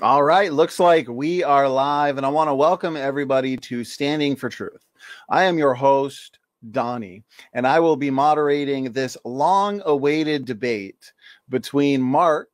All right, looks like we are live, and I want to welcome everybody to Standing for Truth. I am your host, Donnie, and I will be moderating this long-awaited debate between Mark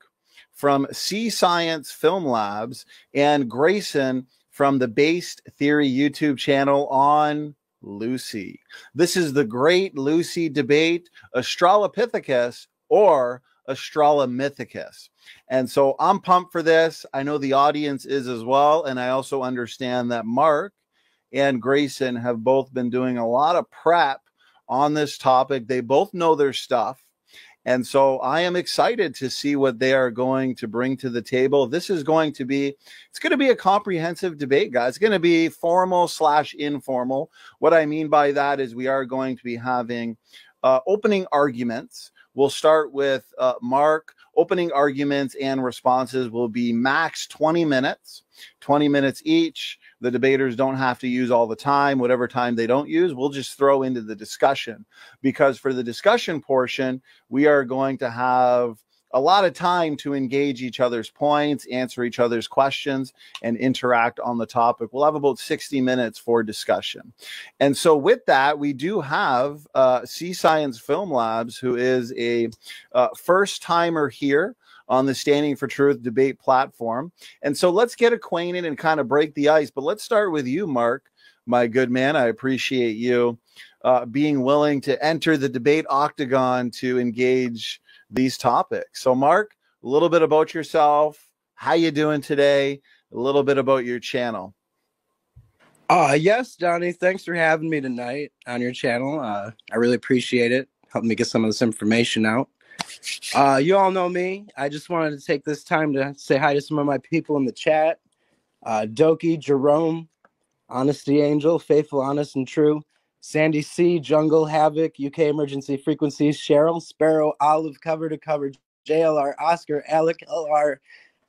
from SeaScience Film Labs and Grayson from the Based Theory YouTube channel on Lucy. This is the great Lucy debate, Australopithecus or Australopithecus. And so I'm pumped for this. I know the audience is as well. And I also understand that Mark and Grayson have both been doing a lot of prep on this topic. They both know their stuff. And so I am excited to see what they are going to bring to the table. This is going to be, it's going to be a comprehensive debate, guys. It's going to be formal/informal. What I mean by that is we are going to be having opening arguments. We'll start with Mark. Opening arguments and responses will be max 20 minutes, 20 minutes each. The debaters don't have to use all the time. Whatever time they don't use, we'll just throw into the discussion. Because for the discussion portion, we are going to have a lot of time to engage each other's points, answer each other's questions, and interact on the topic. We'll have about 60 minutes for discussion. And so with that, we do have SeaScience Film Labs, who is a first-timer here on the Standing for Truth debate platform. And so let's get acquainted and kind of break the ice. But let's start with you, Mark, my good man. I appreciate you being willing to enter the debate octagon to engage these topics. So Mark, a little bit about yourself, how you doing today, a little bit about your channel. Yes, Donnie, thanks for having me tonight on your channel. I really appreciate it, helping me get some of this information out. You all know me. I just wanted to take this time to say hi to some of my people in the chat. Doki, Jerome, Honesty Angel, Faithful, Honest, and True, Sandy C, Jungle, Havoc, UK Emergency Frequencies, Cheryl, Sparrow, Olive, Cover to Cover, JLR, Oscar, Alec, LR,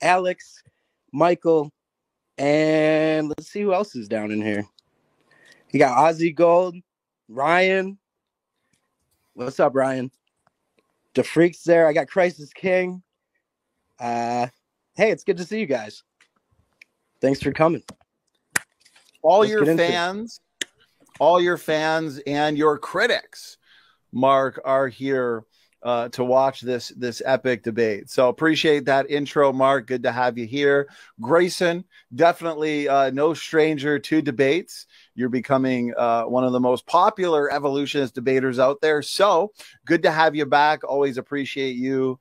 Alex, Michael, and let's see who else is down in here. You got Ozzy Gold, Ryan. What's up, Ryan? The Freaks there. I got Crisis King. Hey, it's good to see you guys. Thanks for coming. All your fans and your critics, Mark, are here to watch this epic debate. So appreciate that intro, Mark. Good to have you here. Grayson, definitely no stranger to debates. You're becoming one of the most popular evolutionist debaters out there. So good to have you back. Always appreciate you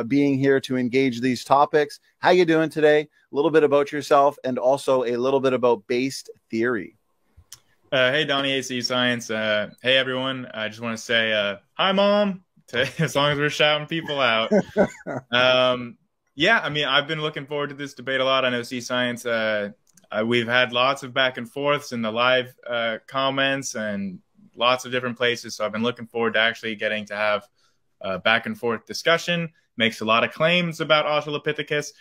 being here to engage these topics. How you doing today? A little bit about yourself and also a little bit about based theory. Hey, Donnie, hey, SeaScience. Hey, everyone. I just want to say hi, Mom, as long as we're shouting people out. Yeah, I mean, I've been looking forward to this debate a lot. I know SeaScience, we've had lots of back and forths in the live comments and lots of different places. So I've been looking forward to actually getting to have back and forth discussion. Makes a lot of claims about Australopithecus.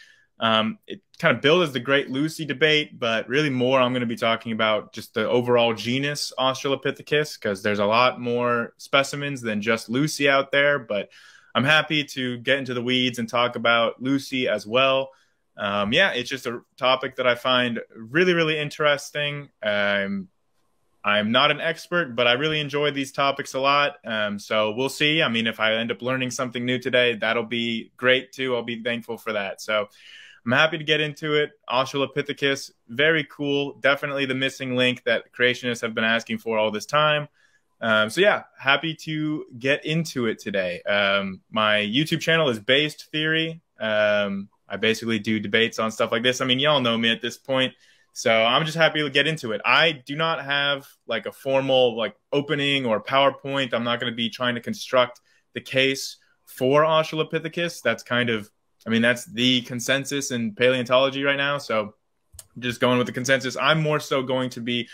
It kind of billed as the Great Lucy debate, but really more I'm going to be talking about just the overall genus Australopithecus, because there's a lot more specimens than just Lucy out there. But I'm happy to get into the weeds and talk about Lucy as well. Yeah, it's just a topic that I find really, really interesting. I'm not an expert, but I really enjoy these topics a lot. So we'll see. I mean, if I end up learning something new today, that'll be great too. I'll be thankful for that. So I'm happy to get into it. Australopithecus, very cool. Definitely the missing link that creationists have been asking for all this time. So yeah, happy to get into it today. My YouTube channel is Based Theory. I basically do debates on stuff like this. I mean, y'all know me at this point. So I'm just happy to get into it. I do not have like a formal like opening or PowerPoint. I'm not going to be trying to construct the case for Australopithecus. That's kind of, I mean, that's the consensus in paleontology right now. So just going with the consensus. I'm more so going to be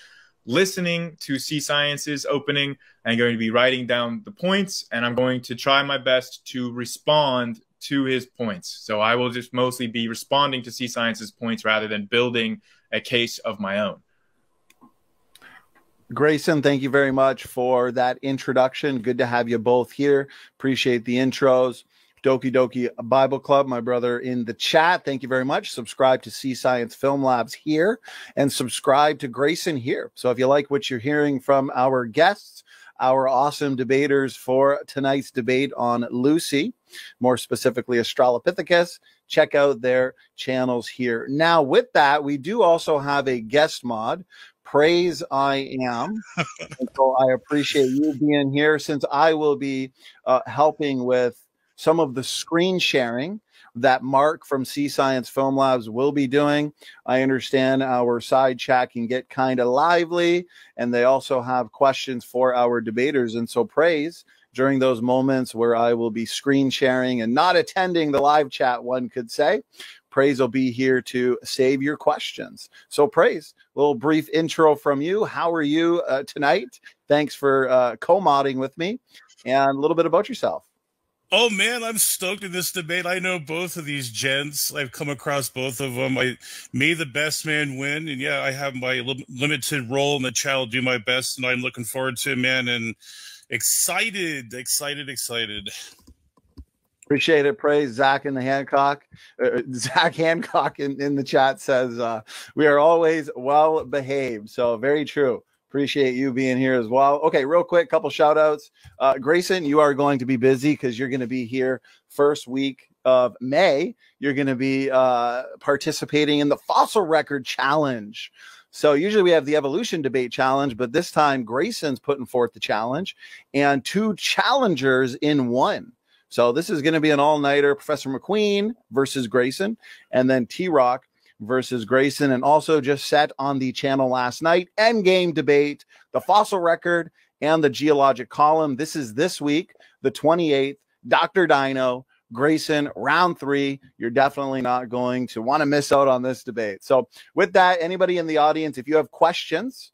listening to SeaScience's opening and going to be writing down the points. And I'm going to try my best to respond to his points. So I will just mostly be responding to SeaScience's points rather than building a case of my own. Grayson, thank you very much for that introduction. Good to have you both here. Appreciate the intros. Doki Doki Bible Club, my brother in the chat. Thank you very much. Subscribe to SeaScience Film Labs here and subscribe to Grayson here. So if you like what you're hearing from our guests, our awesome debaters for tonight's debate on Lucy, more specifically Australopithecus, check out their channels here. Now, with that, we do also have a guest mod, Praise I Am. And so I appreciate you being here, since I will be helping with some of the screen sharing that Mark from SeaScience Film Labs will be doing. I understand our side chat can get kind of lively, and they also have questions for our debaters. And so Praise, during those moments where I will be screen sharing and not attending the live chat, one could say, Praise will be here to save your questions. So Praise, a little brief intro from you. How are you tonight? Thanks for co-modding with me, and a little bit about yourself. Oh, man, I'm stoked in this debate. I know both of these gents. I've come across both of them. May the best man win. And, yeah, I have my limited role in the chat. I'll do my best, and I'm looking forward to it, man, and excited. Appreciate it. Praise Zach in the Hancock. Zach Hancock in the chat says, we are always well behaved. So very true. Appreciate you being here as well. Okay, real quick, couple shout outs. Grayson, you are going to be busy because you're going to be here first week of May. You're going to be participating in the Fossil Record Challenge. So usually we have the Evolution Debate Challenge, but this time Grayson's putting forth the challenge, and 2 challengers in one. So this is going to be an all-nighter. Professor McQueen versus Grayson, and then T-Rock versus Grayson. And also just set on the channel last night, Endgame Debate, the Fossil Record, and the Geologic Column. This is this week, the 28th, Dr. Dino, Grayson, round 3. You're definitely not going to want to miss out on this debate. So with that, anybody in the audience, if you have questions,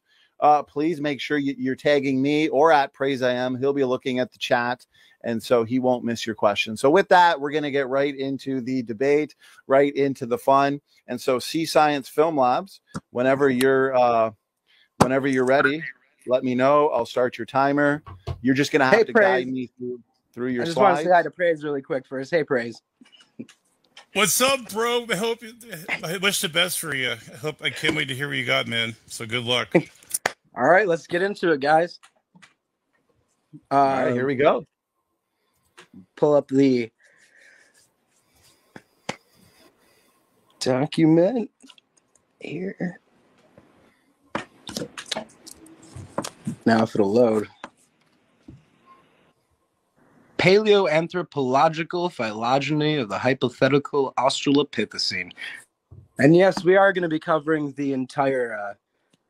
please make sure you're tagging me or at Praise I Am. He'll be looking at the chat, and so he won't miss your question. So with that, we're going to get right into the debate, right into the fun. And so SeaScience Film Labs, whenever you're ready, let me know. I'll start your timer. You're just going to have to guide me through your slides. I just want to say hi to Praise really quick first. Hey, Praise. What's up, bro? I wish the best for you. I can't wait to hear what you got, man. So good luck. All right, let's get into it, guys. All right, here we go. Pull up the document here. Now if it'll load. Paleoanthropological phylogeny of the hypothetical Australopithecine. And yes, we are going to be covering the entire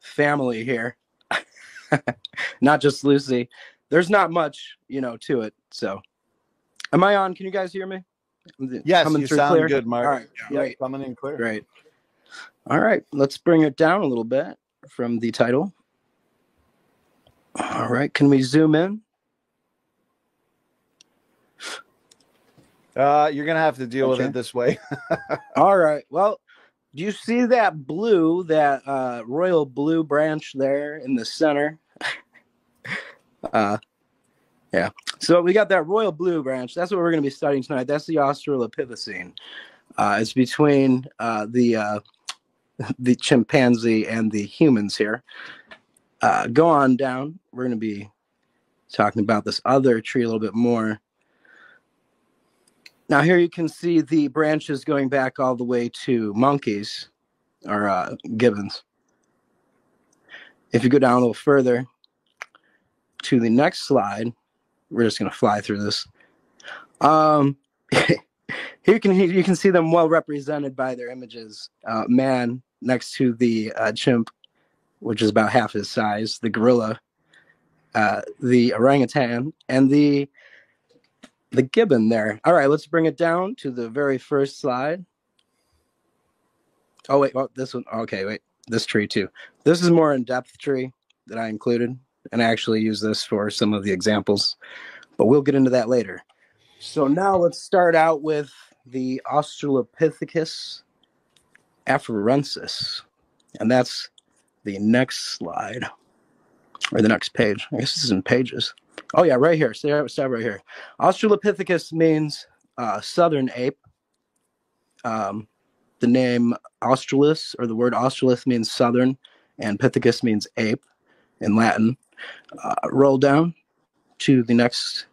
family here. Not just Lucy. There's not much, to it. So, am I on? Can you guys hear me? Yes, you sound clear? Good, Mark. All right, great. Coming in clear. Great. All right, let's bring it down a little bit from the title. All right, can we zoom in? You're gonna have to deal with it this way. All right. Well, do you see that blue, that royal blue branch there in the center? Yeah. So we got that royal blue branch. That's what we're going to be studying tonight. That's the Australopithecine. It's between the chimpanzee and the humans here. Go on down. We're going to be talking about this other tree a little bit more. Now here you can see the branches going back all the way to monkeys or gibbons. If you go down a little further to the next slide, we're just going to fly through this. Here you can see them well represented by their images. Man next to the chimp, which is about half his size, the gorilla, the orangutan, and the gibbon there. All right, let's bring it down to the very first slide. Oh, wait, this one. Okay, wait, this tree too. This is more in-depth tree that I included, and I actually use this for some of the examples, but we'll get into that later. So now let's start out with the Australopithecus afarensis, and that's the next slide, or the next page. I guess this is in pages. Oh yeah, right here. Start right here. Australopithecus means southern ape. The name Australis, or the word Australis, means southern, and Pithecus means ape in Latin. Roll down to the next.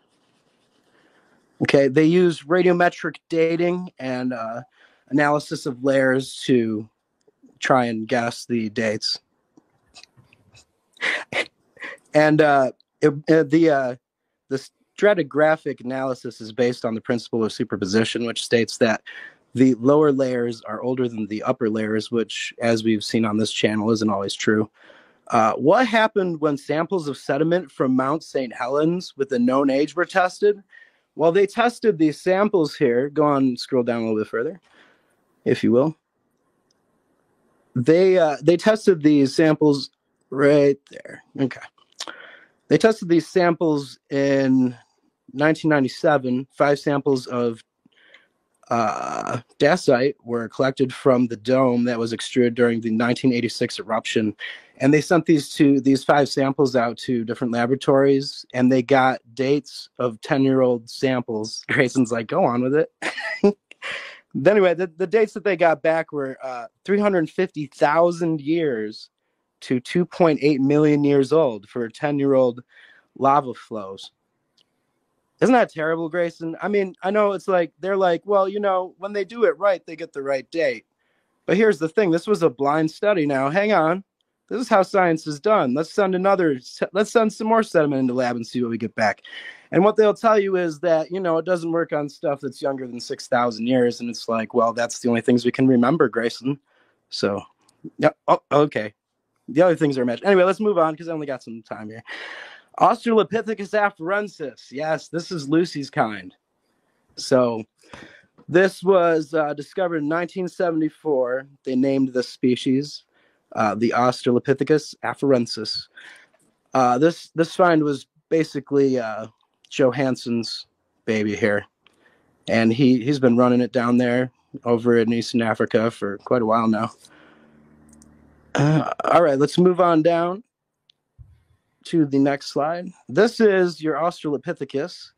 Okay, they use radiometric dating and analysis of layers to try and guess the dates. And the stratigraphic analysis is based on the principle of superposition, which states that the lower layers are older than the upper layers, which, as we've seen on this channel, isn't always true. What happened when samples of sediment from Mount St. Helens with a known age were tested? Well, they tested these samples here. Go on, scroll down a little bit further, if you will. They tested these samples right there. Okay. They tested these samples in 1997. 5 samples of dacite were collected from the dome that was extruded during the 1986 eruption, and they sent these 5 samples out to different laboratories, and they got dates of 10-year-old samples. Grayson's like, go on with it. Anyway, the dates that they got back were 350,000 years to 2.8 million years old for 10-year-old lava flows. Isn't that terrible, Grayson? I mean, I know it's like, they're like, well, you know, when they do it right, they get the right date. But here's the thing. This was a blind study now. Hang on. This is how science is done. Let's send some more sediment into the lab and see what we get back. And what they'll tell you is that, you know, it doesn't work on stuff that's younger than 6,000 years. And it's like, well, that's the only things we can remember, Grayson. So, yeah. Oh, okay. The other things are imagined. Anyway, let's move on because I only got some time here. Australopithecus afarensis. Yes, this is Lucy's kind. So this was discovered in 1974. They named the species the Australopithecus afarensis. This find was basically Johansson's baby here, and he's been running it down there over in Eastern Africa for quite a while now. All right, let's move on down to the next slide. This is your Australopithecus.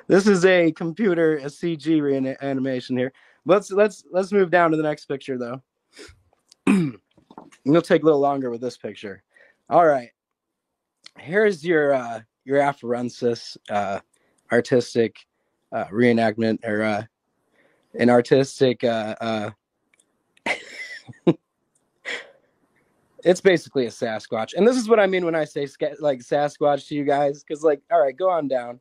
This is a CG reanimation here. Let's move down to the next picture though. It'll take a little longer with this picture. All right, here's your afarensis artistic reenactment, or an artistic. It's basically a Sasquatch, and this is what I mean when I say like Sasquatch to you guys. Because, like, all right, go on down.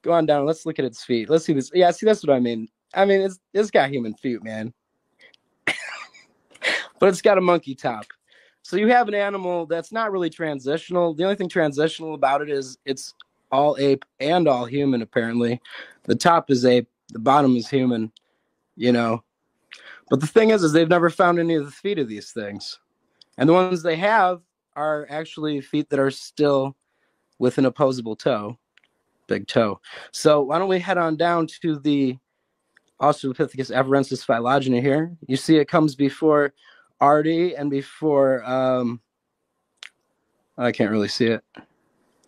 Let's look at its feet. Let's see this. Yeah, see, that's what I mean. I mean, it's got human feet, man, but it's got a monkey top. So you have an animal that's not really transitional. The only thing transitional about it is it's all ape and all human. Apparently, the top is ape, the bottom is human. You know, but the thing is they've never found any of the feet of these things. And the ones they have are actually feet that are still with an opposable toe, big toe. So why don't we head on down to the Australopithecus afarensis phylogeny here. You see it comes before Artie and before, I can't really see it,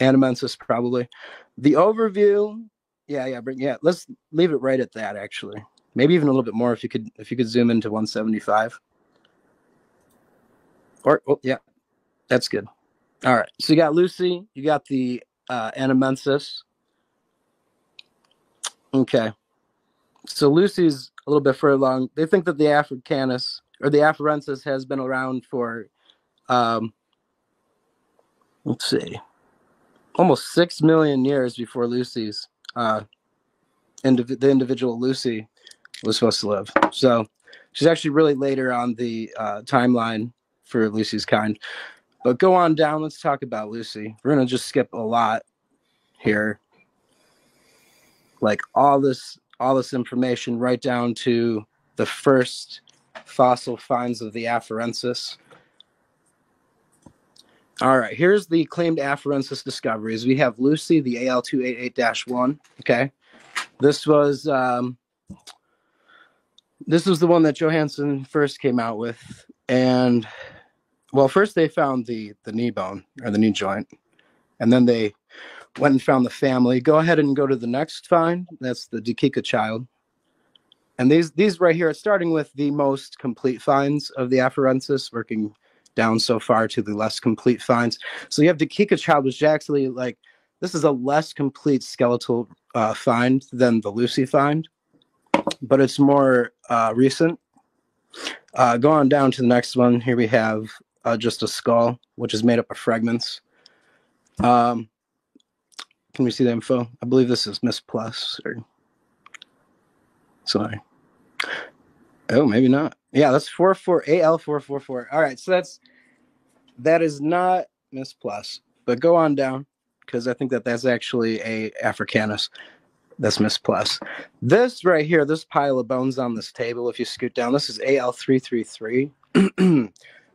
Anamensis probably. The overview, yeah, let's leave it right at that actually. Maybe even a little bit more if you could zoom into 175. Or, oh, yeah, that's good. All right, so you got Lucy, you got the Anamensis. Okay, so Lucy's a little bit further along. They think that the Africanus, or the afarensis, has been around for, let's see, almost 6 million years before Lucy's, the individual Lucy was supposed to live. So she's actually really later on the timeline for Lucy's kind. But go on down. Let's talk about Lucy. We're going to just skip a lot here. Like all this information right down to the first fossil finds of the afarensis. All right, here's the claimed afarensis discoveries. We have Lucy, the AL288-1. Okay, this was the one that Johansson first came out with, and well, first they found the knee bone or the knee joint, and then they went and found the family. Go ahead and go to the next find. That's the Dakika child. And these right here, starting with the most complete finds of the Afarensis, working down so far to the less complete finds. So you have Dakika child, which actually, like, this is a less complete skeletal find than the Lucy find, but it's more recent. Go on down to the next one. Here we have just a skull, which is made up of fragments. Can we see the info? I believe this is Miss Plus. Sorry. Oh, maybe not. Yeah, that's AL444. All right, so that is not Miss Plus. But go on down, because I think that's actually a Africanus. That's Miss Plus. This right here, this pile of bones on this table, if you scoot down, this is AL333.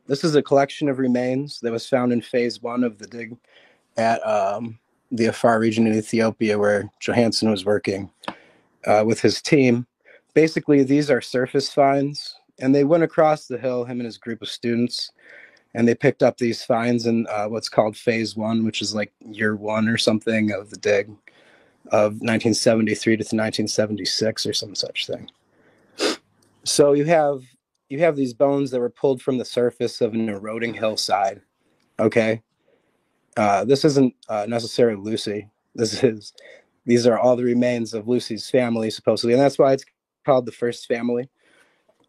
This is a collection of remains that was found in phase 1 of the dig at the Afar region in Ethiopia, where Johansson was working with his team. Basically, these are surface finds, and they went across the hill, him and his group of students, and they picked up these finds in what's called phase 1, which is like year 1 or something of the dig of 1973 to 1976 or some such thing. So you have these bones that were pulled from the surface of an eroding hillside. Okay, this isn't necessarily Lucy. These are all the remains of Lucy's family, supposedly, and that's why it's called the first family.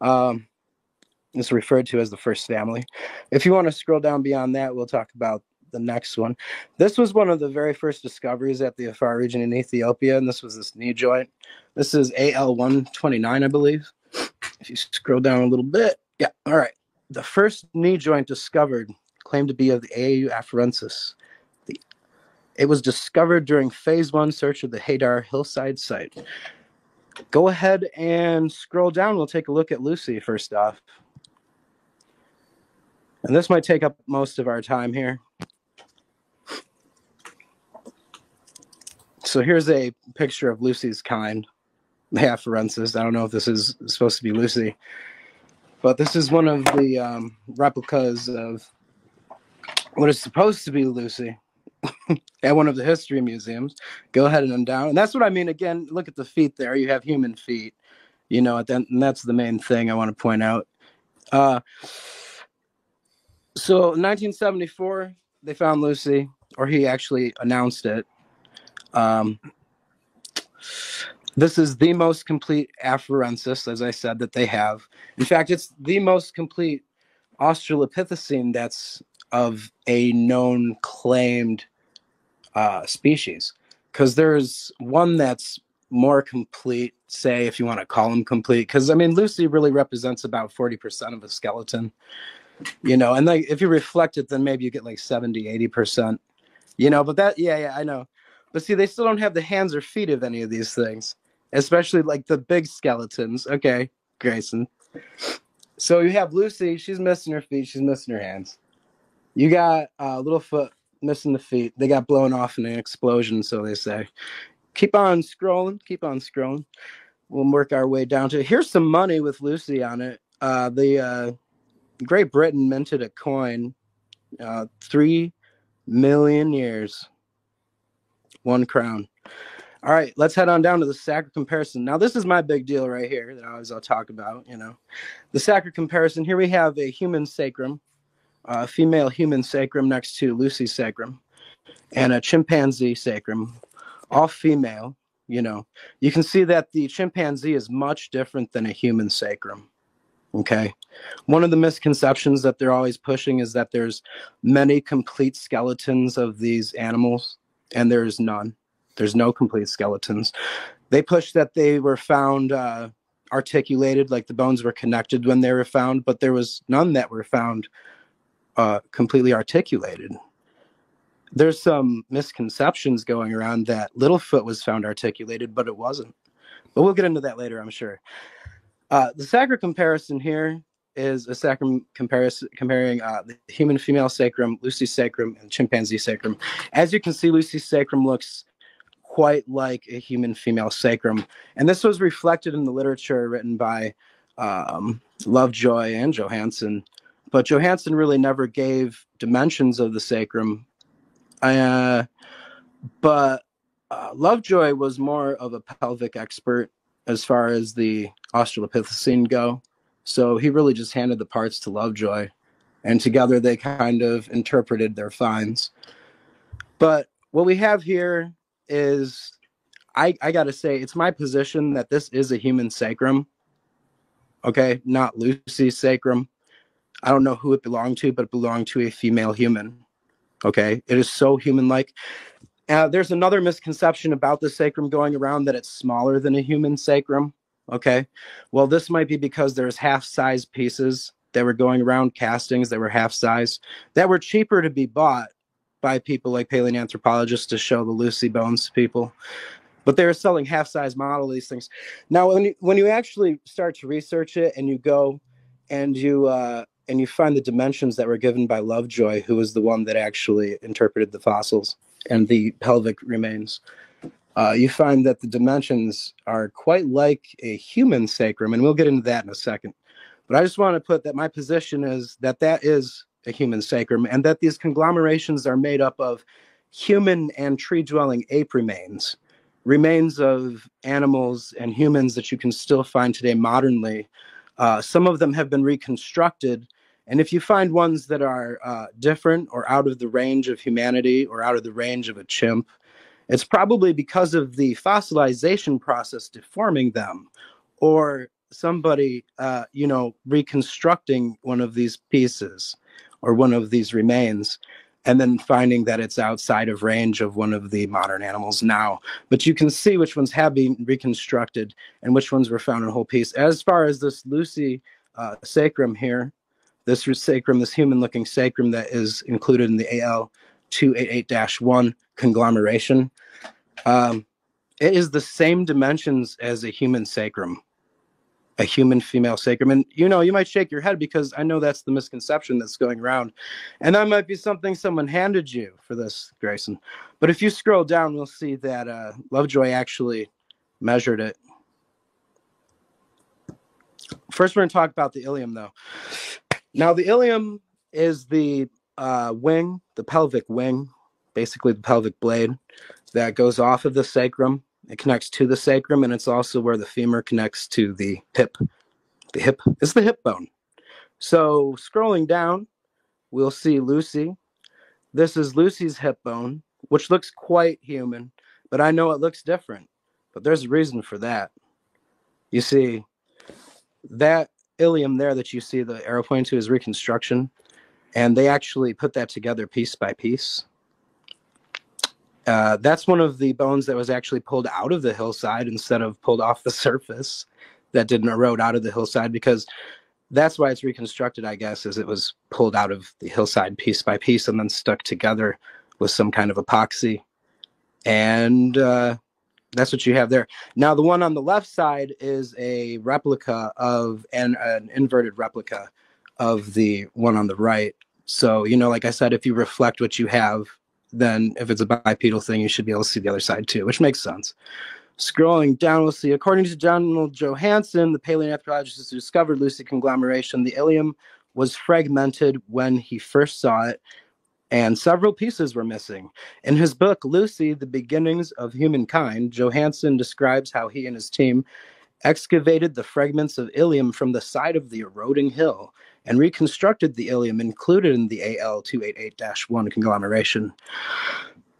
It's referred to as the first family. If you want to scroll down beyond that, we'll talk about the next one. This was one of the very first discoveries at the Afar region in Ethiopia, and this was this knee joint. This is AL129, I believe. If you scroll down a little bit, yeah, all right. The first knee joint discovered claimed to be of the AAU afarensis. It was discovered during phase 1 search of the Hadar hillside site. Go ahead and scroll down. We'll take a look at Lucy first off. And this might take up most of our time here. So here's a picture of Lucy's kind, the afarensis. I don't know if this is supposed to be Lucy, but this is one of the replicas of what is supposed to be Lucy at one of the history museums. Go ahead and down. And that's what I mean. Again, look at the feet there. You have human feet, you know, and that's the main thing I want to point out. So in 1974, they found Lucy, or he actually announced it. This is the most complete afarensis, as I said, that they have. In fact, it's the most complete Australopithecine that's of a known claimed species. Because there's one that's more complete, say, if you want to call them complete. Because, I mean, Lucy really represents about 40% of a skeleton. You know, and like if you reflect it, then maybe you get like 70, 80%. You know, but that, yeah, I know. But see, they still don't have the hands or feet of any of these things, especially like the big skeletons. Okay, Grayson. So you have Lucy. She's missing her feet. She's missing her hands. You got Littlefoot missing the feet. They got blown off in an explosion, so they say. Keep on scrolling. Keep on scrolling. We'll work our way down to. Here's some money with Lucy on it. Great Britain minted a coin, 3 million years, 1 crown. All right, let's head on down to the sacred comparison. Now, this is my big deal right here that I'll talk about, you know. The sacred comparison. Here we have a human sacrum, a female human sacrum next to Lucy's sacrum, and a chimpanzee sacrum, all female, you know. You can see that the chimpanzee is much different than a human sacrum. Okay. One of the misconceptions that they're always pushing is that there's many complete skeletons of these animals, and there's none. There's no complete skeletons. They push that they were found articulated, like the bones were connected when they were found, but there was none that were found completely articulated. There's some misconceptions going around that Littlefoot was found articulated, but it wasn't. But we'll get into that later, I'm sure. The sacrum comparison here is a sacrum comparison comparing the human female sacrum, Lucy's sacrum, and chimpanzee sacrum. As you can see, Lucy's sacrum looks quite like a human female sacrum. And this was reflected in the literature written by Lovejoy and Johansson. But Johansson really never gave dimensions of the sacrum. But Lovejoy was more of a pelvic expert as far as the Australopithecine go. So he really just handed the parts to Lovejoy, and together they kind of interpreted their finds. But what we have here is, I got to say, it's my position that this is a human sacrum. Okay, not Lucy's sacrum. I don't know who it belonged to, but it belonged to a female human. Okay, it is so human-like. There's another misconception about the sacrum going around, that it's smaller than a human sacrum. Okay, well, this might be because there's half-size pieces that were going around, castings that were half-size, that were cheaper to be bought by people like paleoanthropologists to show the Lucy bones to people. But they were selling half-size model of these things. Now, when you actually start to research it, and you go and you find the dimensions that were given by Lovejoy, who was the one that actually interpreted the fossils and the pelvic remains, you find that the dimensions are quite like a human sacrum, and we'll get into that in a second. But I just want to put that my position is that that is a human sacrum, and that these conglomerations are made up of human and tree-dwelling ape remains of animals and humans that you can still find today modernly. Some of them have been reconstructed, and if you find ones that are different or out of the range of humanity or out of the range of a chimp, it's probably because of the fossilization process deforming them, or somebody, reconstructing one of these pieces or one of these remains, and then finding that it's outside of range of one of the modern animals now. But you can see which ones have been reconstructed and which ones were found in a whole piece. As far as this Lucy sacrum here, this sacrum, this human-looking sacrum that is included in the AL 288-1 conglomeration, it is the same dimensions as a human sacrum, a human female sacrum. And, you might shake your head, because I know that's the misconception that's going around. And that might be something someone handed you for this, Grayson. But if you scroll down, we'll see that Lovejoy actually measured it. First, we're going to talk about the ilium, though. Now, the ilium is the wing, the pelvic wing, basically the pelvic blade that goes off of the sacrum. It connects to the sacrum, and it's also where the femur connects to the hip. The hip is the hip bone. So scrolling down, we'll see Lucy. This is Lucy's hip bone, which looks quite human, but I know it looks different. But there's a reason for that. You see, that ilium there that you see the arrow pointing to is reconstruction, and they actually put that together piece by piece. That's one of the bones that was actually pulled out of the hillside instead of pulled off the surface, that didn't erode out of the hillside, because that's why it's reconstructed, I guess, is it was pulled out of the hillside piece by piece and then stuck together with some kind of epoxy. And that's what you have there. Now, the one on the left side is a replica of an inverted replica of the one on the right. So, like I said, if you reflect what you have, then if it's a bipedal thing, you should be able to see the other side too, which makes sense. Scrolling down, we'll see, according to Donald Johansen, the paleoanthropologist who discovered Lucy conglomeration, the ilium was fragmented when he first saw it, and several pieces were missing. In his book, Lucy, The Beginnings of Humankind, Johansen describes how he and his team excavated the fragments of ilium from the side of the eroding hill and reconstructed the ilium included in the AL 288-1 conglomeration.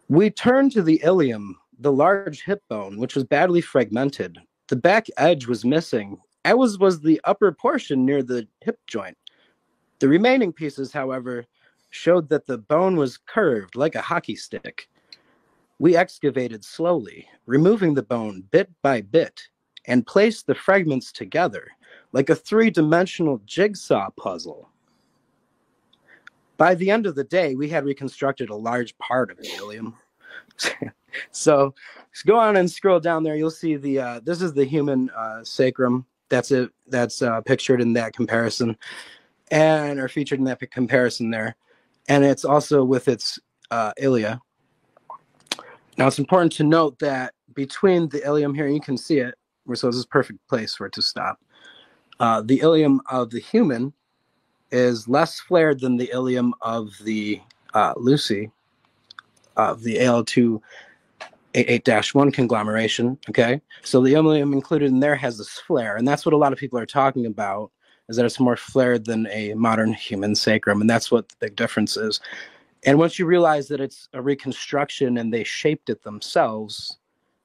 We turn to the ilium, the large hip bone, which was badly fragmented. The back edge was missing, as was the upper portion near the hip joint. The remaining pieces, however, showed that the bone was curved like a hockey stick. We excavated slowly, removing the bone bit by bit, and placed the fragments together like a three-dimensional jigsaw puzzle. By the end of the day, we had reconstructed a large part of the ilium. So go on and scroll down there. You'll see this is the human sacrum. That's it. That's pictured in that comparison, and are featured in that comparison there. And it's also with its ilia. Now, it's important to note that between the ilium here, and you can see it, so this is a perfect place for it to stop. The ilium of the human is less flared than the ilium of the Lucy, of the AL2 88-1 conglomeration. Okay, so the ilium included in there has this flare, and that's what a lot of people are talking about, is that it's more flared than a modern human sacrum, and that's what the big difference is. And once you realize that it's a reconstruction and they shaped it themselves,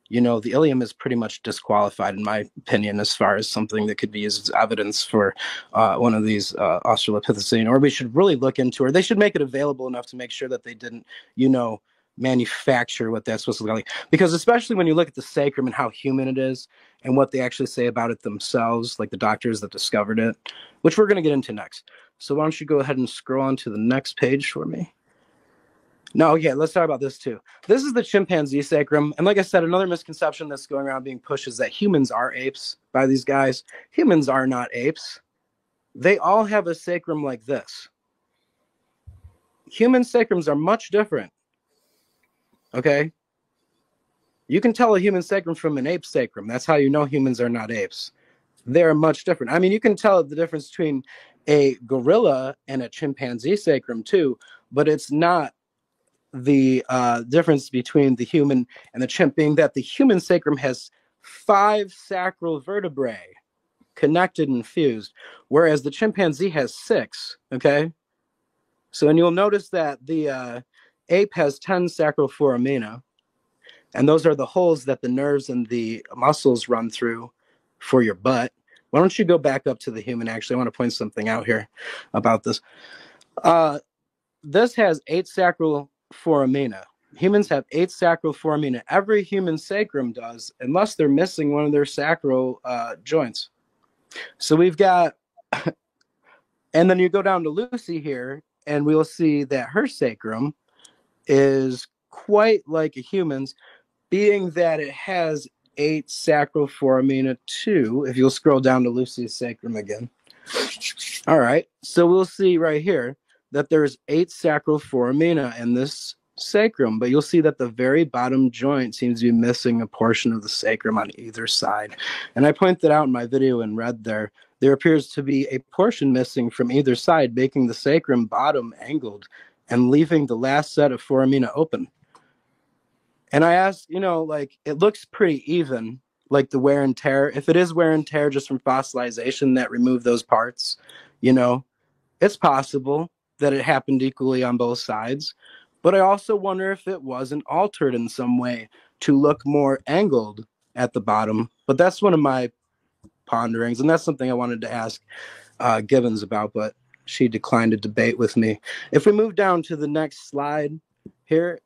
you know, the ilium is pretty much disqualified, in my opinion, as far as something that could be used as evidence for one of these Australopithecine, or we should really look into, or they should make it available enough to make sure that they didn't, you know, manufacture what that's supposed to look like. Because especially when you look at the sacrum and how human it is and what they actually say about it themselves, like the doctors that discovered it, which we're going to get into next. So why don't you go ahead and scroll on to the next page for me? No, yeah, let's talk about this too. This is the chimpanzee sacrum. And like I said, another misconception that's going around being pushed is that humans are apes by these guys. Humans are not apes. They all have a sacrum like this. Human sacrums are much different. Okay? You can tell a human sacrum from an ape sacrum. That's how you know humans are not apes. They're much different. I mean, you can tell the difference between a gorilla and a chimpanzee sacrum too, but it's not the difference between the human and the chimp, being that the human sacrum has 5 sacral vertebrae connected and fused, whereas the chimpanzee has 6. Okay, so and you'll notice that the ape has 10 sacral foramina, and those are the holes that the nerves and the muscles run through for your butt. Why don't you go back up to the human? Actually, I want to point something out here about this. This has 8 sacral foramina. Humans have 8 sacral foramina. Every human sacrum does, unless they're missing one of their sacral joints. So we've got, and then you go down to Lucy here, and we'll see that her sacrum is quite like a human's, being that it has 8 sacral foramina too. If you'll scroll down to Lucy's sacrum again. All right, so we'll see right here that there's 8 sacral foramina in this sacrum, but you'll see that the very bottom joint seems to be missing a portion of the sacrum on either side. And I point that out in my video in red there. There appears to be a portion missing from either side, making the sacrum bottom angled and leaving the last set of foramina open. And I asked, you know, like, it looks pretty even, like the wear and tear. If it is wear and tear just from fossilization that removed those parts, you know, it's possible that it happened equally on both sides. But I also wonder if it wasn't altered in some way to look more angled at the bottom. But that's one of my ponderings, and that's something I wanted to ask Gibbons about, but she declined to debate with me. If we move down to the next slide here,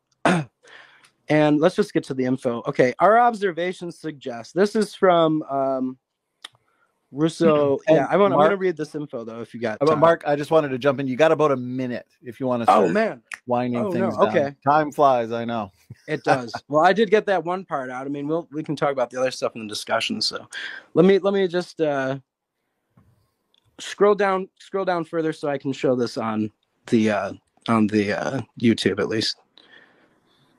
and let's just get to the info. Okay, our observations suggest, this is from Russo. Yeah, I'm going to read this info though. If you got time. Mark, I just wanted to jump in. You got about a minute if you want to start winding things down. Okay, time flies. I know it does. Well, I did get that one part out. I mean, we can talk about the other stuff in the discussion. So let me just scroll down further so I can show this on the YouTube at least.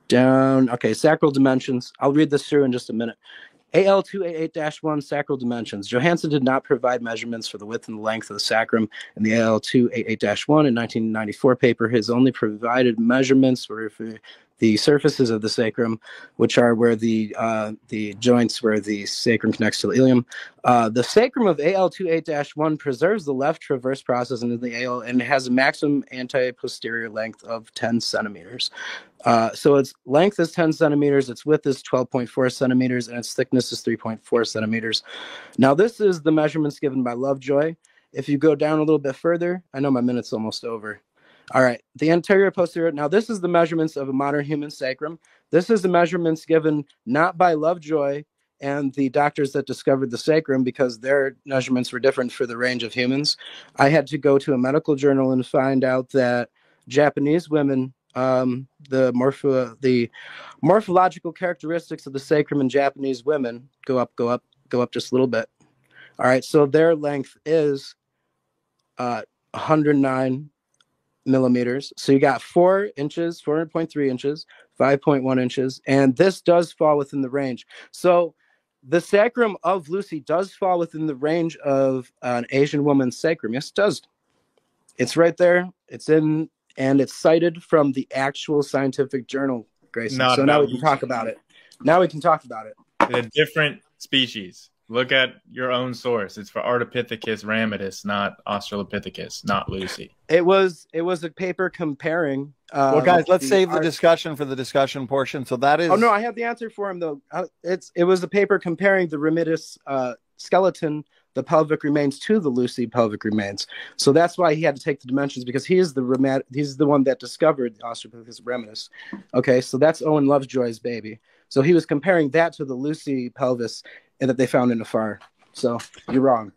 Down. Okay, sacral dimensions. I'll read this through in just a minute. AL288-1 sacral dimensions. Johansen did not provide measurements for the width and the length of the sacrum in the AL288-1 in 1994 paper. His only provided measurements were for the surfaces of the sacrum, which are where the joints where the sacrum connects to the ilium. The sacrum of AL28-1 preserves the left traverse process into the AL and has a maximum anti-posterior length of 10 centimeters. So its length is 10 centimeters, its width is 12.4 centimeters, and its thickness is 3.4 centimeters. Now, this is the measurements given by Lovejoy. If you go down a little bit further, I know my minute's almost over. All right, the anterior posterior. Now, this is the measurements of a modern human sacrum. This is the measurements given not by Lovejoy and the doctors that discovered the sacrum, because their measurements were different for the range of humans. I had to go to a medical journal and find out that Japanese women, the morphological characteristics of the sacrum in Japanese women go up just a little bit. All right, so their length is 109 millimeters. So you got 4 inches, 4.3 inches, 5.1 inches, and this does fall within the range. So the sacrum of Lucy does fall within the range of an Asian woman's sacrum. Yes, it does. It's right there. It's in, and it's cited from the actual scientific journal, Grayson. So now we can talk about it. Now we can talk about it. They're different species. Look at your own source. It's for Ardipithecus ramidus, not Australopithecus, not Lucy. It was a paper comparing. Well, guys, let's save the discussion for the discussion portion. So that is. Oh no, I have the answer for him though. It was a paper comparing the ramidus skeleton, the pelvic remains, to the Lucy pelvic remains. So that's why he had to take the dimensions, because he's the one that discovered the Australopithecus ramidus. Okay, so that's Owen Lovejoy's baby. So he was comparing that to the Lucy pelvis that they found in the far. So you're wrong.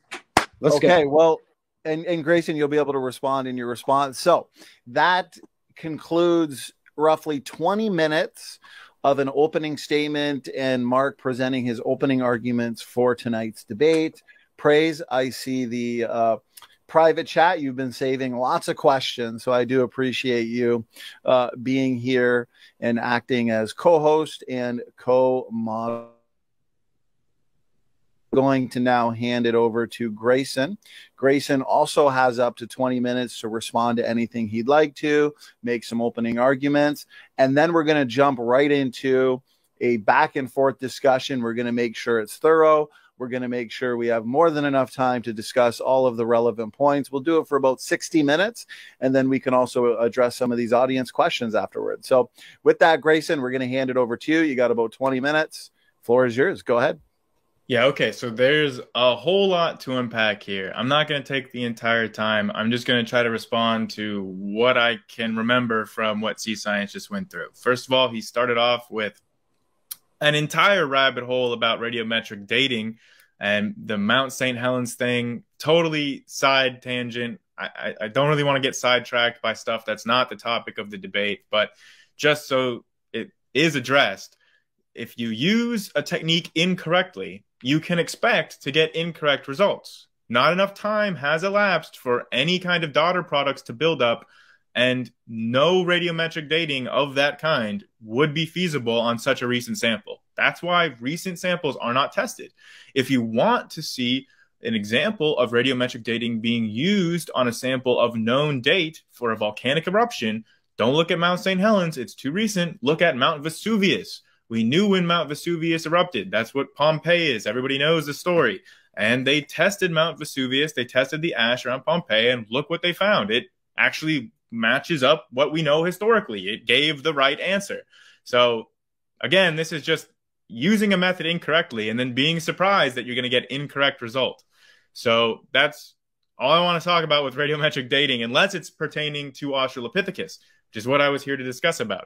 Well, and Grayson, you'll be able to respond in your response. So that concludes roughly 20 minutes of an opening statement and Mark presenting his opening arguments for tonight's debate. Praise, I see the private chat. You've been saving lots of questions, so I do appreciate you being here and acting as co-host and co-moderator. Going to now hand it over to Grayson. Grayson also has up to 20 minutes to respond to anything he'd like to, make some opening arguments, and then we're going to jump right into a back and forth discussion. We're going to make sure it's thorough. We're going to make sure we have more than enough time to discuss all of the relevant points. We'll do it for about 60 minutes, and then we can also address some of these audience questions afterwards. So with that, Grayson, we're going to hand it over to you. You got about 20 minutes. Floor is yours. Go ahead. Yeah, okay, so there's a whole lot to unpack here. I'm not going to take the entire time. I'm just going to try to respond to what I can remember from what SeaScience just went through. First of all, he started off with an entire rabbit hole about radiometric dating and the Mount St. Helens thing. Totally side tangent. I don't really want to get sidetracked by stuff that's not the topic of the debate, but just so it is addressed, if you use a technique incorrectly, you can expect to get incorrect results. Not enough time has elapsed for any kind of daughter products to build up, and no radiometric dating of that kind would be feasible on such a recent sample. That's why recent samples are not tested. If you want to see an example of radiometric dating being used on a sample of known date for a volcanic eruption, don't look at Mount St. Helens. It's too recent. Look at Mount Vesuvius. We knew when Mount Vesuvius erupted. That's what Pompeii is. Everybody knows the story. And they tested Mount Vesuvius. They tested the ash around Pompeii, and look what they found. It actually matches up what we know historically. It gave the right answer. So, again, this is just using a method incorrectly and then being surprised that you're going to get incorrect result. So that's all I want to talk about with radiometric dating, unless it's pertaining to Australopithecus, which is what I was here to discuss about.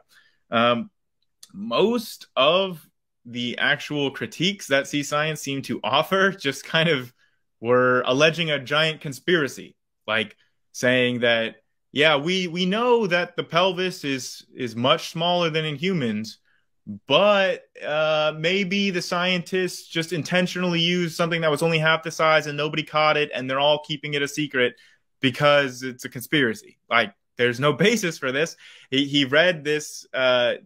Most of the actual critiques that SeaScience seemed to offer just kind of were alleging a giant conspiracy, like saying that, yeah, we know that the pelvis is much smaller than in humans, but maybe the scientists just intentionally used something that was only half the size and nobody caught it, and they're all keeping it a secret because it's a conspiracy. Like, there's no basis for this. He read this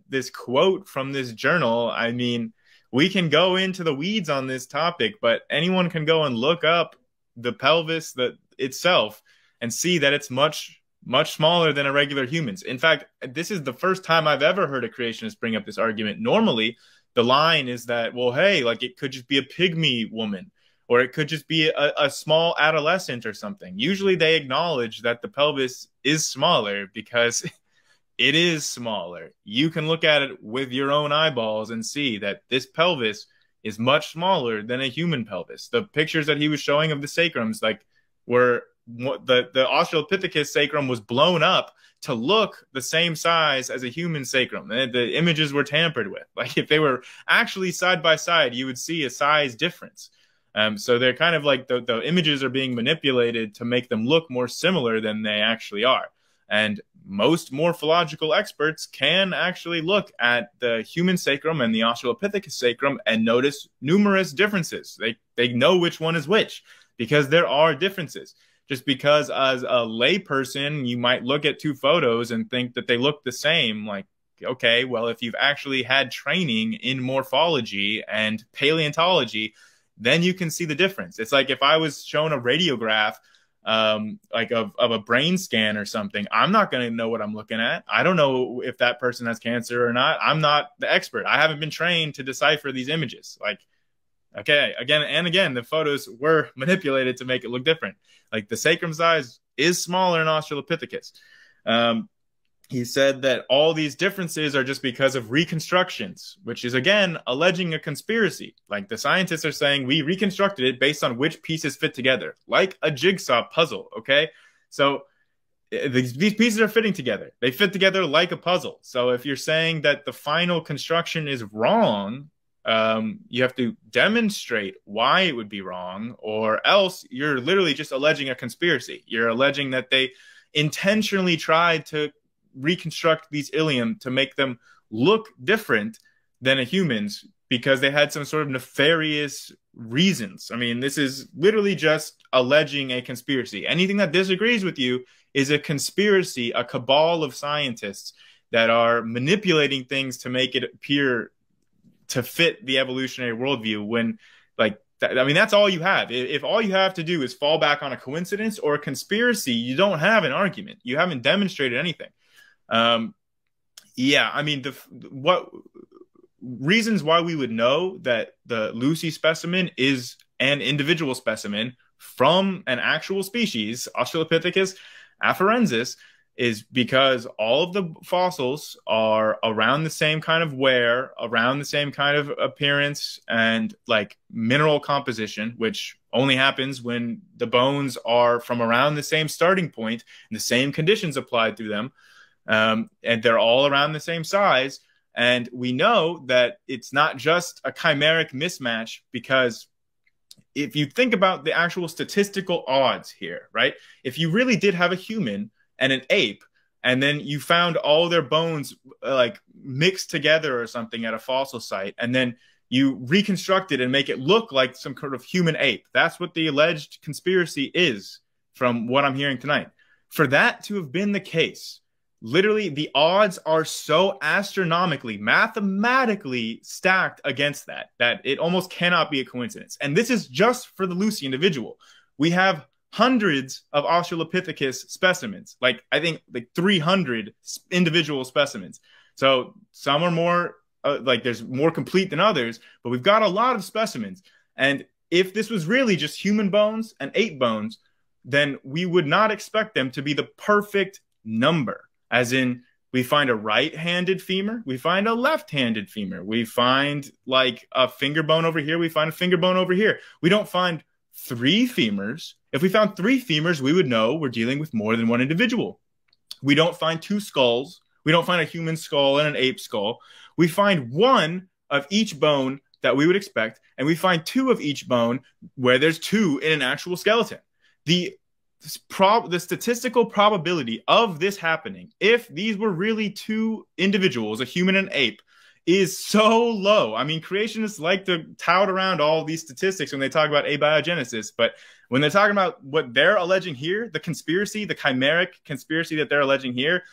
this quote from this journal. I mean, we can go into the weeds on this topic, but anyone can go and look up the pelvis itself and see that it's much smaller than a regular human's. In fact, this is the first time I've ever heard a creationist bring up this argument. Normally, the line is that, well, hey, like it could just be a pygmy woman, or it could just be a small adolescent or something. Usually they acknowledge that the pelvis is smaller because it is smaller. You can look at it with your own eyeballs and see that this pelvis is much smaller than a human pelvis. The pictures that he was showing of the sacrums, like, were the Australopithecus sacrum was blown up to look the same size as a human sacrum. The images were tampered with. Like, if they were actually side by side, you would see a size difference. So they're kind of like the images are being manipulated to make them look more similar than they actually are. And most morphological experts can actually look at the human sacrum and the Australopithecus sacrum and notice numerous differences. They know which one is which because there are differences. Just because as a layperson, you might look at two photos and think that they look the same, like, okay, well, if you've actually had training in morphology and paleontology, then you can see the difference. It's like if I was shown a radiograph like of a brain scan or something, I'm not going to know what I'm looking at. I don't know if that person has cancer or not. I'm not the expert. I haven't been trained to decipher these images. Like, okay, again and again, the photos were manipulated to make it look different. Like the sacrum size is smaller in Australopithecus. He said that all these differences are just because of reconstructions, which is, again, alleging a conspiracy. Like the scientists are saying, we reconstructed it based on which pieces fit together, like a jigsaw puzzle, okay? So these pieces are fitting together. They fit together like a puzzle. So if you're saying that the final construction is wrong, you have to demonstrate why it would be wrong, or else you're literally just alleging a conspiracy. You're alleging that they intentionally tried to reconstruct these ilium to make them look different than a human's because they had some sort of nefarious reasons. I mean, this is literally just alleging a conspiracy. Anything that disagrees with you is a conspiracy, a cabal of scientists that are manipulating things to make it appear to fit the evolutionary worldview when, like, I mean, that's all you have. If all you have to do is fall back on a coincidence or a conspiracy, you don't have an argument. You haven't demonstrated anything. Yeah, I mean, what reasons why we would know that the Lucy specimen is an individual specimen from an actual species, Australopithecus afarensis, is because all of the fossils are around the same kind of wear, around the same kind of appearance, and like mineral composition, which only happens when the bones are from around the same starting point and the same conditions applied to them. And they're all around the same size. And we know that it's not just a chimeric mismatch, because if you think about the actual statistical odds here, right? If you really did have a human and an ape, and then you found all their bones like mixed together or something at a fossil site, and then you reconstruct it and make it look like some kind of human ape. That's what the alleged conspiracy is, from what I'm hearing tonight. For that to have been the case, literally, the odds are so astronomically, mathematically stacked against that it almost cannot be a coincidence. And this is just for the Lucy individual. We have hundreds of Australopithecus specimens, like I think like 300 individual specimens. So some are more, like there's more complete than others, but we've got a lot of specimens. And if this was really just human bones and ape bones, then we would not expect them to be the perfect number. As in, we find a right-handed femur, we find a left-handed femur, we find like a finger bone over here, we find a finger bone over here. We don't find 3 femurs. If we found 3 femurs, we would know we're dealing with more than one individual. We don't find 2 skulls. We don't find a human skull and an ape skull. We find 1 of each bone that we would expect, and we find 2 of each bone where there's 2 in an actual skeleton. The statistical probability of this happening, if these were really 2 individuals, a human and an ape, is so low. I mean, creationists like to tout around all these statistics when they talk about abiogenesis, but when they're talking about what they're alleging here, the conspiracy, the chimeric conspiracy that they're alleging here,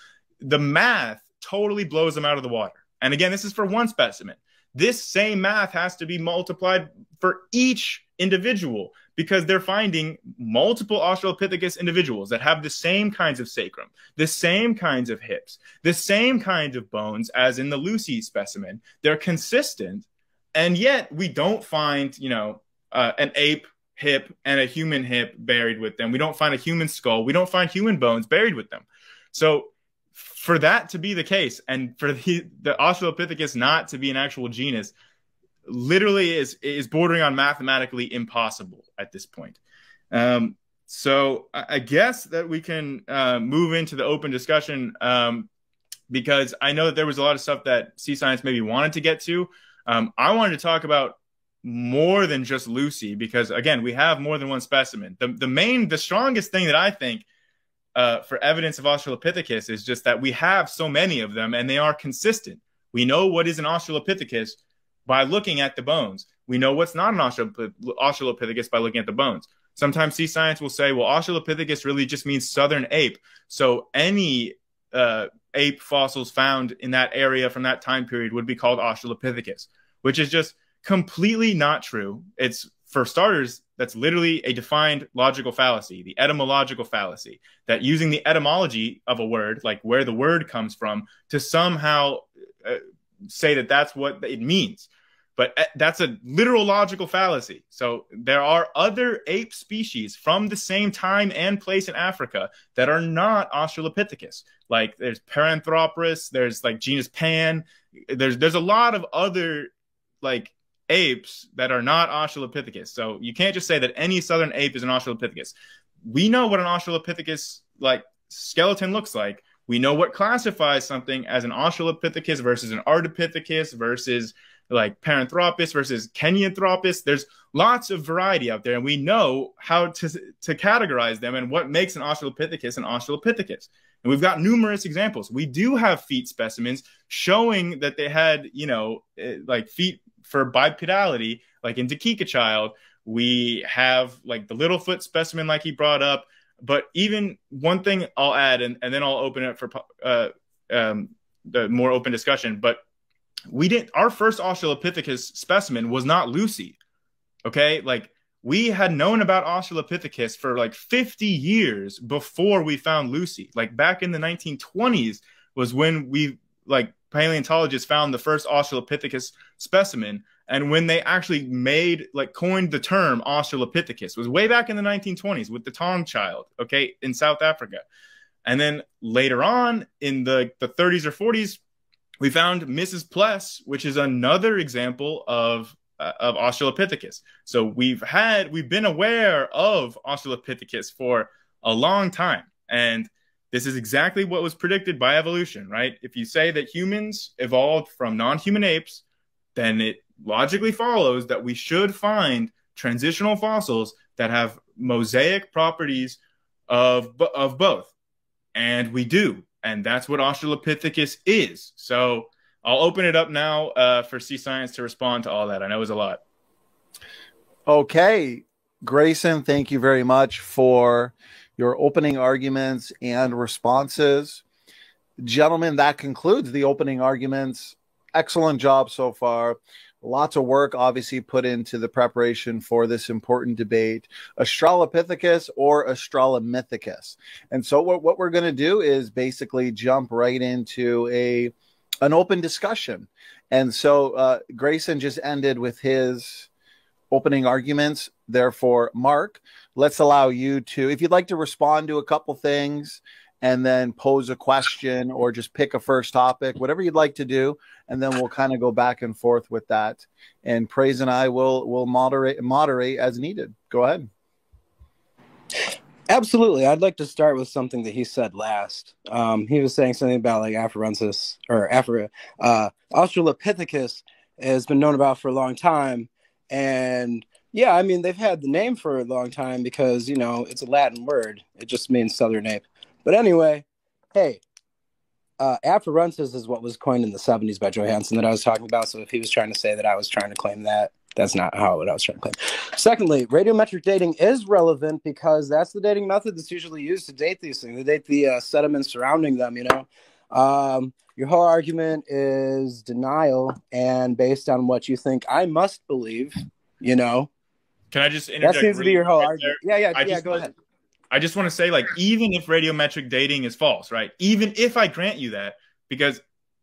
the math totally blows them out of the water. And again, this is for 1 specimen. This same math has to be multiplied for each individual, because they're finding multiple Australopithecus individuals that have the same kinds of sacrum, the same kinds of hips, the same kinds of bones as in the Lucy specimen. They're consistent, and yet we don't find, you know, an ape hip and a human hip buried with them. We don't find a human skull. We don't find human bones buried with them. So for that to be the case, and for the Australopithecus not to be an actual genus, literally is bordering on mathematically impossible at this point. So I guess that we can move into the open discussion, because I know that there was a lot of stuff that SeaScience maybe wanted to get to. I wanted to talk about more than just Lucy, because again, we have more than 1 specimen. The strongest thing that I think for evidence of Australopithecus is just that we have so many of them and they are consistent. We know what is an Australopithecus by looking at the bones. We know what's not an Australopithecus by looking at the bones. Sometimes SeaScience will say, well, Australopithecus really just means southern ape. So any ape fossils found in that area from that time period would be called Australopithecus, which is just completely not true. It's for starters, that's literally a defined logical fallacy, the etymological fallacy, that using the etymology of a word, like where the word comes from, to somehow say that that's what it means. But that's a literal logical fallacy. So there are other ape species from the same time and place in Africa that are not Australopithecus. Like there's Paranthropus, there's like genus Pan. There's a lot of other like apes that are not Australopithecus. So you can't just say that any southern ape is an Australopithecus. We know what an Australopithecus like skeleton looks like. We know what classifies something as an Australopithecus versus an Ardipithecus versus like Paranthropus versus Kenyanthropus. There's lots of variety out there, and we know how to categorize them and what makes an Australopithecus an Australopithecus. And we've got numerous examples. We do have feet specimens showing that they had, you know, like feet for bipedality, like in Child. We have like the Littlefoot specimen, like he brought up. But even one thing I'll add, and then I'll open it for the more open discussion. But our first Australopithecus specimen was not Lucy. Okay. Like we had known about Australopithecus for like 50 years before we found Lucy. Like back in the 1920s was when we like paleontologists found the first Australopithecus specimen. And when they actually coined the term Australopithecus was way back in the 1920s with the Tong child, okay, in South Africa. And then later on in the 30s or 40s, we found Mrs. Pless, which is another example of Australopithecus. So we've been aware of Australopithecus for a long time. And this is exactly what was predicted by evolution, right? If you say that humans evolved from non-human apes, then it logically follows that we should find transitional fossils that have mosaic properties of both. And we do. And that's what Australopithecus is. So I'll open it up now for SeaScience to respond to all that. I know it was a lot. Okay. Grayson, thank you very much for your opening arguments and responses. Gentlemen, that concludes the opening arguments. Excellent job so far. Lots of work obviously put into the preparation for this important debate, Australopithecus or Australomythecus. And so what we're going to do is basically jump right into an open discussion. And so Grayson just ended with his opening arguments. Therefore, Mark, let's allow you to, if you'd like to respond to a couple things and then pose a question or just pick a first topic, whatever you'd like to do. And then we'll kind of go back and forth with that. And Praise and I will moderate as needed. Go ahead. Absolutely. I'd like to start with something that he said last. He was saying something about like Australopithecus has been known about for a long time. And yeah, I mean, they've had the name for a long time because, you know, it's a Latin word. It just means southern ape. But anyway, hey, Afarensis is what was coined in the 70s by Johansson that I was talking about. So if he was trying to say that I was trying to claim that, that's not what I was trying to claim. Secondly, radiometric dating is relevant because that's the dating method that's usually used to date these things, to date the sediments surrounding them, you know. Your whole argument is denial and based on what you think I must believe, you know. Can I just interject? That seems to be your whole argument. Yeah, go ahead. I just want to say, like, even if radiometric dating is false, right? Even if I grant you that, because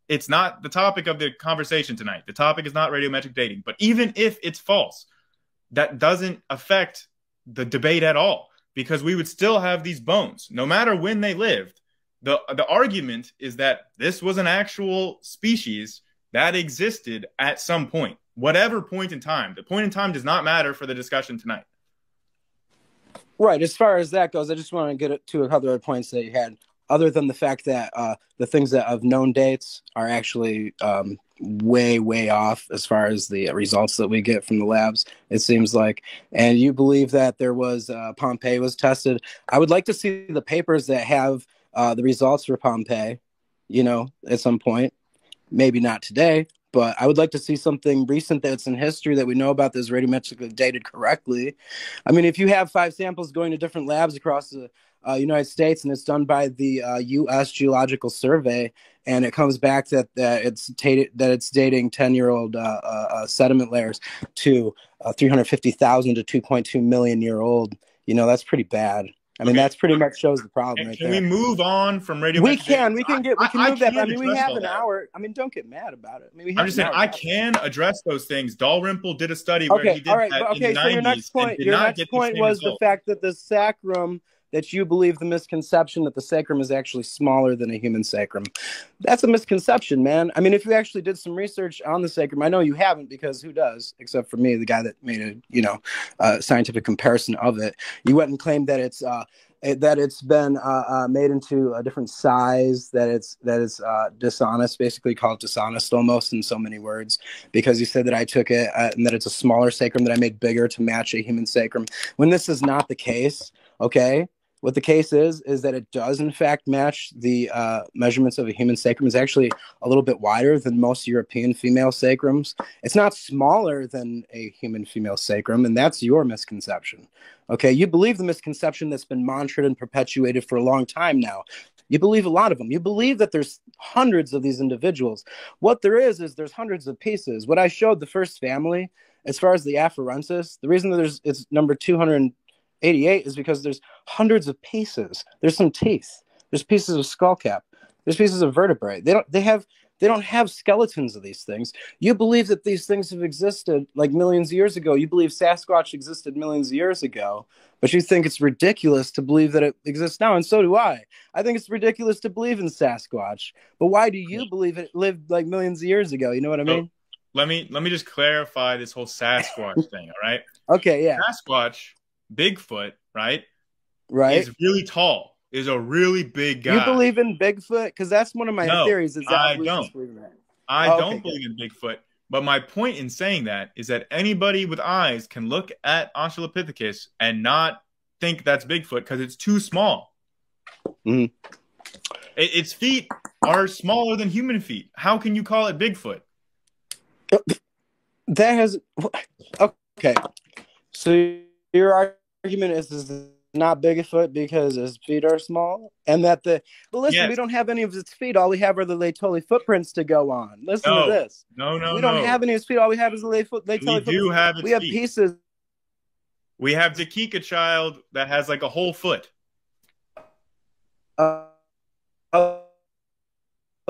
it's not the topic of the conversation tonight. The topic is not radiometric dating. But even if it's false, that doesn't affect the debate at all because we would still have these bones, no matter when they lived. The argument is that this was an actual species that existed at some point, whatever point in time. The point in time does not matter for the discussion tonight. Right. As far as that goes, I just want to get to a couple other points that you had, other than the fact that the things that of known dates are actually way, way off as far as the results that we get from the labs, it seems like. And you believe that there was Pompeii was tested. I would like to see the papers that have the results for Pompeii, you know, at some point. Maybe not today, but I would like to see something recent that's in history that we know about that's radiometrically dated correctly. I mean, if you have 5 samples going to different labs across the United States, and it's done by the U.S. Geological Survey, and it comes back that it's dating 10-year-old sediment layers to 350,000 to 2.2 million year old. That's pretty bad. I mean, that's pretty much shows the problem right there. Can we move on from radio? We can move that. I mean, we have an hour. I mean, don't get mad about it. I mean, I'm just saying I can address those things. Dalrymple did a study where he did that in the 90s. So your next point was the fact that the sacrum, that you believe the misconception that the sacrum is actually smaller than a human sacrum. That's a misconception, man. I mean, if you actually did some research on the sacrum, I know you haven't, because who does, except for me, the guy that made a scientific comparison of it. You went and claimed that it's been made into a different size, that it's dishonest, basically called dishonest almost in so many words, because you said that I took it and that it's a smaller sacrum that I made bigger to match a human sacrum, when this is not the case. Okay. What the case is that it does in fact match the measurements of a human sacrum. Is actually a little bit wider than most European female sacrums. It's not smaller than a human female sacrum, and that's your misconception. Okay, you believe the misconception that's been mantraed and perpetuated for a long time now. You believe a lot of them. You believe that there's hundreds of these individuals. What there is there's hundreds of pieces. What I showed the first family, as far as the Afarensis, the reason that it's number 288 is because there's hundreds of pieces. There's some teeth. There's pieces of skull cap. There's pieces of vertebrae. They don't have skeletons of these things. You believe that these things have existed like millions of years ago. You believe Sasquatch existed millions of years ago, but you think it's ridiculous to believe that it exists now, and so do I. I think it's ridiculous to believe in Sasquatch, but why do you believe it lived like millions of years ago? You know what I mean? Let me just clarify this whole Sasquatch thing, all right? Okay, yeah. Sasquatch, Bigfoot, right? Right. Is really tall. Is a really big guy. You believe in Bigfoot? Because that's one of my theories. Is that I don't. I don't believe in Bigfoot. But my point in saying that is that anybody with eyes can look at Australopithecus and not think that's Bigfoot because it's too small. Mm. Its feet are smaller than human feet. How can you call it Bigfoot? Okay. So your argument is not Bigfoot because his feet are small, and that we don't have any of his feet. All we have are the Laetoli footprints to go on. Listen to this. We don't have any of his feet. All we have is the Laetoli footprints. We do have its We have feet. pieces. We have Dakika child that has like a whole foot. Of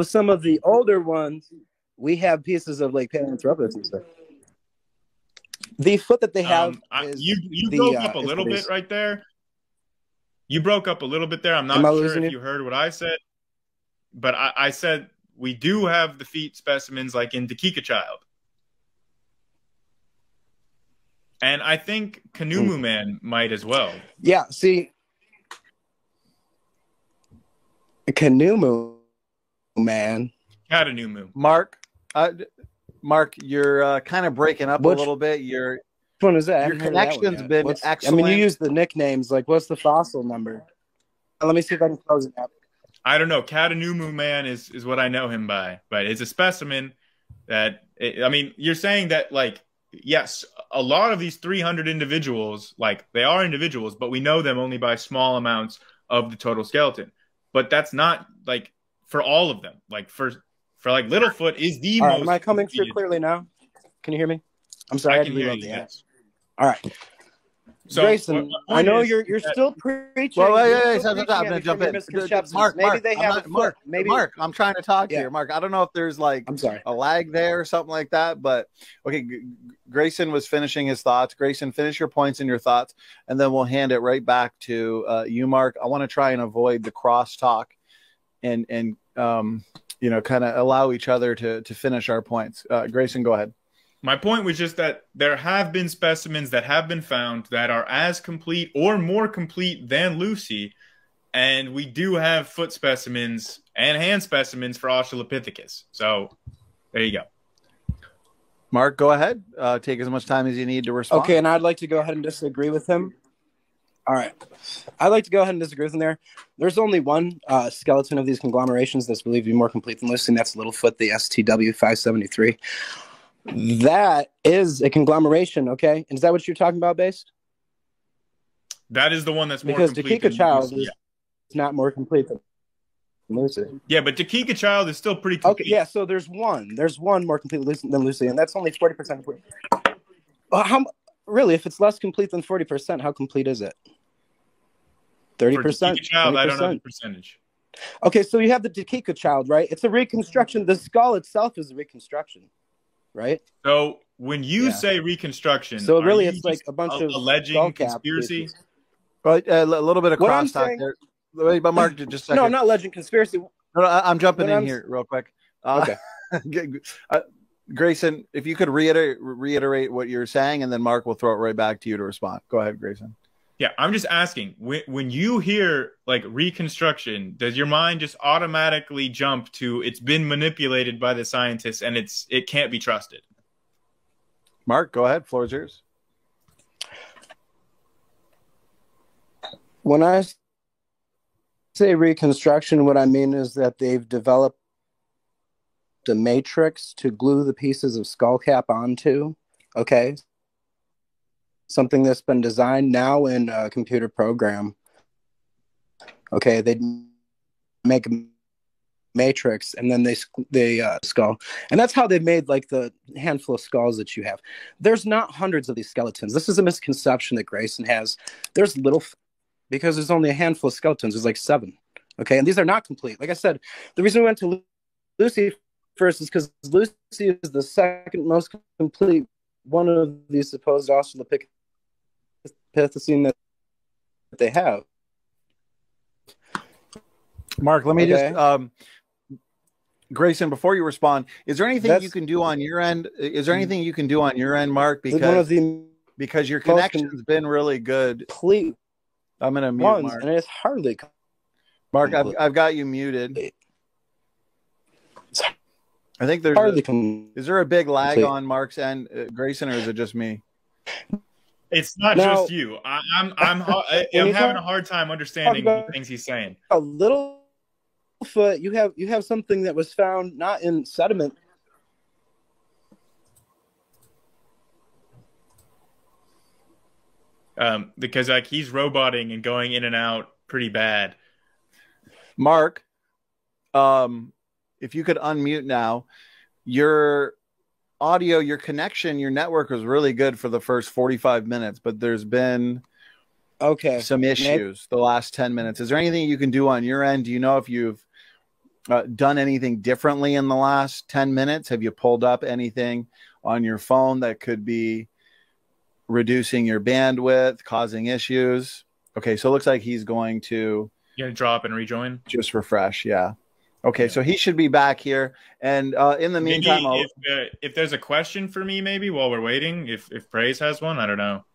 some of the older ones, we have pieces of like Paranthropus and stuff. The foot that they have is you broke up a little bit right there. You broke up a little bit there. I'm not sure if you heard what I said, but I said we do have the feet specimens like in Dakika child. And I think Kanumu Man might as well. Yeah, see, Kanumu Man. Katanumu. Mark, you're kind of breaking up a little bit. Which one is that? Your connection's been excellent. I mean, you use the nicknames. Like, what's the fossil number? Let me see if I can close it up. I don't know. Katanumu Man is what I know him by, but it's a specimen that I mean, you're saying that like, yes, a lot of these 300 individuals, like they are individuals, but we know them only by small amounts of the total skeleton. But that's not like for all of them. Like for like Littlefoot is the most. Am I coming through clearly now? Can you hear me? I'm sorry, I can hear you. Yes. All right. So, Grayson, I know you're still preaching. Well, I'm going to jump in. Mark, I'm trying to talk here. Mark, I don't know if there's like a lag there or something like that, but okay, Grayson was finishing his thoughts. Grayson, finish your points and your thoughts, and then we'll hand it right back to you, Mark. I want to try and avoid the crosstalk and kind of allow each other to finish our points. Grayson, go ahead. My point was just that there have been specimens that have been found that are as complete or more complete than Lucy, and we do have foot specimens and hand specimens for Australopithecus. So there you go. Mark, go ahead. Take as much time as you need to respond. Okay, and I'd like to go ahead and disagree with him. All right. I'd like to go ahead and disagree with him there. There's only one skeleton of these conglomerations that's believed to be more complete than Lucy, and that's Littlefoot, the STW 573. That is a conglomeration, okay? And is that what you're talking about, Based? That is the one that's more because complete. Dakika Child is not more complete than Lucy. Yeah, but Takika Child is still pretty complete. Okay, yeah, so there's one more complete than Lucy, and that's only 40% complete. Really, if it's less complete than 40%, how complete is it? 30%? For Takika Child, 20%? I don't know the percentage. Okay, so you have the Takika Child, right? It's a reconstruction. The skull itself is a reconstruction, right? So when you say reconstruction, so really it's like a bunch of alleging conspiracy? Well, a little bit of crosstalk there. Wait, but Mark, just a second. No, I'm not alleging conspiracy. No, I'm jumping in here real quick. Okay. Grayson, if you could reiterate what you're saying, and then Mark will throw it right back to you to respond. Go ahead, Grayson. Yeah, I'm just asking, when you hear like reconstruction, does your mind just automatically jump to it's been manipulated by the scientists and it can't be trusted? Mark, go ahead. Floor is yours. When I say reconstruction, what I mean is that they've developed a matrix to glue the pieces of skull cap onto. Okay. Something that's been designed now in a computer program. Okay, they make a matrix and then they skull, and that's how they made like the handful of skulls that you have. There's not hundreds of these skeletons. This is a misconception that Grayson has. There's little, because there's only a handful of skeletons. There's like 7. Okay, and these are not complete. Like I said, the reason we went to Lucy first is because Lucy is the second most complete one of these supposed Australopithecus that they have. Mark, let me just Grayson, before you respond, is there anything you can do on your end? Is there anything you can do on your end, Mark? Because your connection's been really good. Complete. I'm gonna mute Mark. And it's hardly Mark, I've got you muted. I think there's is there a big lag on Mark's end, Grayson, or is it just me? It's not just you. I'm having a hard time understanding the things he's saying. A little foot. You have something that was found not in sediment. Because like he's roboting and going in and out pretty bad. Mark, if you could unmute now, your audio, your connection, your network was really good for the first 45 minutes, but there's been some issues the last 10 minutes. Is there anything you can do on your end? Do you know if you've done anything differently in the last 10 minutes? Have you pulled up anything on your phone that could be reducing your bandwidth, causing issues? Okay, so it looks like he's going to drop and rejoin. Just refresh, yeah. Okay, so he should be back here. And in the meantime, if there's a question for me, maybe while we're waiting, if Praise has one, I don't know.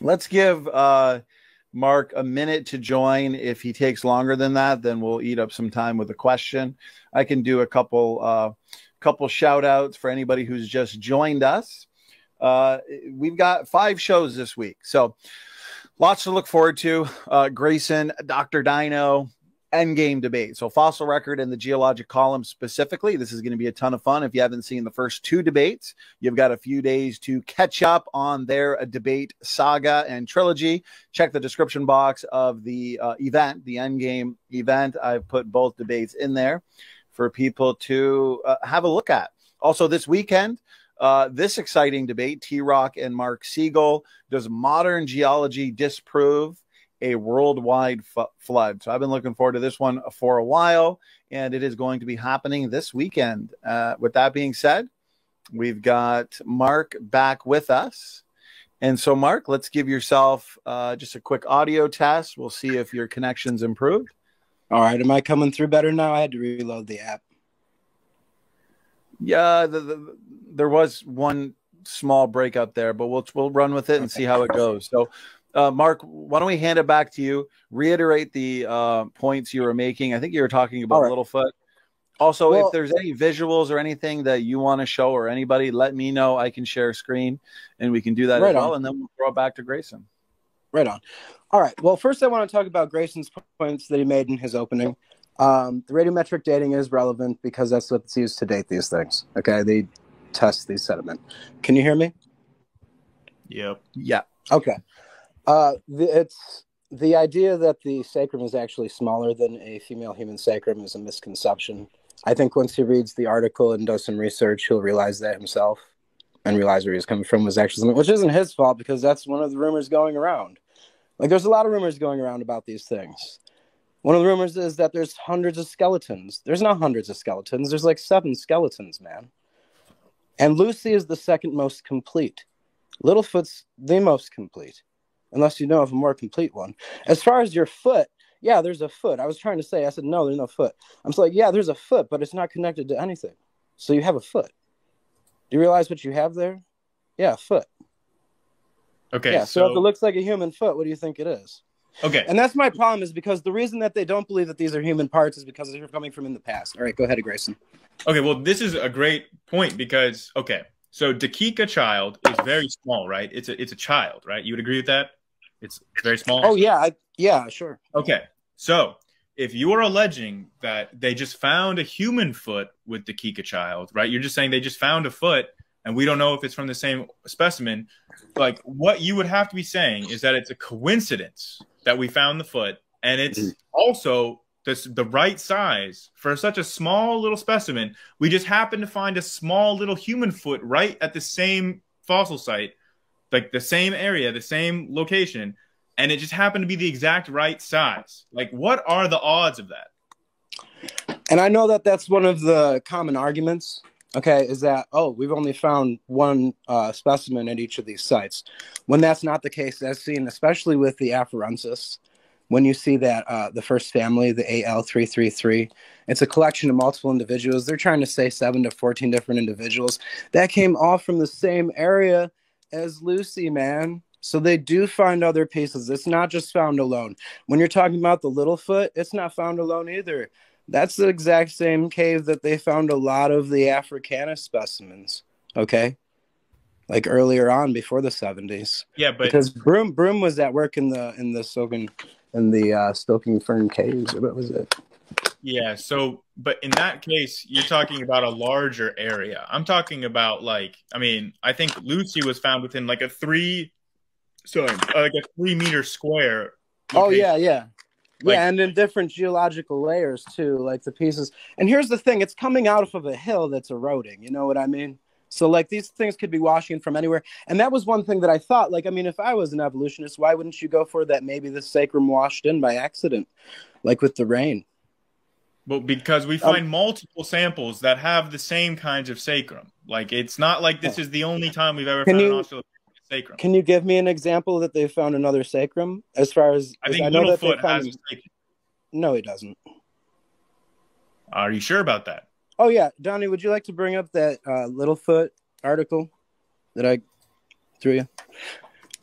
Let's give Mark a minute to join. If he takes longer than that, then we'll eat up some time with a question. I can do a couple shout outs for anybody who's just joined us. We've got 5 shows this week, so lots to look forward to. Grayson, Dr. Dino, Endgame debate. So fossil record and the geologic column specifically. This is going to be a ton of fun. If you haven't seen the first 2 debates, you've got a few days to catch up on their debate saga and trilogy. Check the description box of the event, the Endgame event. I've put both debates in there for people to have a look at. Also this weekend, this exciting debate, T-Rock and Mark Siegel. Does modern geology disprove a worldwide flood? So I've been looking forward to this one for a while, and it is going to be happening this weekend. With that being said, we've got Mark back with us. And so, Mark, let's give yourself just a quick audio test. We'll see if your connection's improved. All right. Am I coming through better now? I had to reload the app. Yeah, there was one small breakup there, but we'll run with it and see how it goes. So, Mark, why don't we hand it back to you? Reiterate the points you were making. I think you were talking about Littlefoot. Also, if there's any visuals or anything that you want to show or anybody, let me know. I can share a screen, and we can do that as well, and then we'll throw it back to Grayson. Right on. All right. Well, first I want to talk about Grayson's points that he made in his opening. The radiometric dating is relevant because that's what's used to date these things. Okay, they test these sediment. Can you hear me? Yep. Yeah. Okay. It's the idea that the sacrum is actually smaller than a female human sacrum is a misconception. I think once he reads the article and does some research, he'll realize that himself and realize where he's coming from was actually something, which isn't his fault because that's one of the rumors going around. Like, there's a lot of rumors going around about these things. One of the rumors is that there's hundreds of skeletons. There's not hundreds of skeletons. There's like 7 skeletons, man. And Lucy is the second most complete. Littlefoot's the most complete, unless you know of a more complete one. As far as your foot, yeah, there's a foot. I was trying to say, I said, no, there's no foot. I'm like, yeah, there's a foot, but it's not connected to anything. So you have a foot. Do you realize what you have there? Yeah, a foot. Okay. Yeah, so if it looks like a human foot, what do you think it is? Okay. And that's my problem, is because the reason that they don't believe that these are human parts is because they're coming from in the past. All right, go ahead, Grayson. Okay, well, this is a great point because, okay, so Dakika child is very small, right? It's a child, right? You would agree with that? It's very small? Oh, yeah. Yeah, sure. Okay, so if you are alleging that they just found a human foot with Dakika child, right? You're just saying they just found a foot and we don't know if it's from the same specimen. Like, what you would have to be saying is that it's a coincidence that we found the foot, and it's also the right size for such a small little specimen. We just happen to find a small little human foot right at the same fossil site, like the same area, the same location, and it just happened to be the exact right size. Like, what are the odds of that? And I know that that's one of the common arguments, okay, is that, oh, we've only found one specimen at each of these sites. When that's not the case, as seen especially with the Afarensis, when you see that the first family, the AL333, it's a collection of multiple individuals. They're trying to say 7 to 14 different individuals that came all from the same area as Lucy, man. So they do find other pieces. It's not just found alone. When you're talking about the Littlefoot, it's not found alone either. That's the exact same cave that they found a lot of the Africanus specimens, okay? Like earlier on, before the 70s. Yeah, but because Broom was at work in the Stoking Fern caves, or what was it? Yeah, so but in that case, you're talking about a larger area. I'm talking about, like, I mean, I think Lucy was found within like a 3 meter square location. Oh yeah. Like, yeah, and in different geological layers too, like the pieces. And here's the thing, it's coming out of a hill that's eroding, you know what I mean? So like these things could be washing from anywhere. And that was one thing that I thought, like, I mean, if I was an evolutionist, why wouldn't you go for that maybe the sacrum washed in by accident, like with the rain? Well, because we find multiple samples that have the same kinds of sacrum. Like, it's not like this is the only time we've ever found an Australopithecus sacrum. Can you give me an example that they found another sacrum? As far as I think Littlefoot has a sacrum. No, he doesn't. Are you sure about that? Oh yeah, Donnie, would you like to bring up that Littlefoot article that I threw you?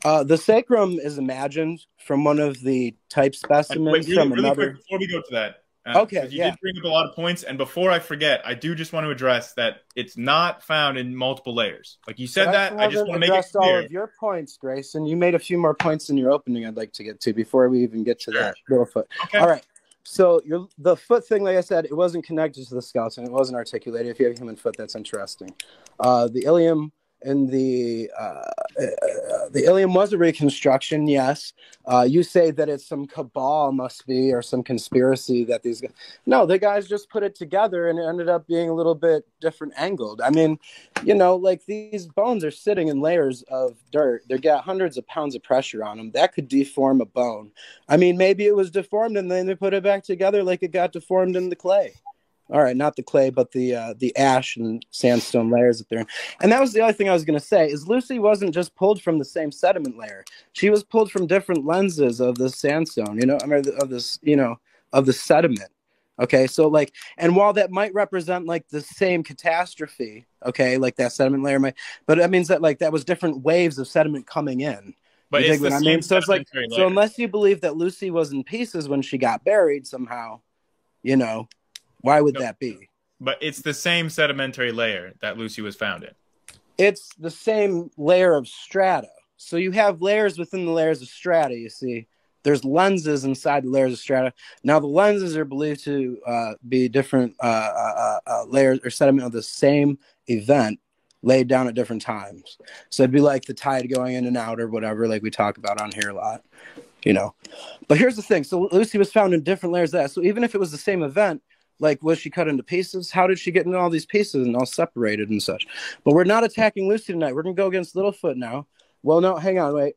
The sacrum is imagined from one of the type specimens from another. Quick, before we go to that. Okay, you did bring up a lot of points, and before I forget, I do just want to address that it's not found in multiple layers. Like you said that, I just want to make it clear. All of your points, Grayson. You made a few more points in your opening I'd like to get to before we even get to that Littlefoot. Okay. All right. So the foot thing, like I said, it wasn't connected to the skeleton. It wasn't articulated. If you have a human foot, that's interesting. The ilium and the ilium was a reconstruction, yes. You say that it's some cabal, must be, or some conspiracy that these guys... No, the guys just put it together and it ended up being a little bit different angled. I mean, you know, like these bones are sitting in layers of dirt. They got hundreds of pounds of pressure on them. That could deform a bone. I mean, maybe it was deformed and then they put it back together like it got deformed in the clay. All right, not the clay, but the ash and sandstone layers that they're in. And that was the other thing I was going to say, is Lucy wasn't just pulled from the same sediment layer. She was pulled from different lenses of the sandstone, you know, I mean, of this, you know, of the sediment. Okay, so like, and while that might represent like the same catastrophe, okay, like that sediment layer might, but that means that like that was different waves of sediment coming in. But it's the same So it's like, so unless you believe that Lucy was in pieces when she got buried somehow, you know, why would that be? But it's the same sedimentary layer that Lucy was found in. It's the same layer of strata. So you have layers within the layers of strata, you see. There's lenses inside the layers of strata. Now, the lenses are believed to be different layers or sediment of the same event laid down at different times. So it'd be like the tide going in and out or whatever, like we talk about on here a lot. you know. But here's the thing. So Lucy was found in different layers of that. So even if it was the same event, like, was she cut into pieces? How did she get into all these pieces and all separated and such? But we're not attacking Lucy tonight. We're going to go against Littlefoot now. Well, no, hang on, wait.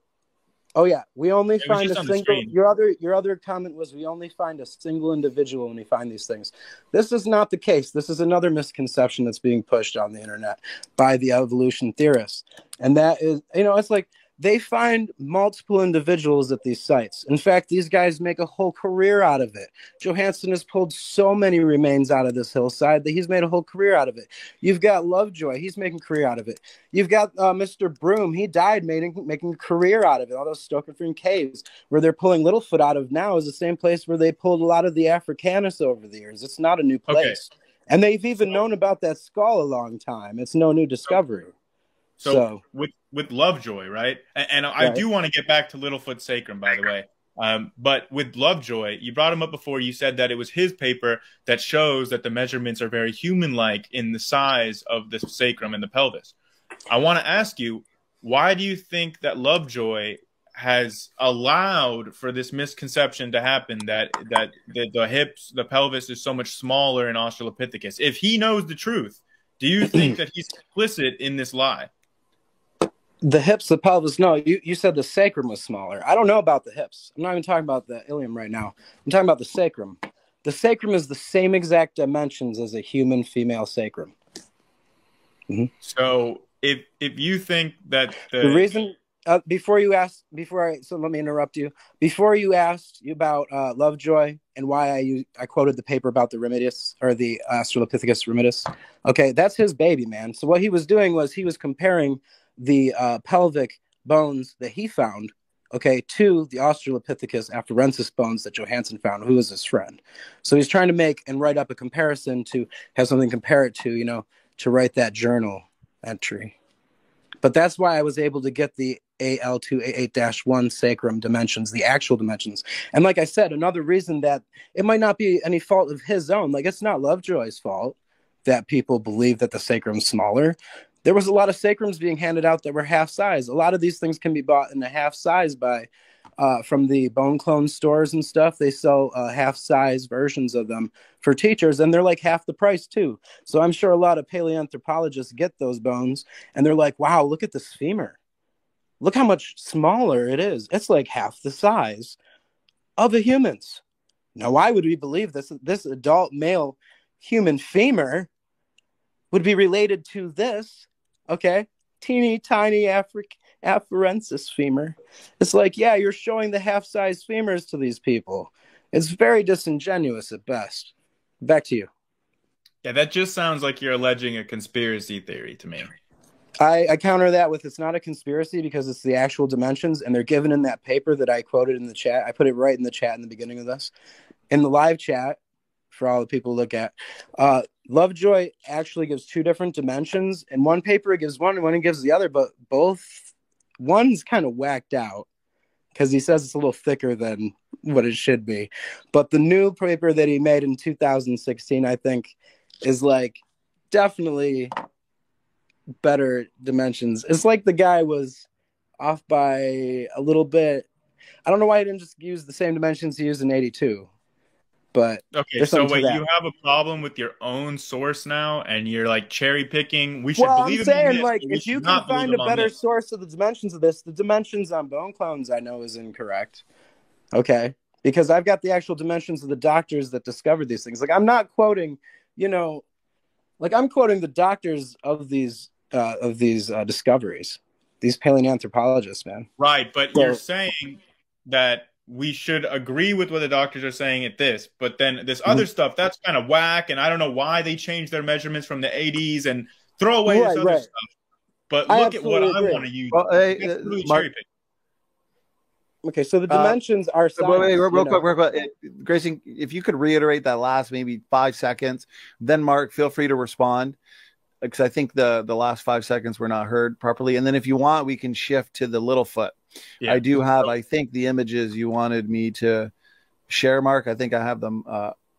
Oh, yeah. We only find a single... Your other comment was we only find a single individual when we find these things. This is not the case. This is another misconception that's being pushed on the internet by the evolution theorists. And that is, you know, it's like they find multiple individuals at these sites. In fact, these guys make a whole career out of it. Johansson has pulled so many remains out of this hillside that he's made a whole career out of it. You've got Lovejoy. He's making a career out of it. You've got Mr. Broom. He died making a career out of it. All those Stokerfreen caves where they're pulling Littlefoot out of now is the same place where they pulled a lot of the Africanus over the years. It's not a new place. Okay. And they've even known about that skull a long time. It's no new discovery. So with Lovejoy, right? And I do want to get back to Littlefoot sacrum, by the way. But with Lovejoy, you brought him up before. You said that it was his paper that shows that the measurements are very human-like in the size of the sacrum and the pelvis. I want to ask you, why do you think that Lovejoy has allowed for this misconception to happen that the hips, the pelvis is so much smaller in Australopithecus? If he knows the truth, do you think that he's complicit in this lie? The hips, the pelvis, no, you said the sacrum was smaller. I don't know about the hips. I'm not even talking about the ilium right now. I'm talking about the sacrum. The sacrum is the same exact dimensions as a human female sacrum. Mm-hmm. So if you think that the reason, so let me interrupt you. Before you asked about Lovejoy and why I quoted the paper about the Remedius, or the Australopithecus Remedius. Okay, that's his baby, man. So what he was doing was he was comparing the pelvic bones that he found, okay, to the Australopithecus afarensis bones that Johansson found, who was his friend. So he's trying to make and write up a comparison to have something to compare it to, you know, to write that journal entry. But that's why I was able to get the AL2A8-1 sacrum dimensions, the actual dimensions. And like I said, another reason that it might not be any fault of his own, like it's not Lovejoy's fault that people believe that the sacrum's smaller. There was a lot of sacrums being handed out that were half size. A lot of these things can be bought in a half size by from the bone clone stores and stuff. They sell half size versions of them for teachers, and they're like half the price too. So I'm sure a lot of paleoanthropologists get those bones and they're like, wow, look at this femur. Look how much smaller it is. It's like half the size of a human's. Now, why would we believe this adult male human femur would be related to this? Okay, teeny tiny afarensis femur. It's like, yeah, you're showing the half-size femurs to these people. It's very disingenuous at best. Back to you. Yeah, that just sounds like you're alleging a conspiracy theory to me. I counter that with it's not a conspiracy because it's the actual dimensions, and they're given in that paper that I quoted in the chat. I put it right in the chat in the beginning of this. In the live chat, for all the people to look at, Lovejoy actually gives two different dimensions. In one paper, it gives one, and one it gives the other, but one's kind of whacked out because he says it's a little thicker than what it should be. But the new paper that he made in 2016, I think, is like definitely better dimensions. It's like the guy was off by a little bit. I don't know why he didn't just use the same dimensions he used in 82. But okay, so wait, you have a problem with your own source now, and you're like cherry picking. We should believe I'm saying, this, like, if you can find a better source of the dimensions of this, the dimensions on bone clones I know is incorrect. Okay, because I've got the actual dimensions of the doctors that discovered these things. Like, I'm not quoting, you know, like I'm quoting the doctors of these discoveries, these paleoanthropologists, man. Right, but you're saying that we should agree with what the doctors are saying at this, but then this other stuff, that's kind of whack, and I don't know why they changed their measurements from the 80s and throw away this other stuff. But look at what I want to use. Well, Mark, okay, so the dimensions are wait, real quick. Grayson, if you could reiterate that last maybe 5 seconds, then Mark, feel free to respond, because I think the last 5 seconds were not heard properly. And then if you want, we can shift to the Littlefoot. Yeah. I do have, I think, the images you wanted me to share, Mark. I think I have them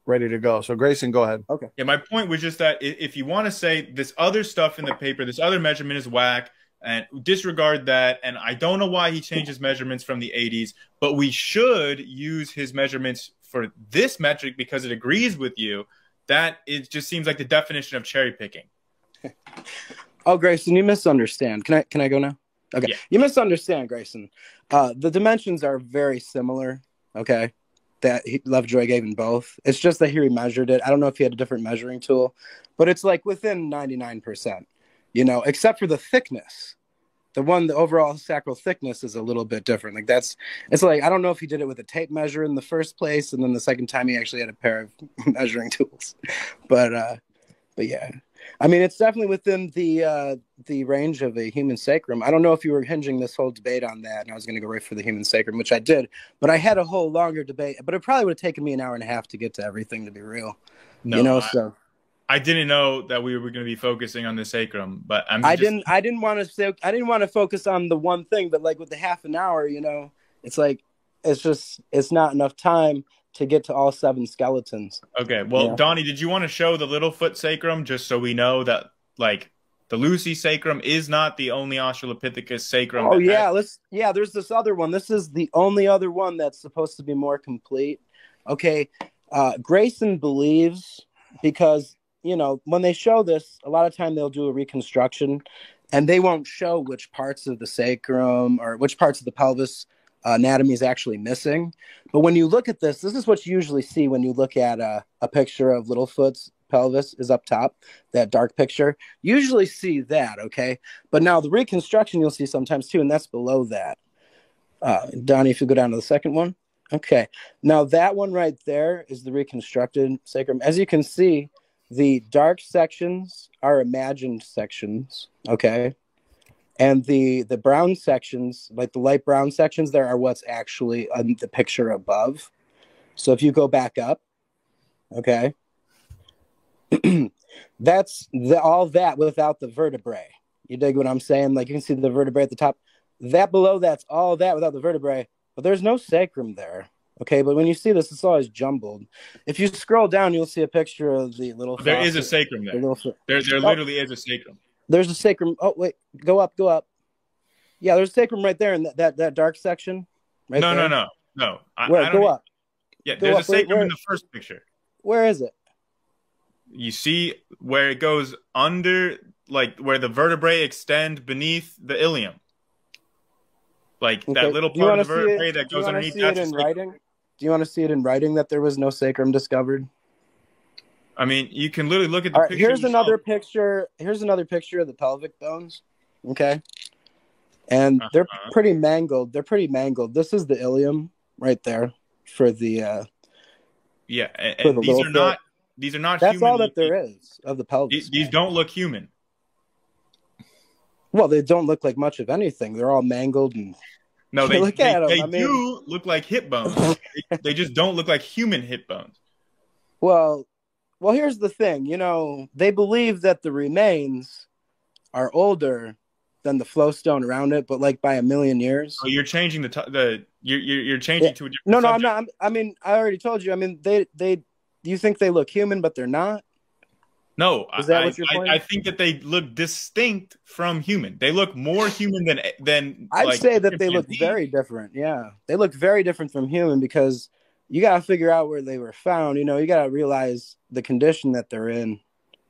ready to go. So Grayson, go ahead. Okay. Yeah, my point was just that if you want to say this other stuff in the paper, this other measurement is whack, and disregard that. And I don't know why he changed his measurements from the 80s, but we should use his measurements for this metric because it agrees with you. That it just seems like the definition of cherry picking. Oh, Grayson, you misunderstand. Can I go now? Okay. Yeah. You misunderstand, Grayson. The dimensions are very similar. Okay. That Lovejoy gave in both. It's just that he remeasured it. I don't know if he had a different measuring tool, but it's like within 99%, you know, except for the thickness. The overall sacral thickness is a little bit different. Like it's like, I don't know if he did it with a tape measure in the first place, and then the second time he actually had a pair of measuring tools. But yeah, I mean, it's definitely within the range of a human sacrum. I don't know if you were hinging this whole debate on that, and I was going to go right for the human sacrum, which I did, but I had a whole longer debate, but it probably would have taken me an hour and a half to get to everything, to be real. No, you know, I didn't know that we were going to be focusing on the sacrum, but I didn't want to focus on the one thing, but like with the half an hour, you know, it's like, it's not enough time to get to all 7 skeletons. Okay. Well, yeah. Donnie, did you want to show the Littlefoot sacrum just so we know that like the Lucy sacrum is not the only Australopithecus sacrum? Oh yeah. There's this other one. This is the only other one that's supposed to be more complete. Okay. Grayson believes, because, you know, when they show this, a lot of time they'll do a reconstruction and they won't show which parts of the sacrum or which parts of the pelvis anatomy is actually missing. But when you look at this is what you usually see when you look at a picture of Littlefoot's pelvis is up top, that dark picture. You usually see that, okay? But now the reconstruction you'll see sometimes too, and that's below that. Donnie, if you go down to the second one. Okay. Now that one right there is the reconstructed sacrum. As you can see, the dark sections are imagined sections, okay? And the brown sections, like the light brown sections there, are what's actually on the picture above. So if you go back up, okay, that's all that without the vertebrae. You dig what I'm saying? Like you can see the vertebrae at the top. That below, that's all that without the vertebrae, but there's no sacrum there. Okay, but when you see this, it's always jumbled. If you scroll down, you'll see a picture of the little. There is a sacrum there. There literally is a sacrum. There's a sacrum. Oh wait, go up. Yeah, there's a sacrum right there in that dark section. Right no. Where? Go up. Yeah, there's a sacrum in the first picture. Where is it? You see where it goes under, like where the vertebrae extend beneath the ilium. Like okay. That little part of the vertebrae that goes underneath. Do you want to see it in writing that there was no sacrum discovered? I mean, you can literally look at the picture. Here's another picture. Here's another picture of the pelvic bones. Okay. And they're pretty mangled. This is the ilium right there for the yeah, and these are not That's human. all that there is of the pelvis. These don't look human. Well, they don't look like much of anything. They're all mangled and no, they do look like hip bones. They just don't look like human hip bones. Well, here's the thing. You know, they believe that the remains are older than the flowstone around it, but like by 1 million years. So you're changing you're changing to a different. No, subject. I'm not. I mean, I already told you. I mean, you think they look human, but they're not. No, is that what you're pointing? I think that they look distinct from human. They look more human than. I'd say that they look very different. Yeah, they look very different from human because you got to figure out where they were found. You know, you got to realize the condition that they're in.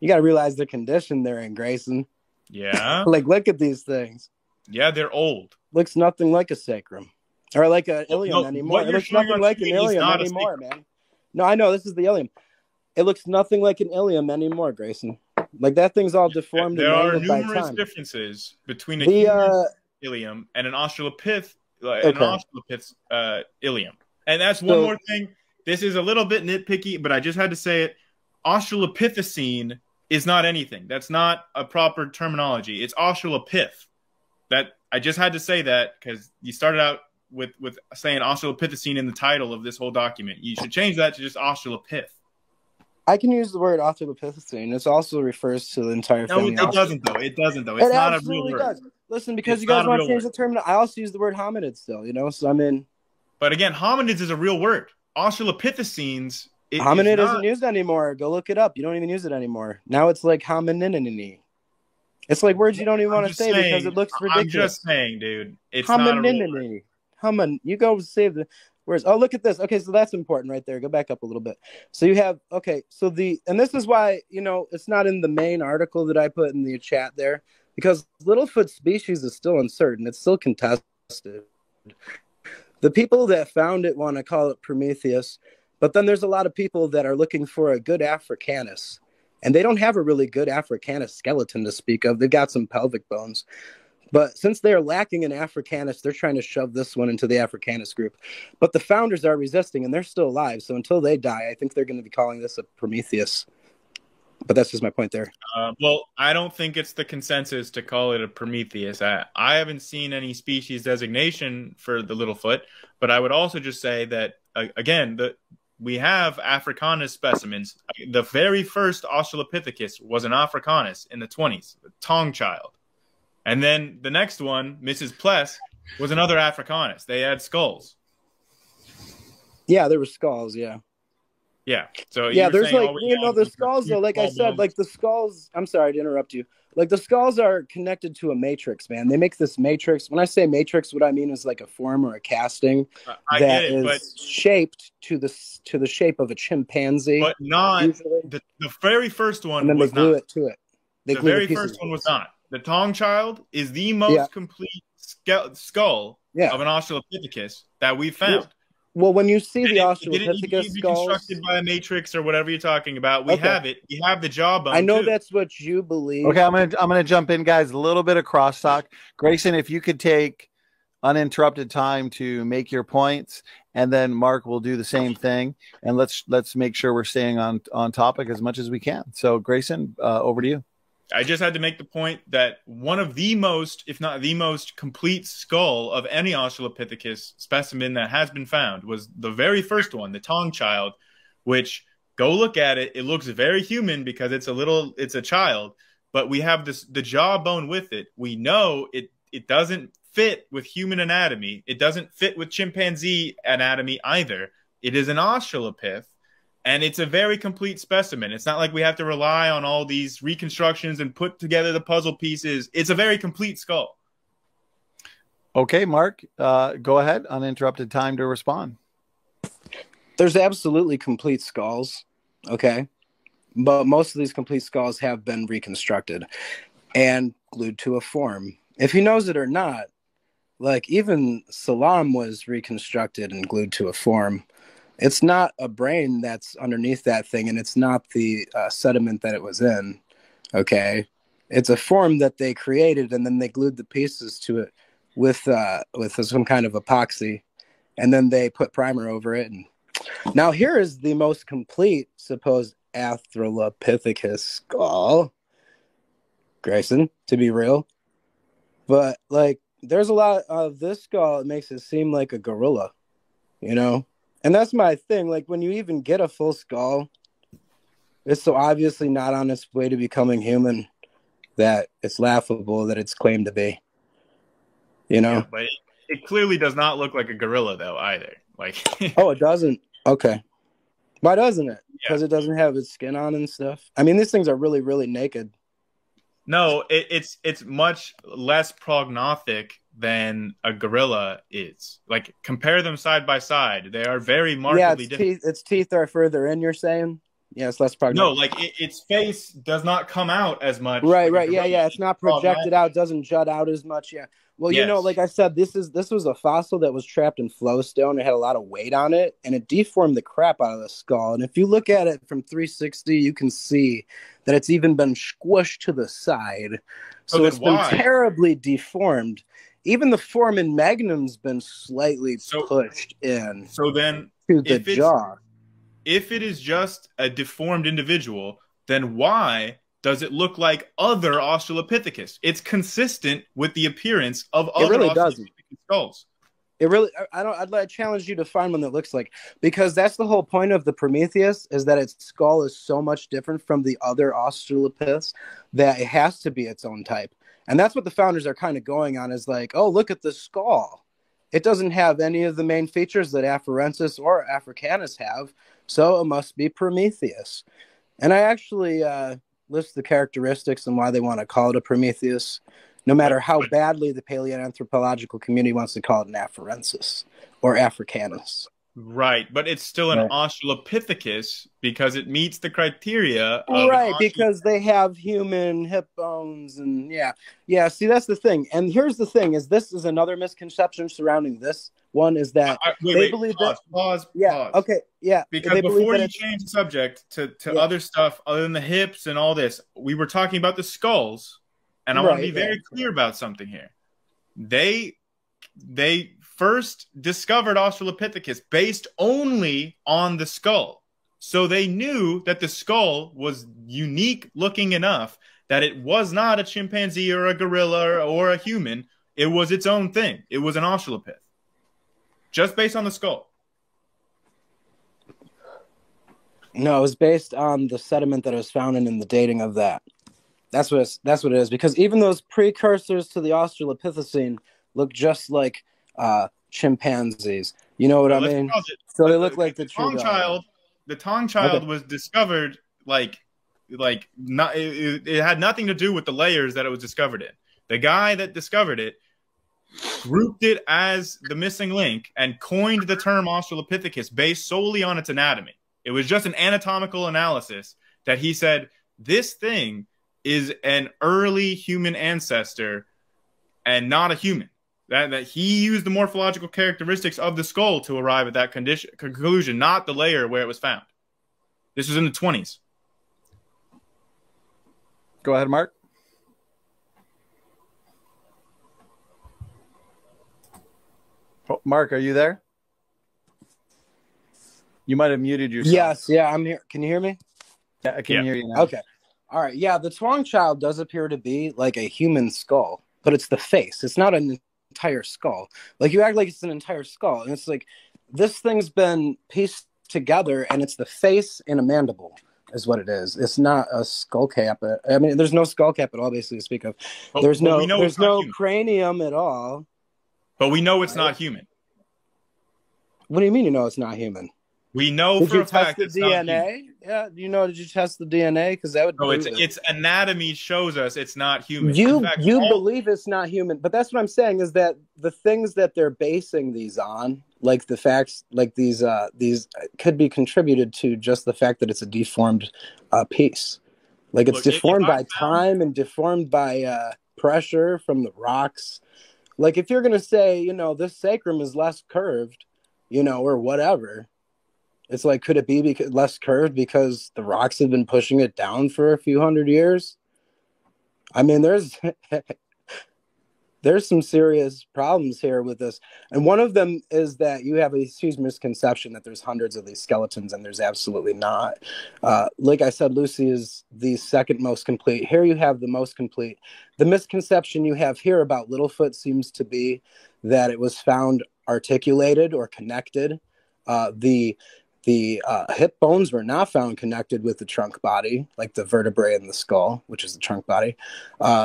You got to realize the condition they're in, Grayson. Yeah. Like, look at these things. Yeah, they're old. Looks nothing like a sacrum or like an ilium anymore. It looks nothing like an ilium anymore, man. No, I know this is the ilium. It looks nothing like an ilium anymore, Grayson. Like that thing's all deformed. There are numerous differences between a human ilium and an Australopithecus ilium. And that's one more thing. This is a little bit nitpicky, but I just had to say it. Australopithecine is not anything. That's not a proper terminology. It's Australopith. That I just had to say that because you started out with saying Australopithecine in the title of this whole document. You should change that to just Australopith. I can use the word Australopithecine. It also refers to the entire family. No, it doesn't though. It doesn't though. It's not a real word. Does. Listen, because you guys want to change the term, I also use the word hominid still. You know, so I mean. But again, hominids is a real word. Australopithecines. Hominid isn't used anymore. Go look it up. You don't even use it anymore. Now it's like homininini. It's like words you don't even want to say because it looks ridiculous. I'm just saying, dude. It's not a real You go save the words. Oh, look at this. Okay, so that's important right there. Go back up a little bit. So you have, okay, so and this is why, it's not in the main article that I put in the chat there, because Littlefoot species is still uncertain. It's still contested. The people that found it want to call it Prometheus, but then there's a lot of people that are looking for a good Africanus, and they don't have a really good Africanus skeleton to speak of. They've got some pelvic bones. But since they're lacking in Africanus, they're trying to shove this one into the Africanus group. But the founders are resisting, and they're still alive. So until they die, I think they're going to be calling this a Prometheus. But that's just my point there. Well, I don't think it's the consensus to call it a Prometheus. I haven't seen any species designation for the Littlefoot, but I would also just say that, again, we have Africanus specimens. The very first Australopithecus was an Africanus in the 20s, the Tong child. And then the next one, Mrs. Pless, was another Africanus. They had skulls. Yeah, there were skulls, yeah. Yeah. So yeah, there's the skulls though, like I said, like the skulls, I'm sorry to interrupt you. Like the skulls are connected to a matrix, man. They make this matrix. When I say matrix, what I mean is like a form or a casting that is shaped to the shape of a chimpanzee. But not the very first one. And then they glue it to it. The very first one was not. The Tong child is the most complete skull of an Australopithecus that we've found. Well, when you see the Australopithecus skulls, constructed by a matrix or whatever you're talking about, we have it. We have the jawbone. I know that's what you believe. Okay, I'm gonna jump in, guys. A little bit of crosstalk. Grayson, if you could take uninterrupted time to make your points, and then Mark will do the same thing, and let's make sure we're staying on topic as much as we can. So, Grayson, over to you. I just had to make the point that one of the most, if not the most complete skull of any Australopithecus specimen that has been found was the very first one, the Tong child, which, go look at it. It looks very human because it's a child, but we have the jawbone with it. We know it doesn't fit with human anatomy. It doesn't fit with chimpanzee anatomy either. It is an Australopith. And it's a very complete specimen. It's not like we have to rely on all these reconstructions and put together the puzzle pieces. It's a very complete skull. Okay, Mark, go ahead. Uninterrupted time to respond. There's absolutely complete skulls, okay? But most of these complete skulls have been reconstructed and glued to a form. If he knows it or not, like even Salam was reconstructed and glued to a form. It's not a brain that's underneath that thing, and it's not the sediment that it was in, okay? It's a form that they created, and then they glued the pieces to it with some kind of epoxy, and then they put primer over it. And now here is the most complete supposed Australopithecus skull, Grayson, to be real. But, like, there's a lot of this skull. It makes it seem like a gorilla, you know? And that's my thing. Like, when you even get a full skull, it's so obviously not on its way to becoming human that it's laughable that it's claimed to be. You know? Yeah, but it clearly does not look like a gorilla, though, either. Like, oh, it doesn't? Okay. Why doesn't it? Because it doesn't have its skin on and stuff? I mean, these things are really, really naked. No, it's much less prognostic than a gorilla is. Like, compare them side by side. They are very markedly different. Its teeth are further in, you're saying? Yeah, it's less prognostic. No, like its face does not come out as much. Right. Yeah. It's not projected out, doesn't jut out as much. Yeah. Well, you know, like I said, this was a fossil that was trapped in flowstone. It had a lot of weight on it, and it deformed the crap out of the skull. And if you look at it from 360, you can see that it's even been squished to the side. So it's been terribly deformed. Even the foramen magnum's been slightly pushed in. So then, to the jaw. If it is just a deformed individual, then why does it look like other Australopithecus? It's consistent with the appearance of other Australopithecus skulls. It really, I'd challenge you to find one that looks like, because that's the whole point of the Prometheus, is that its skull is so much different from the other Australopiths that it has to be its own type. And that's what the founders are kind of going on, is like, oh, look at the skull. It doesn't have any of the main features that Afarensis or Africanus have, so it must be Prometheus. And I actually lists the characteristics and why they want to call it a Prometheus, no matter how badly the paleoanthropological community wants to call it an Afarensis or Africanus. Right, but it's still an Australopithecus because it meets the criteria of right, because they have human hip bones and yeah. See, that's the thing. And here's the thing: this is another misconception surrounding this one is that they believe pause. Okay, yeah. Because before you change the subject to other stuff other than the hips and all this, we were talking about the skulls, and I want to be very clear about something here. They first discovered Australopithecus based only on the skull. So they knew that the skull was unique looking enough that it was not a chimpanzee or a gorilla or a human. It was its own thing. It was an Australopith. Just based on the skull. No, it was based on the sediment that was found in the dating of that. That's what it is. Because even those precursors to the Australopithecine look just like chimpanzees. You know what I mean? So they look like the Tong child. The Tong child was discovered not. It had nothing to do with the layers that it was discovered in. The guy that discovered it grouped it as the missing link and coined the term Australopithecus based solely on its anatomy. It was just an anatomical analysis that he said this thing is an early human ancestor and not a human. That he used the morphological characteristics of the skull to arrive at that conclusion, not the layer where it was found. This was in the 20s. Go ahead, Mark. Mark, are you there? You might have muted yourself. Yes, yeah, I'm here. Can you hear me? Yeah, I can hear you now. Okay. All right. Yeah, the Tuong child does appear to be like a human skull, but it's the face. It's not an entire skull. Like, you act like it's an entire skull, and it's like this thing's been pieced together, and it's the face and a mandible is what it is. It's not a skull cap. I mean, there's no skull cap at all, basically, to speak of. There's no cranium at all. But we know it's not human. What do you mean you know it's not human? We know for a fact it's not DNA? Yeah, did you test the DNA? Because that would its anatomy shows us it's not human. You believe it's not human, but that's what I'm saying is that the things that they're basing these on, like the facts, like these could be contributed to just the fact that it's a deformed piece. Like it's deformed by time and deformed by pressure from the rocks. Like if you're gonna say, this sacrum is less curved, or whatever. It's like, could it be less curved because the rocks have been pushing it down for a few hundred years? I mean, there's some serious problems here with this. And one of them is that you have a huge misconception that there's hundreds of these skeletons, and there's absolutely not. Like I said, Lucy is the second most complete. Here you have the most complete. The misconception you have here about Littlefoot seems to be that it was found articulated or connected. The hip bones were not found connected with the trunk body, like the vertebrae in the skull, which is the trunk body.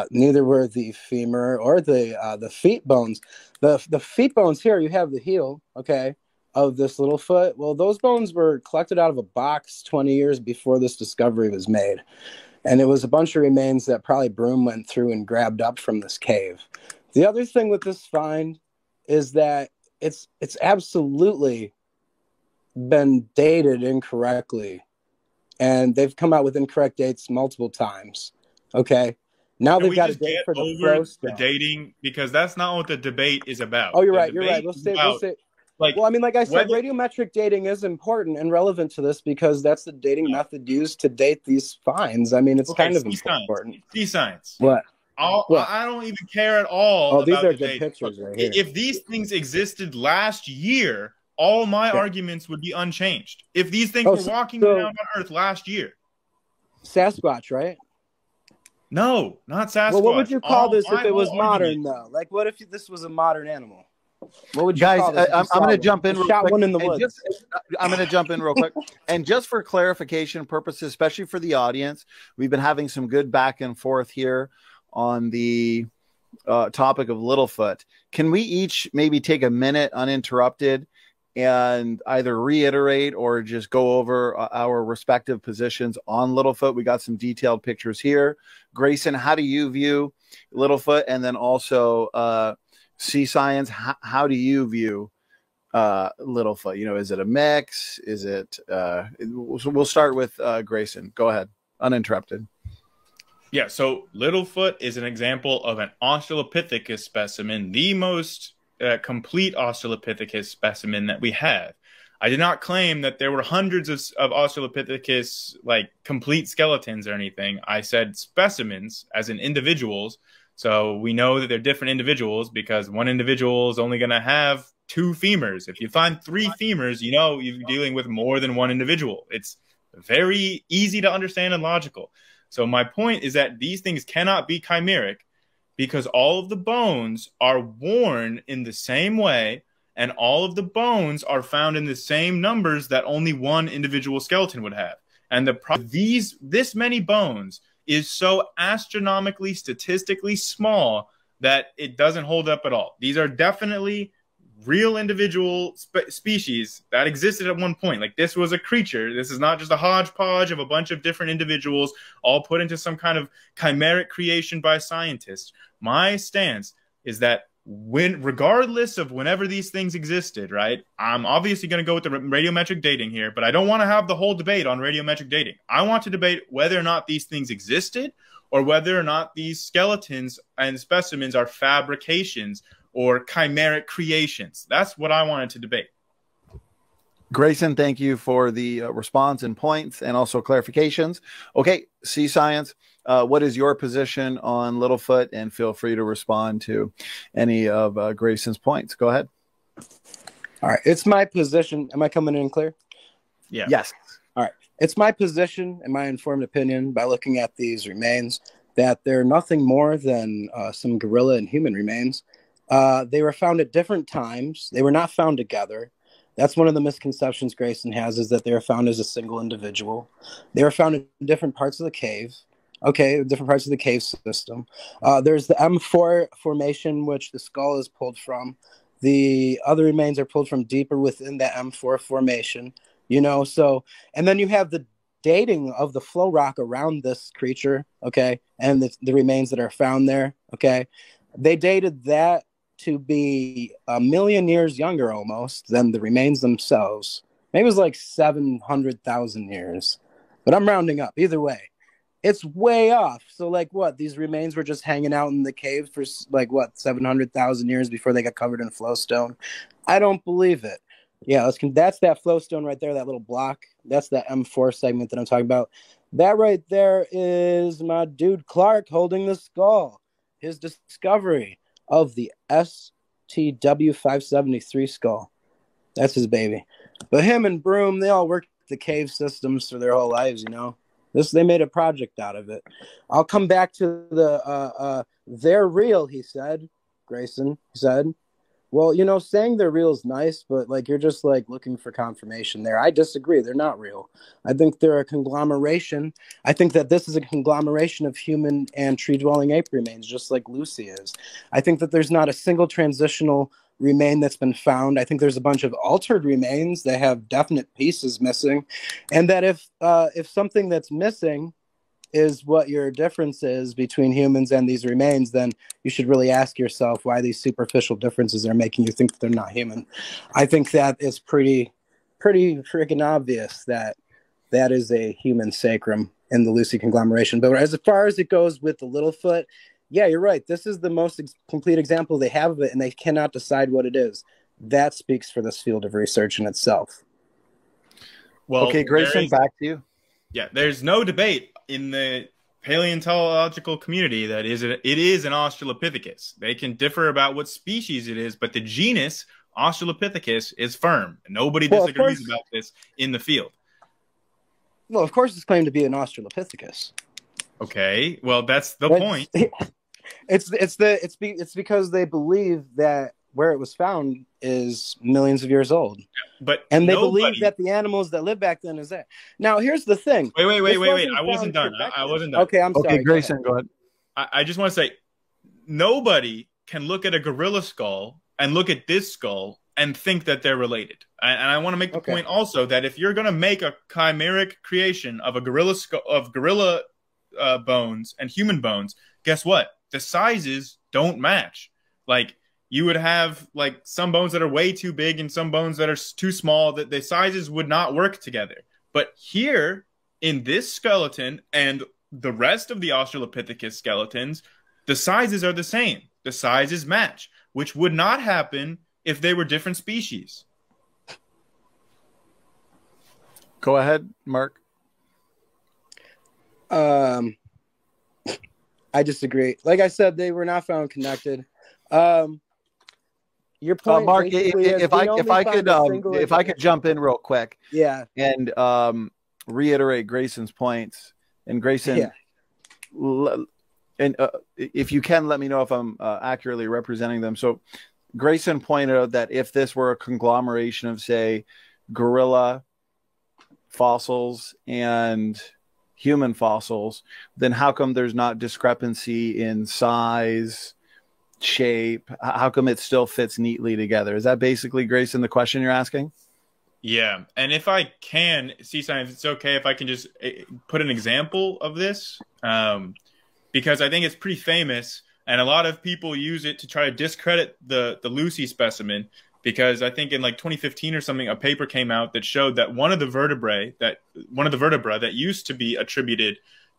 Neither were the femur or the feet bones. The feet bones here, you have the heel, okay, of this little foot. Well, those bones were collected out of a box 20 years before this discovery was made. And it was a bunch of remains that probably Broom went through and grabbed up from this cave. The other thing with this find is that it's absolutely been dated incorrectly, and they've come out with incorrect dates multiple times. Okay, now they've got a date for the dating, because that's not what the debate is about. Oh, you're right. We'll say like I said, radiometric dating is important and relevant to this because that's the dating method used to date these finds. I mean, it's kind of important. SeaScience. What? I don't even care at all. Oh, these are good pictures right here. If these things existed last year, all my arguments would be unchanged. If these things were walking around on Earth last year. Sasquatch, right? No, not Sasquatch. Well, what would you call this if it was modern, though? Like, what if this was a modern animal? What would you call this? I'm going to jump in real quick. One in the woods. I'm going to jump in real quick. And just for clarification purposes, especially for the audience, we've been having some good back and forth here on the topic of Littlefoot. Can we each maybe take a minute uninterrupted and either reiterate or just go over our respective positions on Littlefoot. We got some detailed pictures here. Grayson, how do you view Littlefoot? And then also SeaScience, how do you view Littlefoot? You know, is it a mix? Is it we'll start with Grayson. Go ahead, uninterrupted. Yeah, so Littlefoot is an example of an Australopithecus specimen, the most complete Australopithecus specimen that we have. I did not claim that there were hundreds of Australopithecus, like, complete skeletons or anything. I said specimens, as in individuals. So we know that they're different individuals because one individual is only going to have 2 femurs. If you find 3 femurs, you know you're dealing with more than one individual. It's very easy to understand and logical. So my point is that these things cannot be chimeric because all of the bones are worn in the same way, and all of the bones are found in the same numbers that only one individual skeleton would have. And this many bones is so astronomically, statistically small that it doesn't hold up at all. These are definitely real individual species that existed at one point. Like, this was a creature. This is not just a hodgepodge of a bunch of different individuals all put into some kind of chimeric creation by scientists. My stance is that regardless of whenever these things existed, right? I'm obviously going to go with the radiometric dating here, but I don't want to have the whole debate on radiometric dating. I want to debate whether or not these things existed or whether or not these skeletons and specimens are fabrications or chimeric creations. That's what I wanted to debate. Grayson, thank you for the response and points and also clarifications. Okay, SeaScience, what is your position on Littlefoot? And feel free to respond to any of Grayson's points. Go ahead. All right, it's my position. Am I coming in clear? Yeah. Yes. All right, it's my position and my informed opinion by looking at these remains that they're nothing more than some gorilla and human remains. They were found at different times. They were not found together. That's one of the misconceptions Grayson has, is that they were found as a single individual. They were found in different parts of the cave. Okay, different parts of the cave system. There's the M4 formation, which the skull is pulled from. The other remains are pulled from deeper within that M4 formation. You know, so, and then you have the dating of the flow rock around this creature, okay, and the remains that are found there, okay. They dated that to be 1 million years younger almost than the remains themselves. Maybe it was like 700,000 years, but I'm rounding up. Either way, it's way off. So, like, what? These remains were just hanging out in the cave for, like, what, 700,000 years before they got covered in flowstone? I don't believe it. Yeah, that's that flowstone right there, that little block. That's that M4 segment that I'm talking about. That right there is my dude Clark holding the skull. His discovery of the STW-573 skull. That's his baby. But him and Broom, they all worked the cave systems for their whole lives, you know. They made a project out of it. I'll come back to the they're real, he said. Grayson, he said. Well, you know, saying they're real is nice, but, like, you're just, like, looking for confirmation there. I disagree. They're not real. I think they're a conglomeration. I think that this is a conglomeration of human and tree-dwelling ape remains, just like Lucy is. I think that there's not a single transitional remain that's been found. I think there's a bunch of altered remains that have definite pieces missing, and that if something that's missing is what your difference is between humans and these remains, then you should really ask yourself why these superficial differences are making you think that they're not human. I think that is pretty freaking obvious that that is a human sacrum in the Lucy conglomeration. But as far as it goes with the Littlefoot, yeah, you're right. This is the most complete example they have of it, and they cannot decide what it is. That speaks for this field of research in itself. Well, okay, Grayson, back to you. Yeah, there's no debate in the paleontological community that it is an Australopithecus. They can differ about what species it is, but the genus Australopithecus is firm. Nobody disagrees about this in the field. Well, of course, it's claimed to be an Australopithecus. Okay, well, that's the point. It's because they believe that where it was found is millions of years old. They believe that the animals that lived back then is there. Now, here's the thing. Wait. I wasn't done. I wasn't done. Okay, I'm sorry. Okay, Grayson, go ahead. I just want to say, nobody can look at a gorilla skull and look at this skull and think that they're related. And I want to make the point also that if you're going to make a chimeric creation of a gorilla bones and human bones, guess what? The sizes don't match. Like, you would have like some bones that are way too big and some bones that are too small, that the sizes would not work together. But here in this skeleton and the rest of the Australopithecus skeletons, the sizes are the same. The sizes match, which would not happen if they were different species. Go ahead, Mark. I disagree. Like I said, they were not found connected. Your point, Mark, if I could jump in real quick, yeah, and reiterate Grayson's points. And Grayson, if you can, let me know if I'm accurately representing them. So, Grayson pointed out that if this were a conglomeration of, say, gorilla fossils and human fossils, then how come there's not discrepancy in size, shape? How come it still fits neatly together? Is that basically, Grayson, the question you're asking? Yeah, and if I can, SeaScience, it's okay if I can just put an example of this, because I think it's pretty famous, and a lot of people use it to try to discredit the Lucy specimen, because I think in like 2015 or something, a paper came out that showed that one of the vertebrae that used to be attributed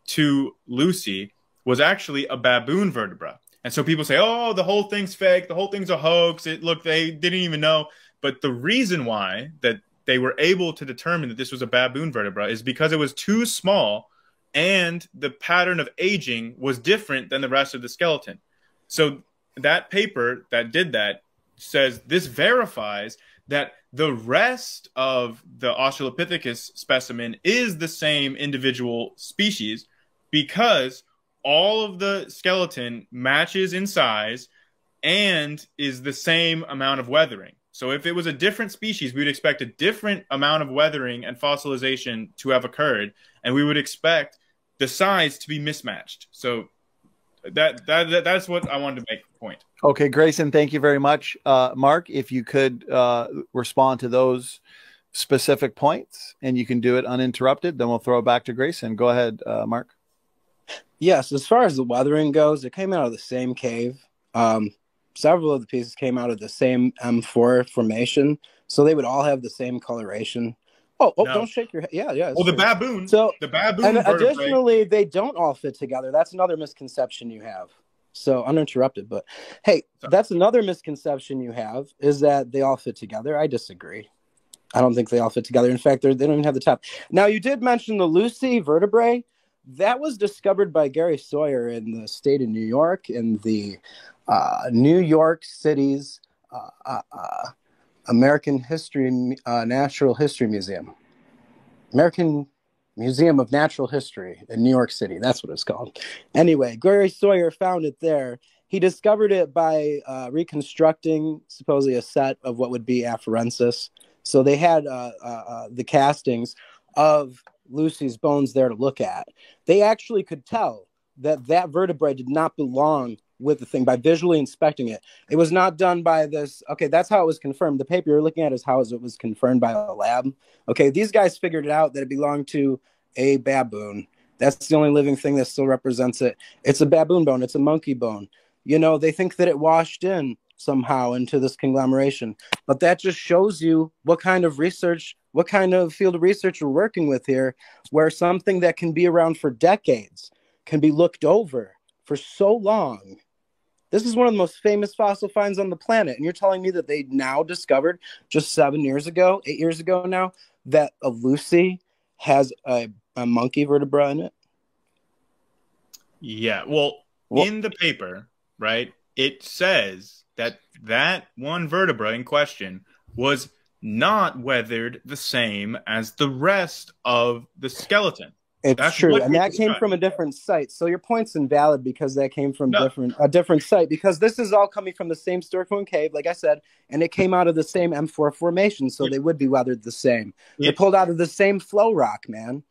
to Lucy was actually a baboon vertebra. And so people say, oh, the whole thing's fake, the whole thing's a hoax. Look, they didn't even know. But the reason why that they were able to determine that this was a baboon vertebra is because it was too small and the pattern of aging was different than the rest of the skeleton. So that paper that did that says this verifies that the rest of the Australopithecus specimen is the same individual species, because all of the skeleton matches in size and is the same amount of weathering. So if it was a different species, we would expect a different amount of weathering and fossilization to have occurred, and we would expect the size to be mismatched. So that's what I wanted to make the point. Okay, Grayson, thank you very much. Mark, if you could respond to those specific points, and you can do it uninterrupted, then we'll throw it back to Grayson. Go ahead, Mark. Yes, as far as the weathering goes, it came out of the same cave. Several of the pieces came out of the same M4 formation, so they would all have the same coloration. No. Don't shake your head. Yeah. Well, the baboon. And additionally, they don't all fit together. That's another misconception you have. So uninterrupted, but hey, that's another misconception you have, is that they all fit together. I disagree. I don't think they all fit together. In fact, they don't even have the top. Now, you did mention the Lucy vertebrae. That was discovered by Gary Sawyer in the state of New York, in the New York City's American Natural History Museum. American Museum of Natural History in New York City. That's what it's called. Anyway, Gary Sawyer found it there. He discovered it by reconstructing supposedly a set of what would be apharensis. So they had the castings of Lucy's bones there to look at. They actually could tell that vertebrae did not belong with the thing by visually inspecting it. It was not done by this. Okay, that's how it was confirmed. The paper you're looking at is how it was confirmed by a lab. Okay, these guys figured it out that it belonged to a baboon. That's the only living thing that still represents it. It's a baboon bone. It's a monkey bone. You know, they think that it washed in somehow into this conglomeration, but that just shows you what kind of research, what kind of field of research we're working with here, where something that can be around for decades can be looked over for so long. This is one of the most famous fossil finds on the planet, and you're telling me that they now discovered just 8 years ago now, that a Lucy has a monkey vertebra in it? Yeah, well, in the paper, right, it says that one vertebra in question was not weathered the same as the rest of the skeleton. That's true, and that came from a different site. So your point's invalid because that came from a different site. Because this is all coming from the same Storcone cave, like I said, and it came out of the same M4 formation, so they would be weathered the same. They're pulled out of the same flow rock, man.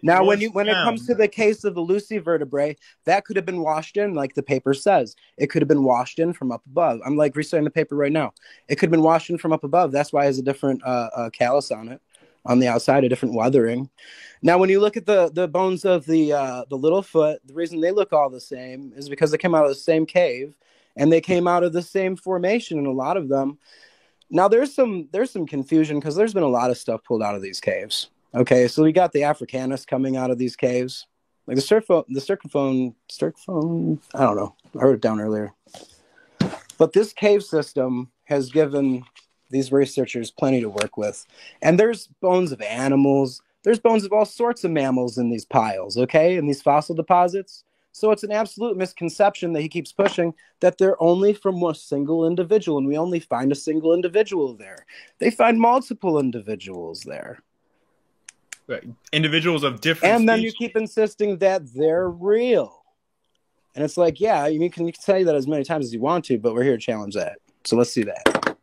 Now, when it comes to the case of the Lucy vertebrae, that could have been washed in, like the paper says. It could have been washed in from up above. I'm like reciting the paper right now. It could have been washed in from up above. That's why it has a different callus on it, on the outside, a different weathering. Now, when you look at the bones of the little foot, the reason they look all the same is because they came out of the same cave, and they came out of the same formation in a lot of them. Now, there's some confusion because there's been a lot of stuff pulled out of these caves. Okay, so we got the Africanus coming out of these caves. Like the Circophone, I don't know. I wrote it down earlier. But this cave system has given these researchers plenty to work with. And there's bones of animals. There's bones of all sorts of mammals in these piles, okay, in these fossil deposits. So it's an absolute misconception that he keeps pushing that they're only from a single individual, and we only find a single individual there. They find multiple individuals there. Individuals of different and then species. You keep insisting that they're real, and it's like, yeah, you can say that as many times as you want to, but we're here to challenge that. So let's see that.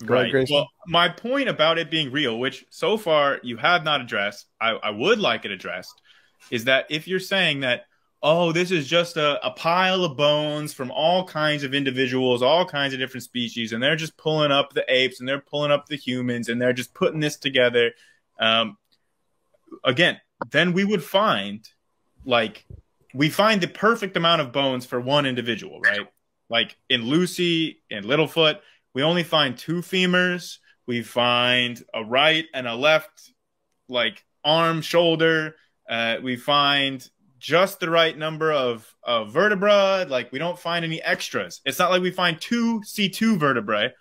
Right. Well, my point about it being real, which so far you have not addressed, I would like it addressed, is that if you're saying that, oh, this is just a pile of bones from all kinds of individuals, all kinds of different species, and they're just pulling up the apes and they're pulling up the humans and they're just putting this together. Again, then we would find, we find the perfect amount of bones for one individual, right? Like in Lucy and Littlefoot, we only find 2 femurs. We find a right and a left, arm, shoulder. We find just the right number of vertebra. We don't find any extras. It's not like we find 2 C2 vertebrae.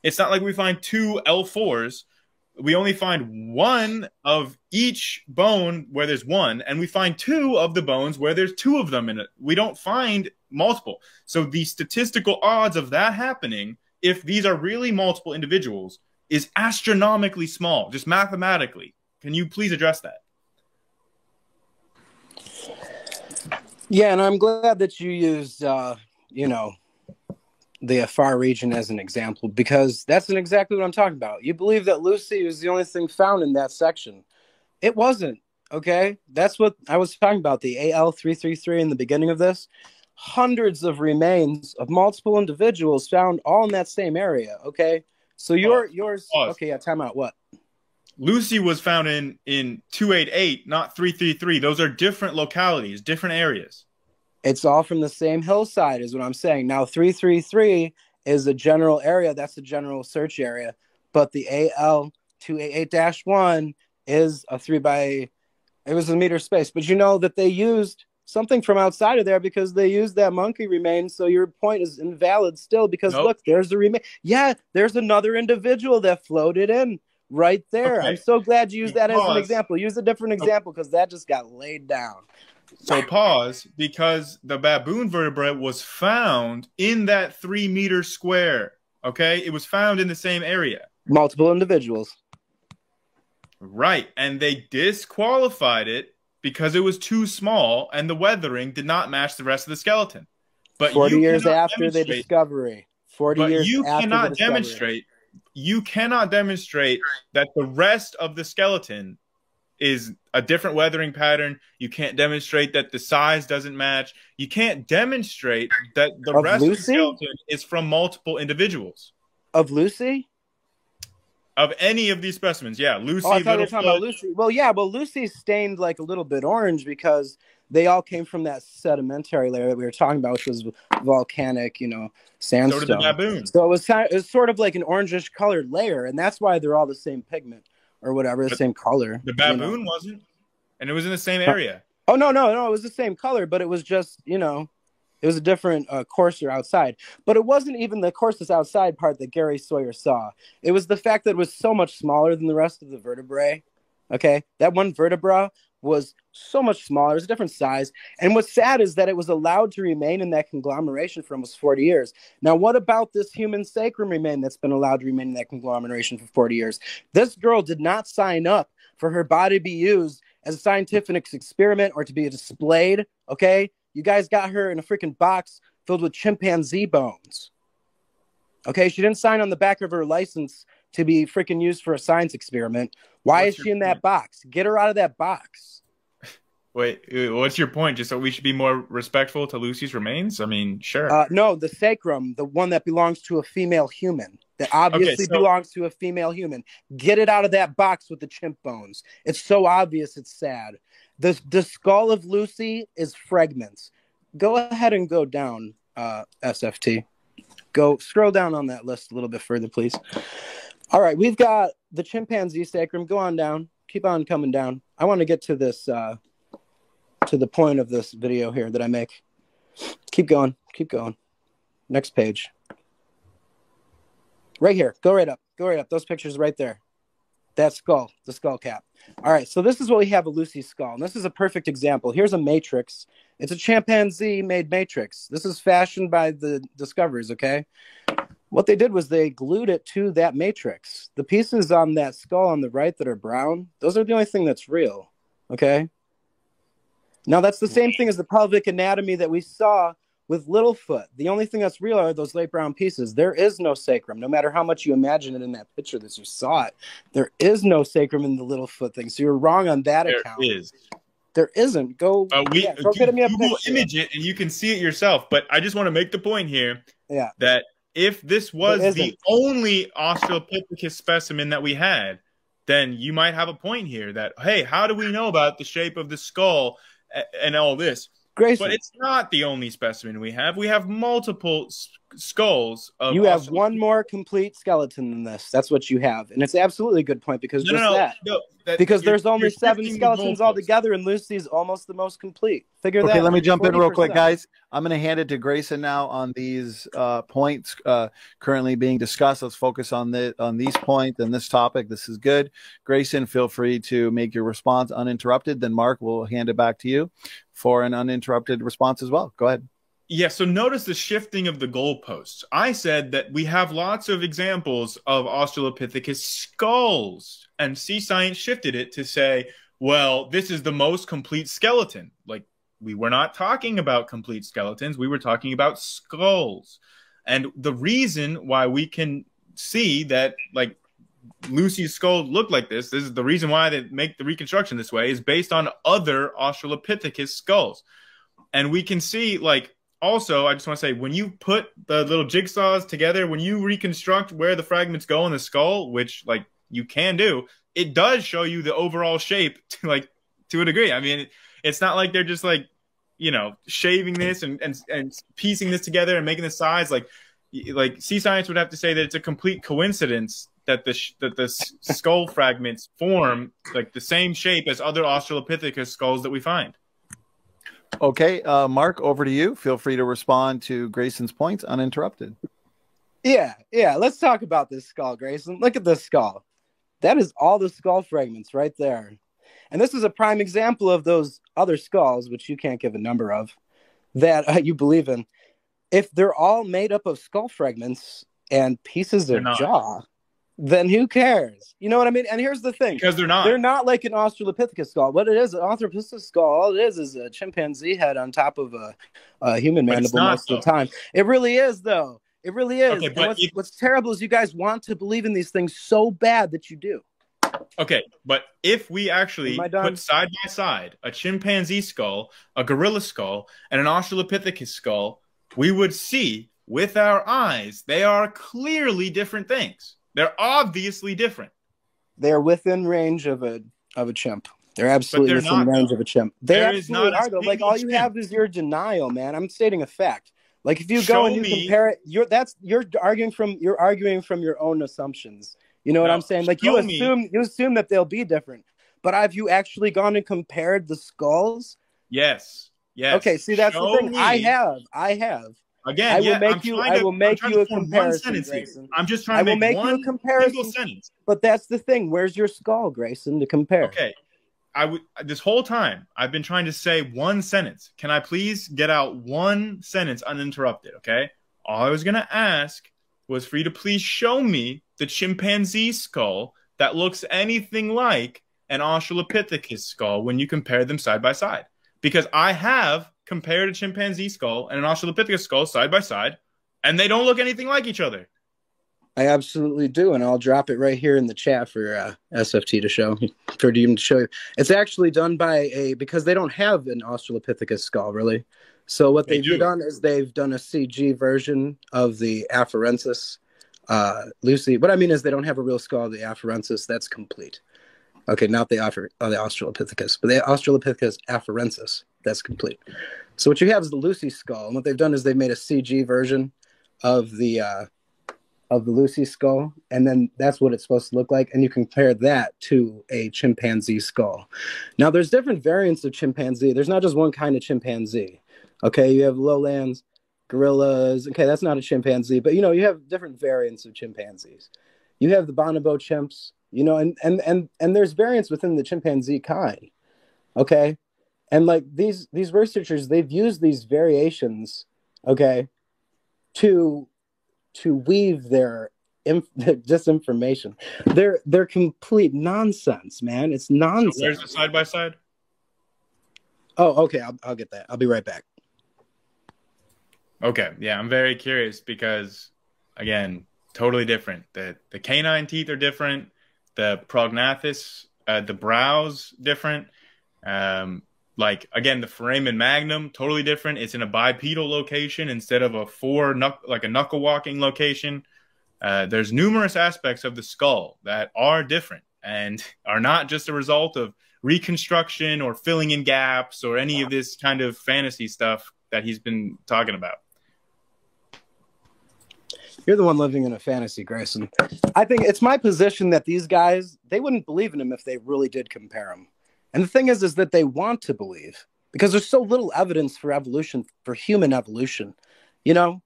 It's not like we find 2 L4s. We only find 1 of each bone where there's 1, and we find 2 of the bones where there's 2 of them in it. We don't find multiple. So the statistical odds of that happening, if these are really multiple individuals, is astronomically small, just mathematically. Can you please address that? Yeah, and I'm glad that you used, the Afar region as an example, because that's exactly what I'm talking about. You believe that Lucy was the only thing found in that section. It wasn't, okay? That's what I was talking about, the AL333 in the beginning of this. Hundreds of remains of multiple individuals found all in that same area, okay? So yours, okay, yeah, time out, what? Lucy was found in 288, not 333. Those are different localities, different areas. It's all from the same hillside is what I'm saying. Now, 333 is a general area. That's a general search area. But the AL288-1 is it was a meter space. But you know that they used something from outside of there because they used that monkey remains. So your point is invalid still because, Look, there's the remain. Yeah, there's another individual that floated in right there. Okay. I'm so glad you used that as an example. Use a different example because that just got laid down. So pause, because the baboon vertebrae was found in that 3 meter square. Okay, it was found in the same area. Multiple individuals. Right, and they disqualified it because it was too small and the weathering did not match the rest of the skeleton. But 40 years after the discovery. 40 years after the discovery. You cannot demonstrate that the rest of the skeleton is a different weathering pattern. You can't demonstrate that the size doesn't match. You can't demonstrate that the rest of the skeleton is from multiple individuals. Of Lucy? Of any of these specimens, yeah. Lucy. Oh, I thought you were talking about Lucy. Well, yeah, but Lucy's stained a little bit orange because they all came from that sedimentary layer that we were talking about, which was volcanic, sandstone. So did the baboon. So it was sort of like an orangish colored layer, and that's why they're all the same pigment. Or whatever, the same color. The baboon wasn't, and it was in the same area. Oh, no, it was the same color, but it was just, it was a different courser outside. But it wasn't even the courses outside part that Gary Sawyer saw. It was the fact that it was so much smaller than the rest of the vertebrae. Okay, that one vertebra was so much smaller. It was a different size. And what's sad is that it was allowed to remain in that conglomeration for almost 40 years. Now, what about this human sacrum remain that's been allowed to remain in that conglomeration for 40 years? This girl did not sign up for her body to be used as a scientific experiment or to be displayed, okay? You guys got her in a freaking box filled with chimpanzee bones. Okay, she didn't sign on the back of her license to be freaking used for a science experiment. Why is she in that box? Get her out of that box. Wait, what's your point? Just so we should be more respectful to Lucy's remains? I mean, sure. No, the sacrum, the one that belongs to a female human, that obviously belongs to a female human. Get it out of that box with the chimp bones. It's so obvious. It's sad. The skull of Lucy is fragments. Go ahead and go down, SFT. Go scroll down on that list a little bit further, please. All right, we've got the chimpanzee sacrum. Go on down. Keep on coming down. I want to get to this, to the point of this video here that I make. Keep going. Keep going. Next page. Right here. Go right up. Go right up. Those pictures right there. That skull, the skull cap. All right, so this is what we have of Lucy's skull. And this is a perfect example. Here's a matrix. It's a chimpanzee-made matrix. This is fashioned by the discoverers, okay? What they did was they glued it to that matrix. The pieces on that skull on the right that are brown, those are the only thing that's real, okay? Now, that's the same thing as the pelvic anatomy that we saw with Littlefoot. The only thing that's real are those light brown pieces. There is no sacrum, no matter how much you imagine it in that picture that you saw it. There is no sacrum in the Littlefoot thing. So you're wrong on that account. There is. There isn't. Go get me a Google picture. image it and you can see it yourself. But I just want to make the point here that if this was the only Australopithecus specimen that we had, then you might have a point here that, hey, how do we know about the shape of the skull and all this? Grayson. But it's not the only specimen we have. We have multiple skulls. You have one more complete skeleton than this. That's what you have. And it's absolutely a good point because because there's only 7 skeletons altogether and Lucy's almost the most complete. Figure that out. Okay, let me jump in real quick, guys. I'm going to hand it to Grayson now on these points currently being discussed. Let's focus on these points and this topic. This is good. Grayson, feel free to make your response uninterrupted. Then Mark will hand it back to you for an uninterrupted response as well. Go ahead. Yeah, so notice the shifting of the goalposts. I said that we have lots of examples of Australopithecus skulls, and SeaScience shifted it to say, well, this is the most complete skeleton. Like, we were not talking about complete skeletons. We were talking about skulls. And the reason why we can see that, like, Lucy's skull looked like this is the reason why they make the reconstruction this way, is based on other Australopithecus skulls. And we can see, like, also, I just want to say, when you put the little jigsaws together, when you reconstruct where the fragments go in the skull, which, like, you can do, it does show you the overall shape to a degree. I mean, it's not like they're just, like, you know, shaving this and piecing this together and making the size. Like SeaScience would have to say that it's a complete coincidence that the skull fragments form like the same shape as other Australopithecus skulls that we find. Okay, Mark, over to you. Feel free to respond to Grayson's points uninterrupted. Yeah. Let's talk about this skull, Grayson. Look at this skull. That is all the skull fragments right there. And this is a prime example of those other skulls, which you can't give a number of, that you believe in. If they're all made up of skull fragments and pieces of jaw, then who cares? You know what I mean? And here's the thing. Because they're not. They're not like an Australopithecus skull. What it is, an Australopithecus skull, all it is a chimpanzee head on top of a human mandible most of the time. It really is, though. It really is. Okay, what's terrible is you guys want to believe in these things so bad that you do. Okay, but if we actually put side by side a chimpanzee skull, a gorilla skull, and an Australopithecus skull, we would see with our eyes they are clearly different things. They're obviously different. They're within range of a chimp. They're absolutely within range of a chimp. They absolutely are, though. Like, all you have is your denial, man. I'm stating a fact. Like, if you go and you compare it, you're arguing from your own assumptions. You know what I'm saying? Like, you assume that they'll be different. But have you actually gone and compared the skulls? Yes. Okay, see, that's the thing. I have. Again, I will make you a comparison, Grayson. I'm just trying to make one single sentence. But that's the thing. Where's your skull, Grayson, to compare? Okay. This whole time, I've been trying to say one sentence. Can I please get out one sentence uninterrupted, okay? All I was going to ask was for you to please show me the chimpanzee skull that looks anything like an Australopithecus skull when you compare them side by side. Because I have compared a chimpanzee skull and an Australopithecus skull side by side, and they don't look anything like each other. I absolutely do, and I'll drop it right here in the chat for SFT to show, for Dean to show you. It's actually done by because they don't have an Australopithecus skull, really. So what they've done is they've done a CG version of the afarensis. Lucy, what I mean is they don't have a real skull of the afarensis. That's complete. Okay, not the Australopithecus, but the Australopithecus afarensis. That's complete. So what you have is the Lucy skull, and what they've done is they've made a CG version of the Lucy skull, and then that's what it's supposed to look like, and you compare that to a chimpanzee skull. Now, there's different variants of chimpanzee. There's not just one kind of chimpanzee. Okay, you have lowlands, gorillas. Okay, that's not a chimpanzee, but you have different variants of chimpanzees. You have the bonobo chimps, and there's variants within the chimpanzee kind. Okay, and like these researchers, they've used these variations, okay, to weave their disinformation. They're complete nonsense, man. It's nonsense. So where's the side by side? Oh, okay. I'll get that. I'll be right back. Okay, yeah, I'm very curious because, again, totally different. The canine teeth are different. The prognathus, the brows different. Like, again, the foramen magnum, totally different. It's in a bipedal location instead of like a knuckle walking location. There's numerous aspects of the skull that are different and are not just a result of reconstruction or filling in gaps or any of this kind of fantasy stuff that he's been talking about. You're the one living in a fantasy, Grayson. I think it's my position that these guys, they wouldn't believe in him if they really did compare him. And the thing is that they want to believe because there's so little evidence for evolution, for human evolution, And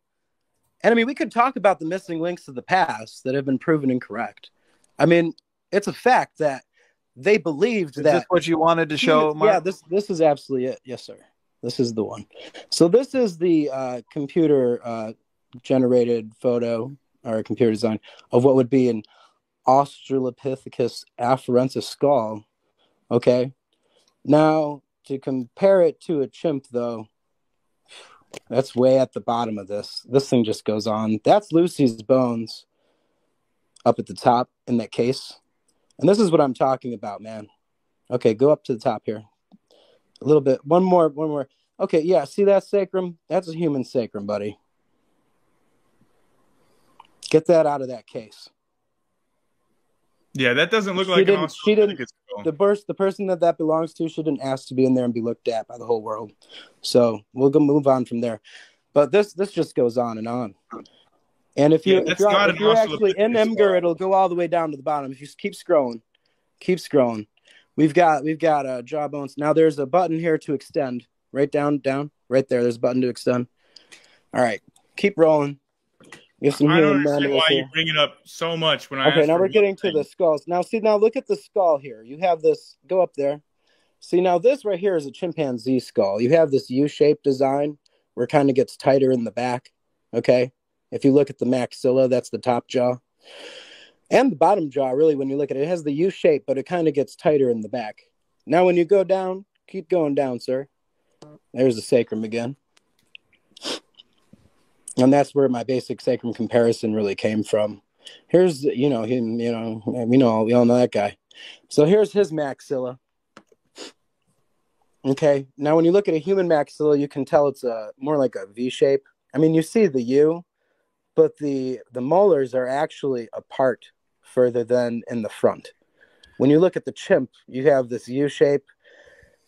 I mean, we could talk about the missing links of the past that have been proven incorrect. I mean, it's a fact that they believed that. Is this what you wanted to show, Mark? Yeah, this is absolutely it. Yes, sir. This is the one. So this is the computer generated photo or computer design of what would be an Australopithecus afarensis skull. Okay. Now, to compare it to a chimp, though, that's way at the bottom of this. This thing just goes on. That's Lucy's bones up at the top in that case. And this is what I'm talking about, man. Okay, go up to the top here. A little bit. One more. Okay, yeah, see that sacrum? That's a human sacrum, buddy. Get that out of that case. Yeah, that doesn't look like an Australopithecus skull. The person that belongs to shouldn't ask to be in there and be looked at by the whole world. So we'll go move on from there. But this just goes on and on. And if you're actually in Imgur, it'll go all the way down to the bottom. If you keep scrolling, We've got jawbones. Now there's a button here to extend. Right down, right there. There's a button to extend. All right, keep rolling. I don't understand why you bring it up so much when I. Okay, now we're getting to the skulls. Now, look at the skull here. You have this. Go up there. See, now this right here is a chimpanzee skull. You have this U-shaped design where it kind of gets tighter in the back. Okay, if you look at the maxilla, that's the top jaw, and the bottom jaw. Really, when you look at it, it has the U shape, but it kind of gets tighter in the back. Now, when you go down, keep going down, sir. There's the sacrum again. And that's where my basic sacrum comparison really came from. Here's, we all know that guy. So here's his maxilla. Okay. Now, when you look at a human maxilla, you can tell it's more like a V shape. I mean, you see the U, but the molars are actually apart further than in the front. When you look at the chimp, you have this U shape,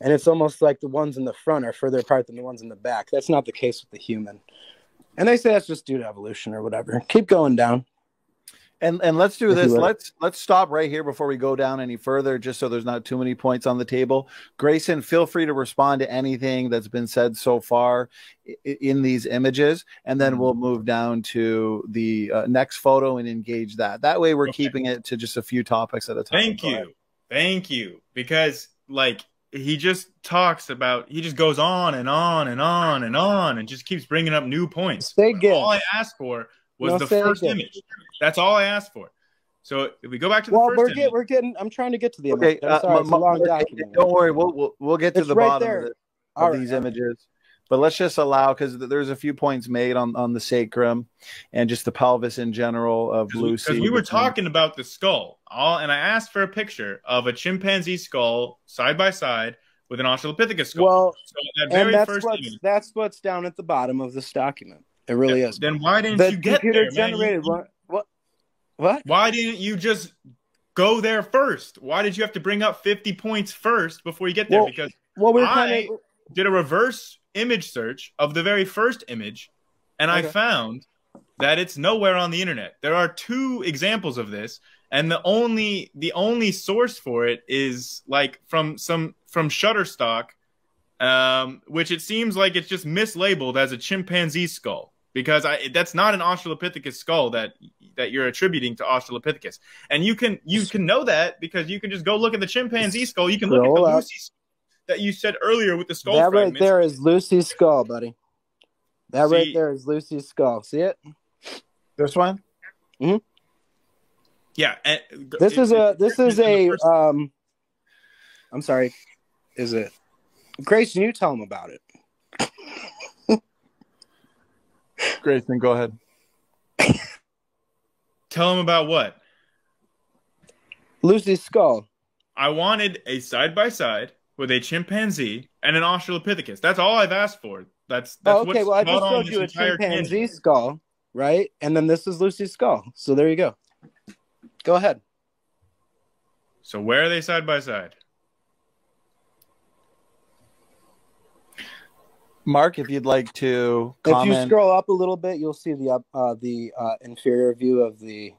and it's almost like the ones in the front are further apart than the ones in the back. That's not the case with the human. And they say that's just due to evolution or whatever. Keep going down. And let's do this. Let's stop right here before we go down any further, just so there's not too many points on the table. Grayson, feel free to respond to anything that's been said so far in these images, and then we'll move down to the next photo and engage that. That way we're keeping it to just a few topics at a time. Thank you. Because, like, he just goes on and on and on and on and just keeps bringing up new points. All I asked for was the first image. That's all I asked for. So if we go back to the first image. I'm trying to get to the image. I'm sorry, it's a long document. Don't worry, we'll get to the bottom of these images. But let's just allow, because there's a few points made on the sacrum and just the pelvis in general of Lucy. Because we were talking about the skull, and I asked for a picture of a chimpanzee skull side by side with an Australopithecus skull. Well, so that's what's down at the bottom of this document. It really is. Then why didn't you get there, generated man? What? Why didn't you just go there first? Why did you have to bring up 50 points first before you get there? Because I did a reverse image search of the very first image, and I found that it's nowhere on the internet. There are 2 examples of this, and the only source for it is like from Shutterstock, which it seems like it's just mislabeled as a chimpanzee skull, because that's not an Australopithecus skull that you're attributing to Australopithecus. And you can know that because you can just go look at the chimpanzee skull. You can look at the Lucy skull that you said earlier with the skull fragments. That right there is Lucy's skull, buddy. Right there is Lucy's skull. See it? This one? Mm-hmm. Yeah. This is a I'm sorry. Is it Grayson? You tell him about it. Grayson, go ahead. Tell him about what? Lucy's skull. I wanted a side-by-side with a chimpanzee and an Australopithecus. That's all I've asked for. That's okay. Well, I just showed you a chimpanzee skull, right? And then this is Lucy's skull. So there you go. Go ahead. So where are they side by side? Mark, if you'd like to comment. If you scroll up a little bit, you'll see the inferior view of the.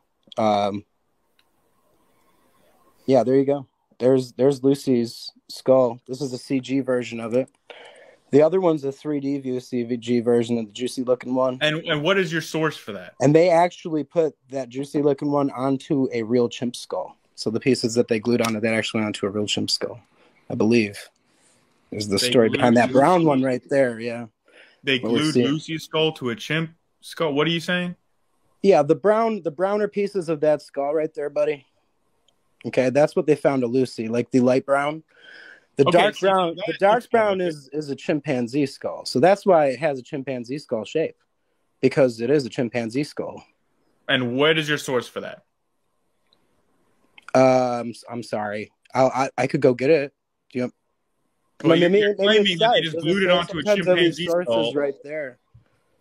Yeah, there you go. There's Lucy's skull. This is a CG version of it. The other one's a 3D view CG version of the juicy looking one. And what is your source for that? And they actually put that juicy looking one onto a real chimp skull. So the pieces that they glued onto that actually went onto a real chimp skull, I believe. There's the story behind that brown one right there. Yeah. They glued Lucy's skull to a chimp skull. What are you saying? Yeah, the browner pieces of that skull right there, buddy. Okay, that's what they found of Lucy, like the light brown. The dark brown is a chimpanzee skull. So that's why it has a chimpanzee skull shape, because it is a chimpanzee skull. And what is your source for that? I'm sorry. I could go get it. Do you? Well, you're claiming that they just glued it onto a chimpanzee skull. Right there.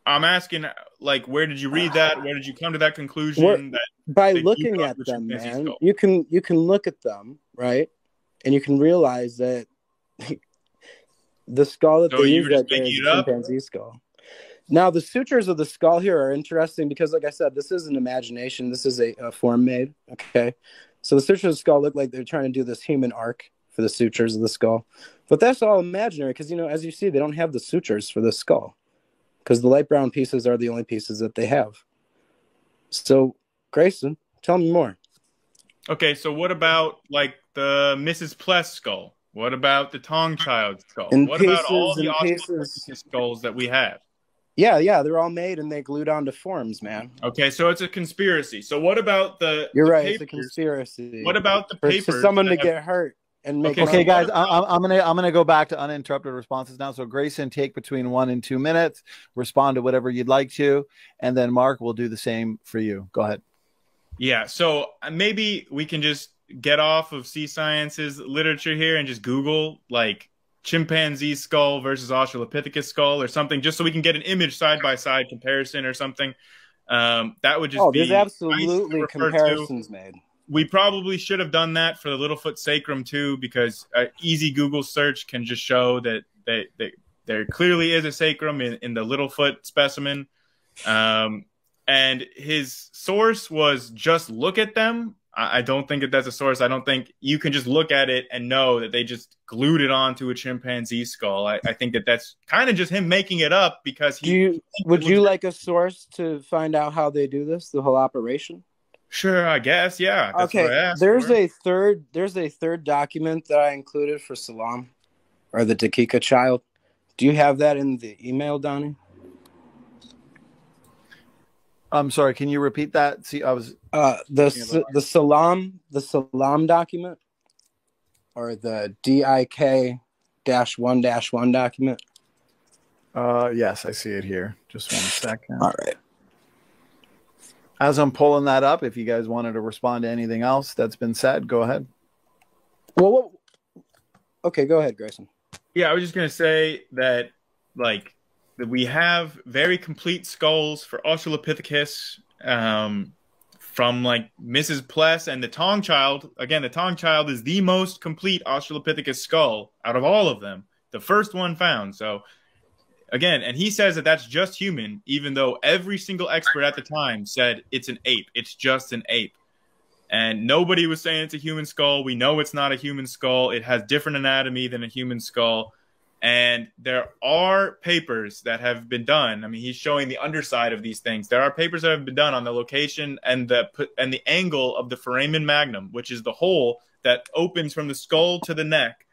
I'm asking, like, where did you read that? Where did you come to that conclusion? By looking at them, man. Skull? You can look at them, right? And you can realize that the skull that they use right there is a chimpanzee skull. Now, the sutures of the skull here are interesting because, like I said, this is an imagination. This is a form made, okay? So the sutures of the skull look like they're trying to do this human arc for the sutures of the skull. But that's all imaginary because, as you see, they don't have the sutures for the skull because the light brown pieces are the only pieces that they have. So, Grayson, tell me more. Okay, so what about, like, the Mrs. Pless skull? What about the Tong Child skull? What about all the Australopithecus skulls that we have? Yeah, they're all made and they glued onto forms, man. Okay, so it's a conspiracy. So what about the You're right, papers? It's a conspiracy. What about the papers? For someone to get hurt and make Okay, guys, I'm gonna go back to uninterrupted responses now. So Grayson, take between 1 and 2 minutes, respond to whatever you'd like to, and then Mark will do the same for you. Go ahead. Yeah, so maybe we can just get off of SeaScience's literature here and just Google, like, chimpanzee skull versus Australopithecus skull or something, just so we can get an image side-by-side comparison or something. That would just be there's absolutely nice comparisons made. We probably should have done that for the Littlefoot sacrum, too, because an easy Google search can just show that there clearly is a sacrum in the Littlefoot specimen. And his source was just look at them. I don't think that that's a source. I don't think you can just look at it and know that they just glued it onto a chimpanzee skull. I think that that's kind of just him making it up because he. Would you like a source to find out how they do this, the whole operation? Sure, I guess. Yeah. That's okay. What I asked there's for. a third document that I included for Salam, or the Dakika child. Do you have that in the email, Donnie? I'm sorry. Can you repeat that? See, I was the Salam document, or the DIK-1-1 document. Yes, I see it here. Just 1 second. All right. As I'm pulling that up, if you guys wanted to respond to anything else that's been said, go ahead. Well, okay, go ahead, Grayson. Yeah, I was just gonna say that, like, that we have very complete skulls for Australopithecus, from like Mrs. Pless and the Tong Child. Again, the Tong Child is the most complete Australopithecus skull out of all of them, the first one found. So again, and he says that that's just human, even though every single expert at the time said it's an ape. It's just an ape. And nobody was saying it's a human skull. We know it's not a human skull. It has different anatomy than a human skull. And there are papers that have been done. I mean, he's showing the underside of these things. There are papers that have been done on the location and the angle of the foramen magnum, which is the hole that opens from the skull to the neck.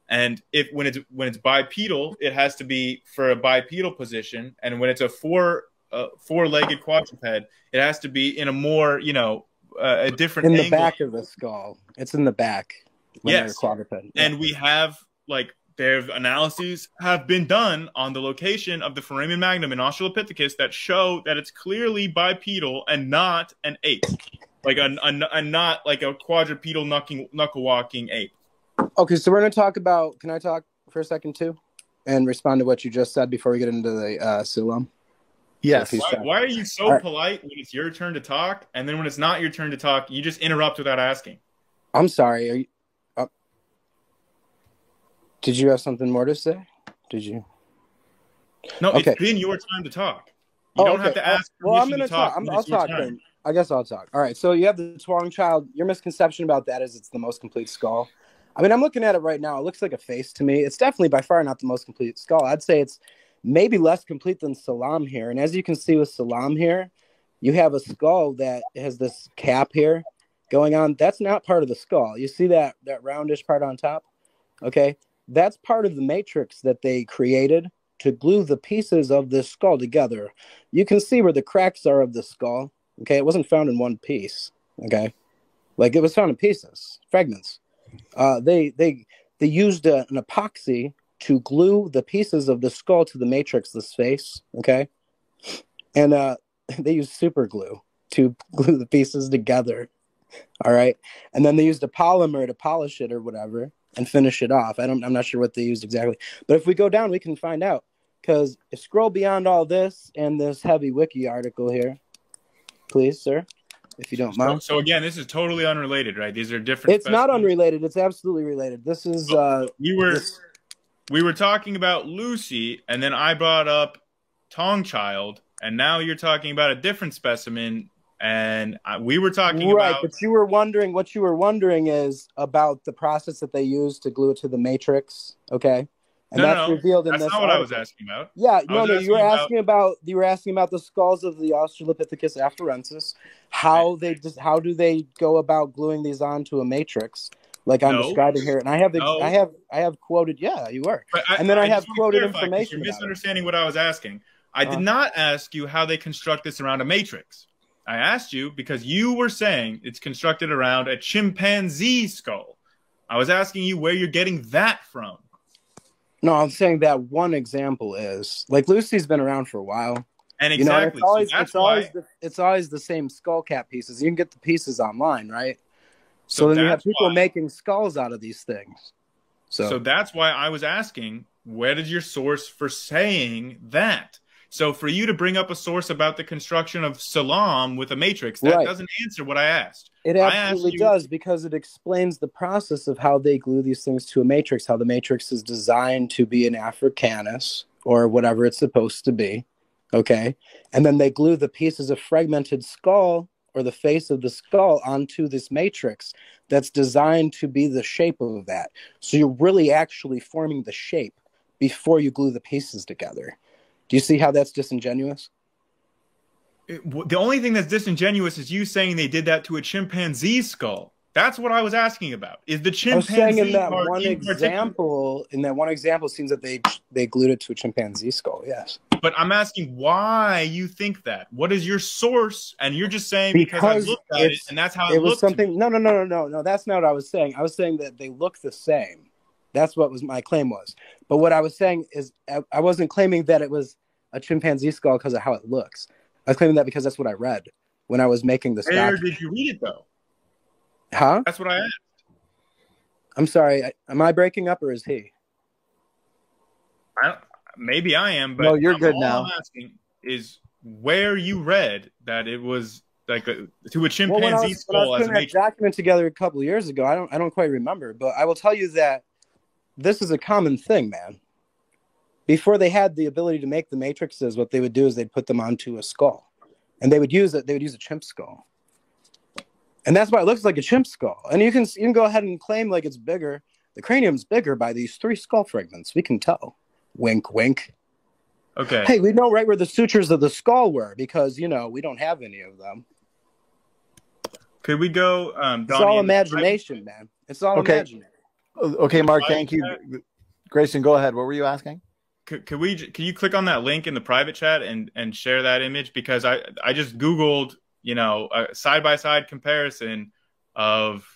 And when it's bipedal, it has to be for a bipedal position. And when it's a four-legged quadruped, it has to be in a more, a different in the angle. back of the skull. It's in the back. Yes. Quadruped. Yeah. And we have, like, their analyses have been done on the location of the foramen magnum in Australopithecus that show that it's clearly bipedal and not an ape, like not like a quadrupedal knuckle walking ape. Okay, so we're going to talk about. Can I talk for a second too, and respond to what you just said before we get into the Sulam? Yes. Why are you so polite when it's your turn to talk, and then when it's not your turn to talk, you just interrupt without asking? I'm sorry. Are you? Did you have something more to say? Did you? No, okay. It's been your time to talk. You don't have to ask. Well, I'm going to talk. I'll talk then. I guess I'll talk. All right. So you have the Tong Child. Your misconception about that is it's the most complete skull. I mean, I'm looking at it right now. It looks like a face to me. It's definitely by far not the most complete skull. I'd say it's maybe less complete than Salam here. And as you can see with Salam here, you have a skull that has this cap here going on. That's not part of the skull. You see that roundish part on top? Okay. That's part of the matrix that they created to glue the pieces of this skull together. You can see where the cracks are of the skull. Okay. It wasn't found in one piece. Okay. Like it was found in pieces, fragments. They used an epoxy to glue the pieces of the skull to the matrix, this face, okay? And they used super glue to glue the pieces together, all right? And then they used a polymer to polish it or whatever and finish it off. I'm not sure what they used exactly. But if we go down, we can find out. Because scroll beyond all this and this heavy wiki article here, please, sir. If you don't mind. So again, this is totally unrelated, right? These are different. It's not unrelated. It's absolutely related. This is. We were talking about Lucy, and then I brought up Tong Child, and now you're talking about a different specimen, and we were talking right, about. But you were wondering. What you were wondering is about the process that they used to glue it to the matrix. Okay. And that's revealed in this. That's not what I was asking about. Yeah, no. You were asking about the skulls of the Australopithecus afarensis. How do they go about gluing these onto a matrix, like I'm describing here? And I have quoted. Yeah, you were. And then I have quoted information. You're misunderstanding what I was asking. I did not ask you how they construct this around a matrix. I asked you because you were saying it's constructed around a chimpanzee skull. I was asking you where you're getting that from. No, I'm saying that one example is like Lucy's been around for a while. And exactly, it's always the same skull cap pieces. You can get the pieces online, right? So then you have people making skulls out of these things. So that's why I was asking, where did your source for saying that? So for you to bring up a source about the construction of Salam with a matrix, that doesn't answer what I asked. It absolutely does, because it explains the process of how they glue these things to a matrix, how the matrix is designed to be an Africanus or whatever it's supposed to be, okay? And then they glue the pieces of fragmented skull or the face of the skull onto this matrix that's designed to be the shape of that. So you're really actually forming the shape before you glue the pieces together. Do you see how that's disingenuous? The only thing that's disingenuous is you saying they did that to a chimpanzee skull. That's what I was asking about. Is the chimpanzee? I was saying in that one example, it seems that they glued it to a chimpanzee skull. Yes. But I'm asking why you think that. What is your source? And you're just saying because I looked at it and that's how it was looked. Something. No. That's not what I was saying. I was saying that they look the same. That's what was my claim was. But what I was saying is I wasn't claiming that it was a chimpanzee skull because of how it looks. I was claiming that because that's what I read when I was making this Where document. did you read it, though? Huh? That's what I asked. I'm sorry. Am I breaking up or is he? Maybe I am, but No, you're good all now. I'm asking is where you read that it was like to a chimpanzee When I was skull as a putting that matrix. document together a couple of years ago, I don't quite remember, but I will tell you that this is a common thing, man. Before they had the ability to make the matrices, what they would do is they'd put them onto a skull, and they would use a chimp skull, and that's why it looks like a chimp skull. And you can go ahead and claim like it's bigger. The cranium's bigger by these 3 skull fragments. We can tell. Wink, wink. Okay. Hey, we know right where the sutures of the skull were because we don't have any of them. Could we go? It's all imagination, man. It's all imagination. Okay, Mark. Thank you. Grayson, go ahead. What were you asking? Can you click on that link in the private chat and share that image? Because I just Googled, a side-by-side comparison of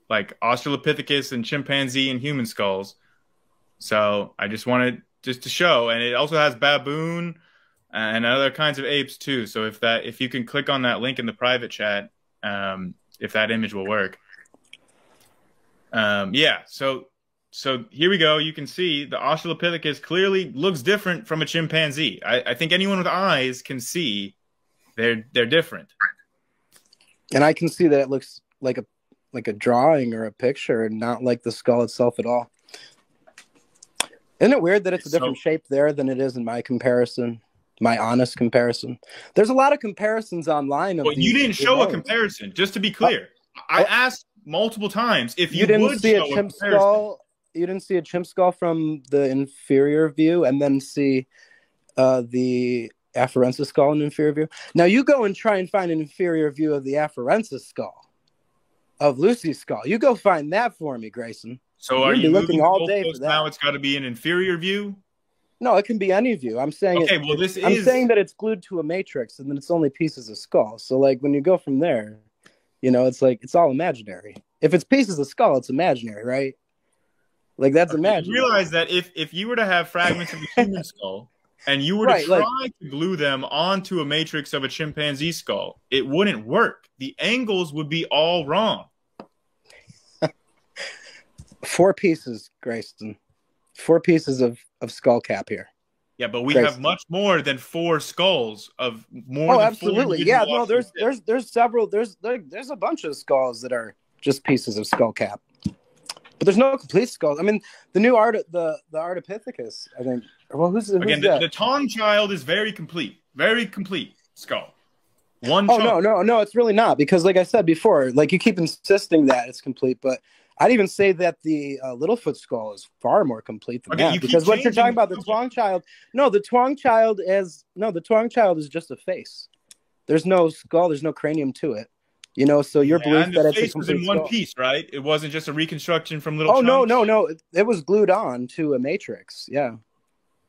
like Australopithecus and chimpanzee and human skulls. So I just wanted just to show, and it also has baboon and other kinds of apes too. So if you can click on that link in the private chat, if that image will work. Yeah. So here we go. You can see the Australopithecus clearly looks different from a chimpanzee. I think anyone with eyes can see they're different. And I can see that it looks like a drawing or a picture and not like the skull itself at all. Isn't it weird that it's a different shape there than it is in my comparison, my honest comparison? There's a lot of comparisons online. Well, you didn't show a comparison, just to be clear. I asked multiple times if you didn't would see show a chimp skull. You didn't see a chimp skull from the inferior view and then see the afarensis skull in the inferior view. Now you go and try and find an inferior view of the afarensis skull, of Lucy's skull. You go find that for me, Grayson. So are you looking all day for that? Now it's got to be an inferior view? No, it can be any view. I'm saying okay. I'm saying that it's glued to a matrix and then it's only pieces of skull. So like when you go from there, it's like it's all imaginary. If it's pieces of skull, it's imaginary, right? Like that's imaginary. You realize that if you were to have fragments of a human skull and you were to try to glue them onto a matrix of a chimpanzee skull, it wouldn't work. The angles would be all wrong. 4 pieces, Grayson. 4 pieces of skull cap here. Yeah, but we Grayson. have much more than 4 skulls of more. Oh, than absolutely. Yeah, no, there's several. There's a bunch of skulls that are just pieces of skull cap, but there's no complete skull. I mean, the new the Ardipithecus, I think. Well, who's again that? The Tong child is very complete skull. One. Oh no, it's really not because, like I said before, like you keep insisting that it's complete, but I'd even say that the Littlefoot skull is far more complete than that because what you're talking about, the Twang child. No, the Twang child is just a face. There's no skull. There's no cranium to it. So your belief that it's a complete was in one skull. piece, right? It wasn't just a reconstruction from little. Oh chunks. no! It was glued on to a matrix. Yeah.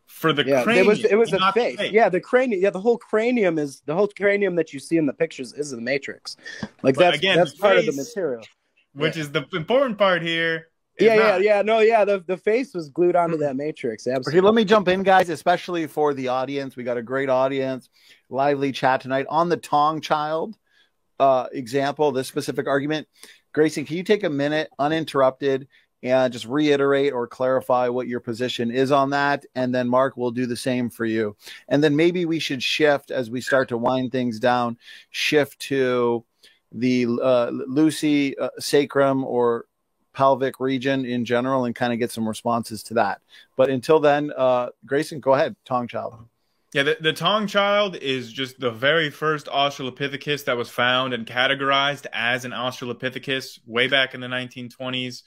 For the cranium, it was a face. Yeah, the cranium. Yeah, the whole cranium that you see in the pictures is the matrix. Like that's part of the material. Which is the important part here. The face was glued onto that matrix. Absolutely. Okay, let me jump in, guys, especially for the audience. We got a great audience, lively chat tonight on the Tong child example, this specific argument. Grayson, can you take a minute uninterrupted and just reiterate or clarify what your position is on that? And then Mark will do the same for you. And then maybe we should shift as we start to wind things down, shift to the Lucy sacrum or pelvic region in general and kind of get some responses to that. But until then, Grayson, go ahead. Tong child. Yeah, the Tong child is just the very first Australopithecus that was found and categorized as an Australopithecus way back in the 1920s.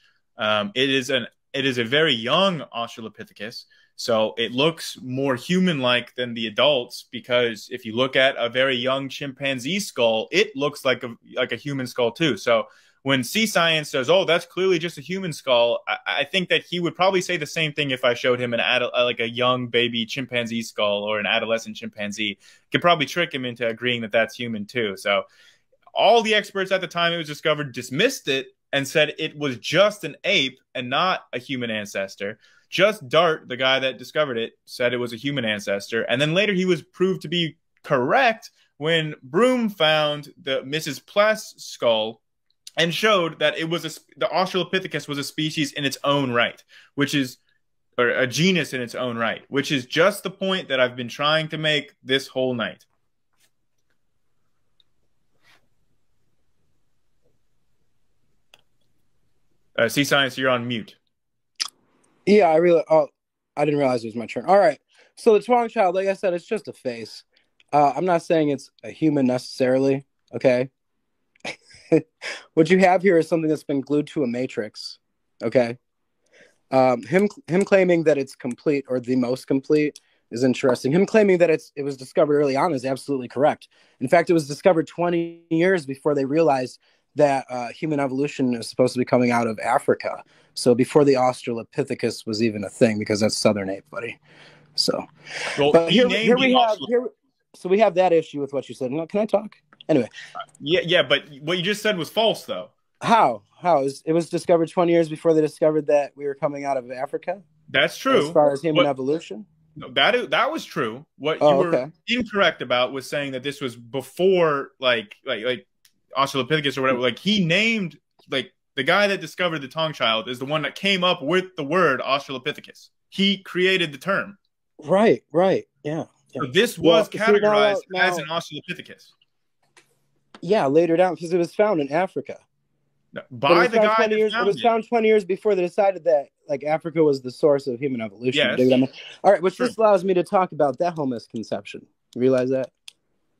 It is a very young Australopithecus, so it looks more human-like than the adults because if you look at a very young chimpanzee skull, it looks like a human skull too. So when SeaScience says, "Oh, that's clearly just a human skull," I think that he would probably say the same thing if I showed him like a young baby chimpanzee skull or an adolescent chimpanzee. Could probably trick him into agreeing that that's human too. So all the experts at the time it was discovered dismissed it and said it was just an ape and not a human ancestor. Just Dart, the guy that discovered it, said it was a human ancestor. And then later he was proved to be correct when Broom found the Mrs. Pless skull and showed that it was the Australopithecus was a species in its own right, or a genus in its own right, which is just the point that I've been trying to make this whole night. SeaScience, you're on mute. Yeah, I didn't realize it was my turn. All right. So the Twang child, like I said, it's just a face. I'm not saying it's a human necessarily. Okay. What you have here is something that's been glued to a matrix. Okay. Him claiming that it's complete or the most complete is interesting. Him claiming that it was discovered early on is absolutely correct. In fact, it was discovered 20 years before they realized that human evolution is supposed to be coming out of Africa. So before the Australopithecus was even a thing, because that's Southern ape, buddy. So, well, but here we have that issue with what you said. Can I talk? Anyway. Yeah, but what you just said was false, though. How? It was discovered 20 years before they discovered that we were coming out of Africa? That's true. As far as human evolution? No, that was true. What you were incorrect about was saying that this was before, like Australopithecus or whatever. Like, he named, like, the guy that discovered the Tong child is the one that came up with the word Australopithecus. He created the term. Right, yeah. So this was categorized as an Australopithecus. Yeah, later down, because it was found in Africa. By the guy that found it. It was found 20 years before they decided that, like, Africa was the source of human evolution. Yes. You know what I mean? All right, which this allows me to talk about that whole misconception. You realize that?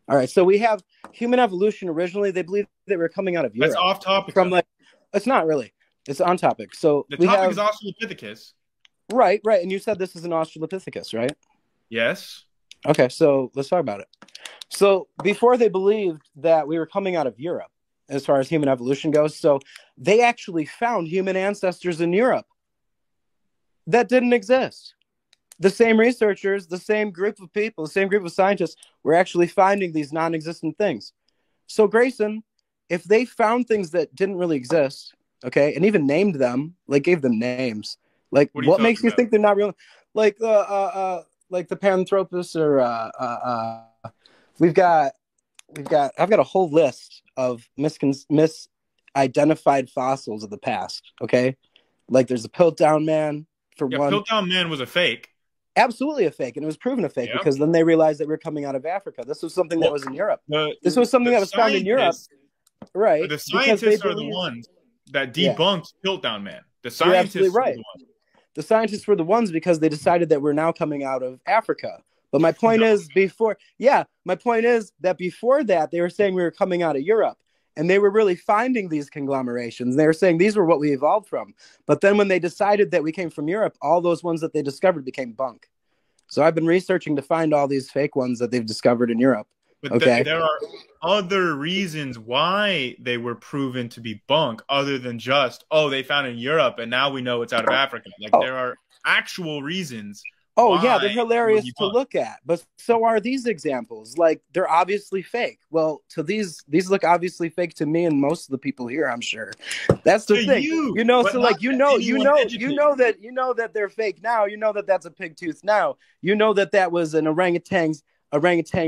All right, so we have human evolution. Originally, they believed that we're coming out of Europe. That's off topic. It's not really. It's on topic. So the topic is Australopithecus. Right. And you said this is an Australopithecus, right? Yes. Okay, so let's talk about it. So before they believed that we were coming out of Europe, as far as human evolution goes, so they actually found human ancestors in Europe that didn't exist. The same researchers, the same group of people, the same group of scientists were actually finding these non-existent things. So Grayson, if they found things that didn't really exist, okay, and even named them, like gave them names, like what makes you think they're not real? Like the Paranthropus, or I've got a whole list of misidentified fossils of the past. Okay, like there's a Piltdown Man for one. Piltdown Man was a fake. Absolutely a fake, and it was proven a fake because then they realized that we were coming out of Africa. This was something that was in Europe. This was something that was found in Europe, right? The scientists are the ones that debunked Piltdown Man. The scientists, you're absolutely right. The scientists were the ones because they decided that we're now coming out of Africa. But my point is that before that, they were saying we were coming out of Europe, and they were really finding these conglomerations. They were saying these were what we evolved from. But then when they decided that we came from Europe, all those ones that they discovered became bunk. So I've been researching to find all these fake ones that they've discovered in Europe. But there are other reasons why they were proven to be bunk other than just, they found in Europe and now we know it's out of Africa. Like there are actual reasons. Oh, yeah, they're hilarious to look at. But so are these examples. Like, they're obviously fake. Well, to these look obviously fake to me and most of the people here, I'm sure. That's the thing. You know that they're fake now. You know that that's a pig tooth now. You know that was an orangutan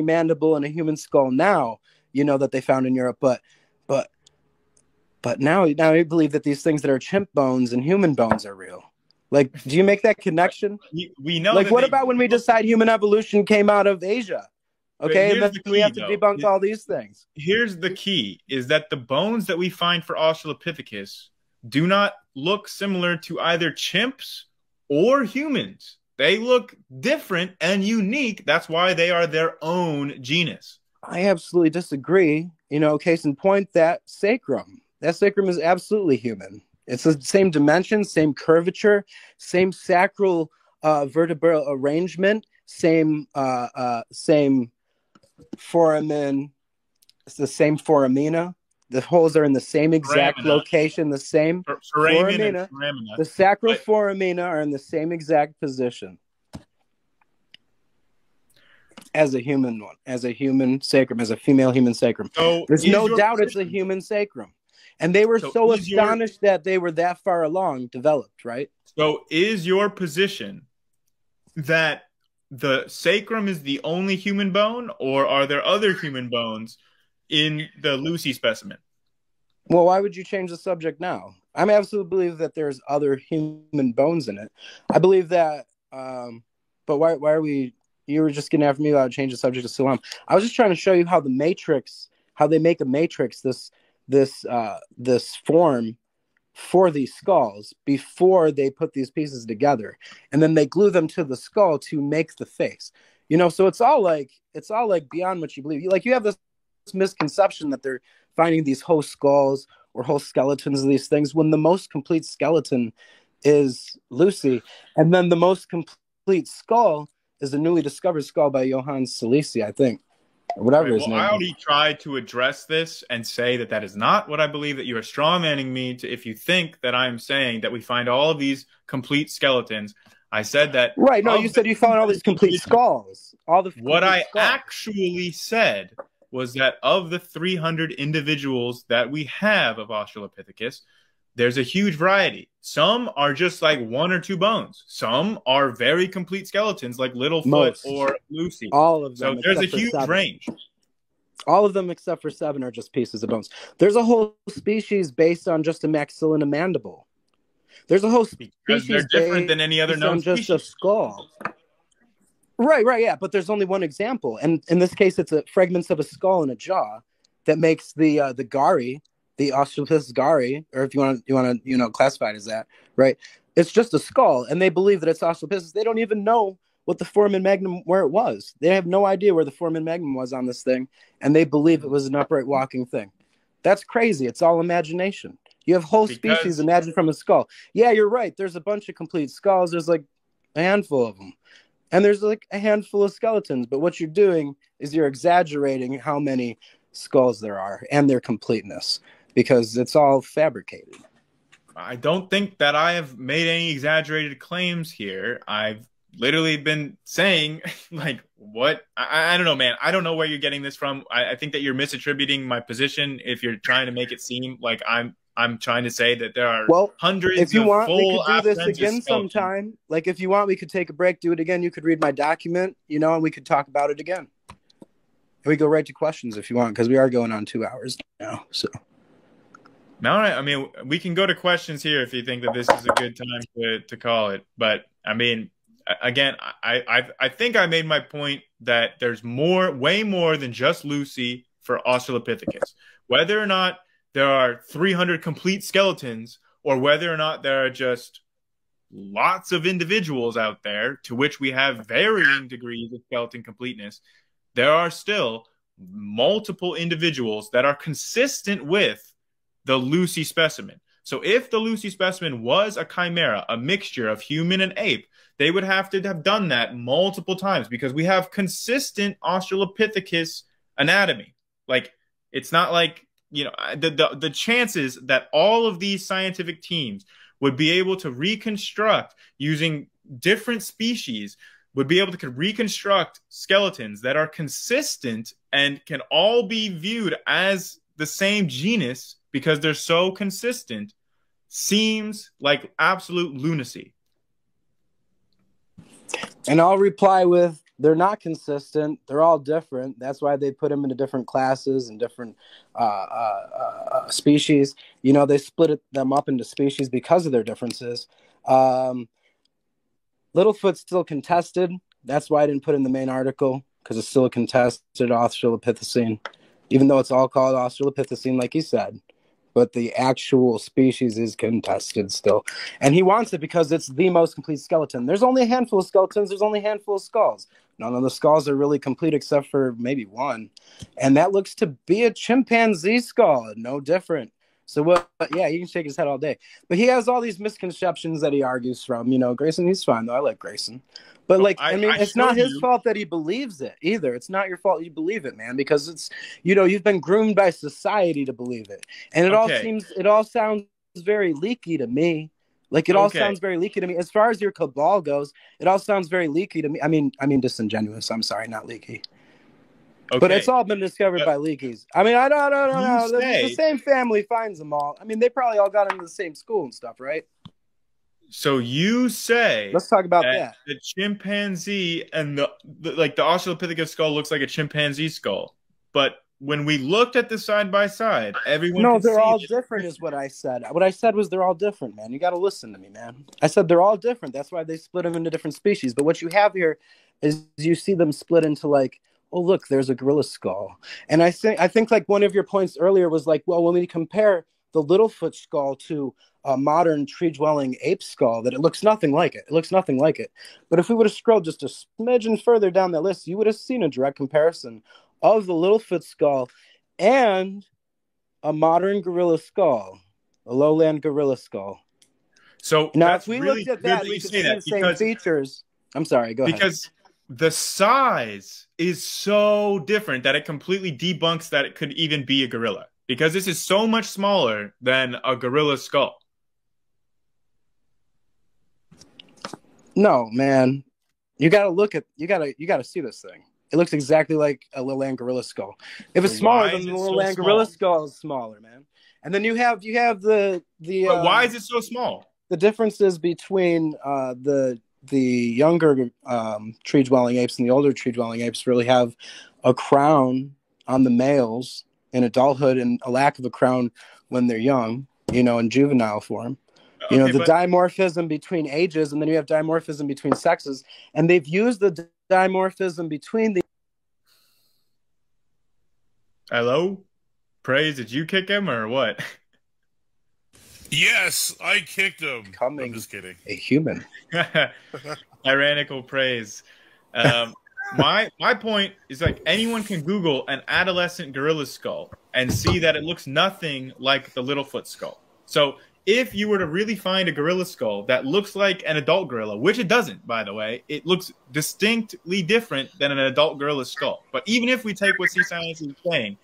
mandible and a human skull now. You know that they found in Europe. But now you believe that these things that are chimp bones and human bones are real. Like, do you make that connection? We know. Like, what about when we decide human evolution came out of Asia? Okay, then we have to debunk all these things. Here's the key: is that the bones that we find for Australopithecus do not look similar to either chimps or humans. They look different and unique. That's why they are their own genus. I absolutely disagree. You know, case in point, that sacrum. That sacrum is absolutely human. It's the same dimension, same curvature, same sacral vertebral arrangement, same foramen. It's the same foramina. The holes are in the same exact location, the same foramina. The sacral foramina are in the same exact position as a human one, as a human sacrum, as a female human sacrum. So there's no doubt it's a human sacrum. And they were So so is your- astonished that they were that far along developed, right? So is your position that the sacrum is the only human bone, or are there other human bones in the Lucy specimen? Well, why would you change the subject now? I absolutely believe that there's other human bones in it. I believe that, but why are we? You were just getting after me about change the subject to Salam. I was just trying to show you how the matrix, how they make a matrix, this form for these skulls before they put these pieces together, and then they glue them to the skull to make the face. So it's all like beyond what you believe. You have this misconception that they're finding these whole skulls or whole skeletons of these things, when the most complete skeleton is Lucy, and then the most complete skull is a newly discovered skull by Johann Salisi, I think, or whatever his name. I already tried to address this and say that is not what I believe, that you are strawmanning me to, if you think that I'm saying that we find all of these complete skeletons. I said that. Right. No, you said you found all these complete skulls. What I actually said was that of the 300 individuals that we have of Australopithecus, there's a huge variety. Some are just like one or two bones. Some are very complete skeletons, like Littlefoot or Lucy. All of them. So there's a huge range. All of them except for 7 are just pieces of bones. There's a whole species based on just a maxilla and a mandible. There's a whole species because they're different than any other known just species. A skull. Right, yeah, but there's only one example, and in this case, it's fragments of a skull and a jaw that makes the gari, the Australopithecus gari, or if you want to classify it as that, right? It's just a skull, and they believe that it's Australopithecus. They don't even know what the foramen magnum, where it was. They have no idea where the foramen magnum was on this thing, and they believe it was an upright walking thing. That's crazy. It's all imagination. You have whole species imagined from a skull. Yeah, you're right. There's a bunch of complete skulls. There's like a handful of them. And there's like a handful of skeletons. But what you're doing is you're exaggerating how many skulls there are and their completeness, because it's all fabricated. I don't think that I have made any exaggerated claims here. I've literally been saying, like, what? I don't know, man. I don't know where you're getting this from. I think that you're misattributing my position if you're trying to make it seem like I'm trying to say that there are hundreds if you of want, full we could do this again skeletons. sometime. Like, if you want, we could take a break, do it again. You could read my document, and we could talk about it again. We go right to questions if you want, because we are going on 2 hours now. So, no, I mean, we can go to questions here if you think that this is a good time to call it. But I mean, again, I think I made my point that there's way more than just Lucy for Australopithecus. Whether or not there are 300 complete skeletons, or whether or not there are just lots of individuals out there to which we have varying degrees of skeleton completeness, there are still multiple individuals that are consistent with the Lucy specimen. So if the Lucy specimen was a chimera, a mixture of human and ape, they would have to have done that multiple times, because we have consistent Australopithecus anatomy. Like, it's not like, the chances that all of these scientific teams would be able to reconstruct using different species, would be able to reconstruct skeletons that are consistent and can all be viewed as the same genus because they're so consistent, seems like absolute lunacy. And I'll reply with, they're not consistent. They're all different. That's why they put them into different classes and different species. They split them up into species because of their differences. Littlefoot's still contested. That's why I didn't put in the main article, because it's still a contested Australopithecine, even though it's all called Australopithecine, like he said. But the actual species is contested still. And he wants it because it's the most complete skeleton. There's only a handful of skeletons. There's only a handful of skulls. None of the skulls are really complete except for maybe one. And that looks to be a chimpanzee skull. No different. So, yeah, you can shake his head all day. But he has all these misconceptions that he argues from. Grayson, he's fine, though. I like Grayson. But, it's not his fault that he believes it either. It's not your fault you believe it, man, because it's, you've been groomed by society to believe it. And it all sounds very leaky to me. Like, it all sounds very leaky to me. As far as your cabal goes, it all sounds very leaky to me. I mean disingenuous. I'm sorry, not leaky. Okay. But it's all been discovered by leakies. I mean, I don't know. The same family finds them all. I mean, they probably all got into the same school and stuff, right? So you say let's talk about that. The chimpanzee and the Australopithecus skull looks like a chimpanzee skull, but when we looked at the side by side, everyone no, they're all different, is what I said. What I said was they're all different, man. You got to listen to me, man. I said they're all different. That's why they split them into different species. But what you have here is you see them split into like, oh look, there's a gorilla skull, and I think like one of your points earlier was like, well, when we compare the Littlefoot skull to a modern tree-dwelling ape skull, that it looks nothing like it. It looks nothing like it. But if we would have scrolled just a smidgen further down the list, you would have seen a direct comparison of the Littlefoot skull and a modern gorilla skull, a lowland gorilla skull. So now, if we looked at that, we could see the same features. I'm sorry, go ahead. Because the size is so different that it completely debunks that it could even be a gorilla. Because this is so much smaller than a gorilla skull. No, man. You gotta see this thing. It looks exactly like a lowland gorilla skull. If it's smaller than the lowland gorilla skull, is smaller, man. And then you have the. But why is it so small? The differences between the younger tree-dwelling apes and the older tree-dwelling apes really have a crown on the males in adulthood and a lack of a crown when they're young, in juvenile form. The dimorphism between ages, and then you have dimorphism between sexes, and they've used the dimorphism between the. Hello? Praise, did you kick him or what? Yes, I kicked him. I'm just kidding. A human. Tyrannical praise. My point is like anyone can Google an adolescent gorilla skull and see that it looks nothing like the Littlefoot skull. So if you were to really find a gorilla skull that looks like an adult gorilla, which it doesn't, by the way, it looks distinctly different than an adult gorilla skull. But even if we take what SeaScience is saying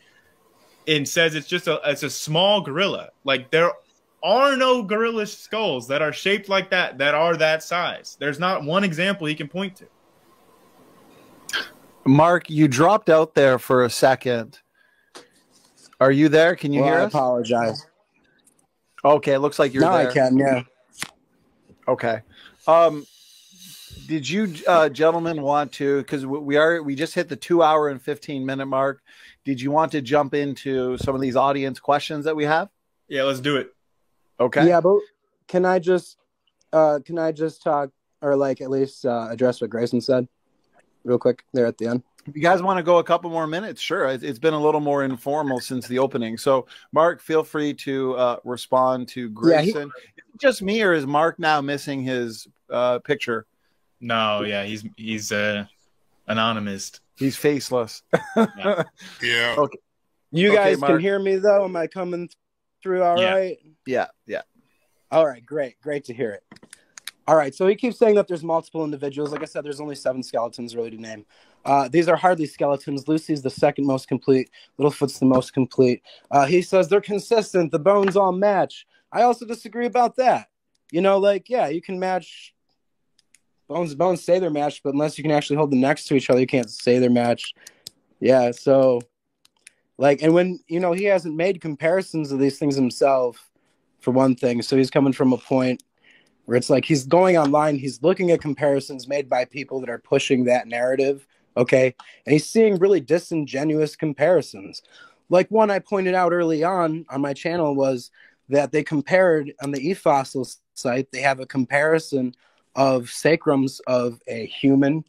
and says it's a small gorilla, like there are no gorilla skulls that are shaped like that are that size. There's not one example he can point to. Mark, you dropped out there for a second. Are you there? Can you hear us? I apologize. Okay, it looks like you're there. I can, yeah. Okay. Did you gentlemen want to, because we just hit the 2 hour and 15-minute mark. Did you want to jump into some of these audience questions that we have? Yeah, let's do it. Okay. Yeah, but can I just talk, or like at least address what Grayson said real quick there at the end? If you guys want to go a couple more minutes, sure. It's been a little more informal since the opening. So, Mark, feel free to respond to Grayson. Is it just me, or is Mark now missing his picture? No, yeah, he's anonymous. He's faceless. Yeah. Okay. You guys can hear me though? Am I coming through all right? Yeah. All right, great to hear it. All right, so he keeps saying that there's multiple individuals. Like I said, there's only 7 skeletons really to name. These are hardly skeletons. Lucy's the second most complete. Littlefoot's the most complete. He says they're consistent. The bones all match. I also disagree about that. You can match bones. Bones say they're matched, but unless you can actually hold them next to each other, you can't say they're matched. Yeah, so and when he hasn't made comparisons of these things himself, for one thing. So he's coming from a point where it's like he's going online, he's looking at comparisons made by people that are pushing that narrative, okay? And he's seeing really disingenuous comparisons. Like one I pointed out early on my channel was that they compared on the eFossil site, they have a comparison of sacrums of a human,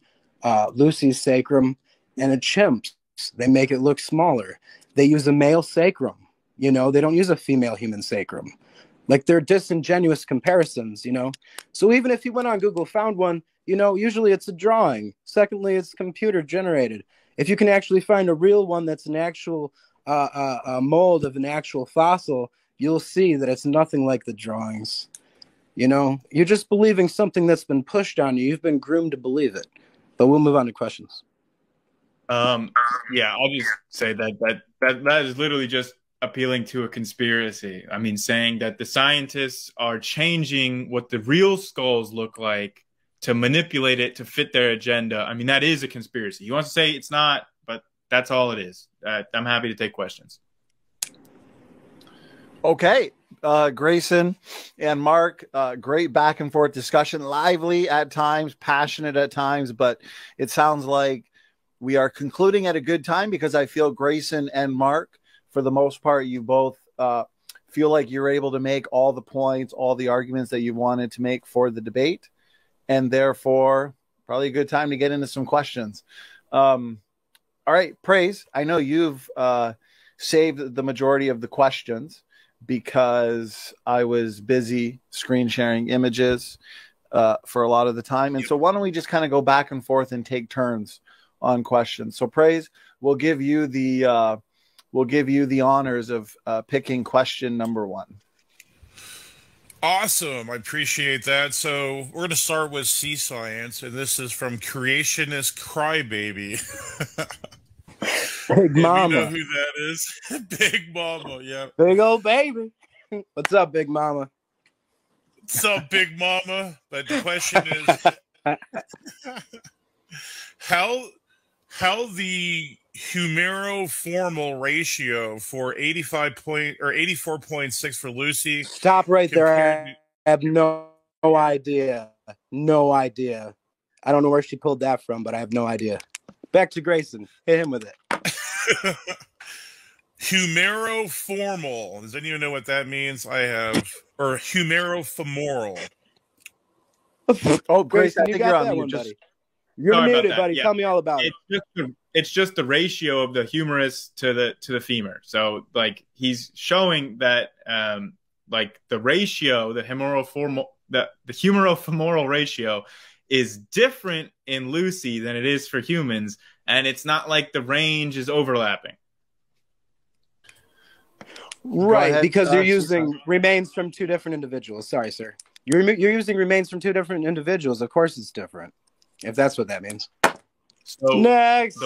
Lucy's sacrum, and a chimp's. They make it look smaller. They use a male sacrum, they don't use a female human sacrum. Like they're disingenuous comparisons, So even if you went on Google, found one, usually it's a drawing. Secondly, it's computer generated. If you can actually find a real one that's an actual a mold of an actual fossil, you'll see that it's nothing like the drawings. You're just believing something that's been pushed on you. You've been groomed to believe it. But we'll move on to questions. Yeah, I'll just say that is literally just appealing to a conspiracy. I mean, saying that the scientists are changing what the real skulls look like to manipulate it to fit their agenda. I mean, that is a conspiracy. He wants to say it's not, but That's all it is. I'm happy to take questions. Okay. Grayson and Mark, great back and forth discussion, lively at times, passionate at times, but it sounds like we are concluding at a good time because I feel Grayson and Mark, for the most part, you both feel like you're able to make all the points, all the arguments that you wanted to make for the debate, and therefore probably a good time to get into some questions. All right, Praise, I know you've saved the majority of the questions because I was busy screen sharing images for a lot of the time. And so why don't we just kind of go back and forth and take turns on questions. So Praise, we'll give you the honors of picking question number 1. Awesome. I appreciate that. So we're going to start with SeaScience, and this is from Creationist Crybaby. Big Mama. You know who that is? Big Mama, yeah. Big old baby. What's up, Big Mama? What's up, Big Mama? But the question is, how the humeroformal ratio for 84.6 for Lucy. Stop right there. I have no idea. No idea. I don't know where she pulled that from, but I have no idea. Back to Grayson. Hit him with it. Humeroformal. Does anyone know what that means? Or humerofemoral. Oh, Grayson, I think you're on mute. Buddy. You're muted, buddy. Yeah. Tell me all about it. It's just the ratio of the humerus to the femur. So like he's showing that like the ratio, the humerofemoral ratio is different in Lucy than it is for humans, and it's not like the range is overlapping. Right, because you're using remains from 2 different individuals. Sorry, sir. You're using remains from 2 different individuals. Of course it's different, if that's what that means. So next.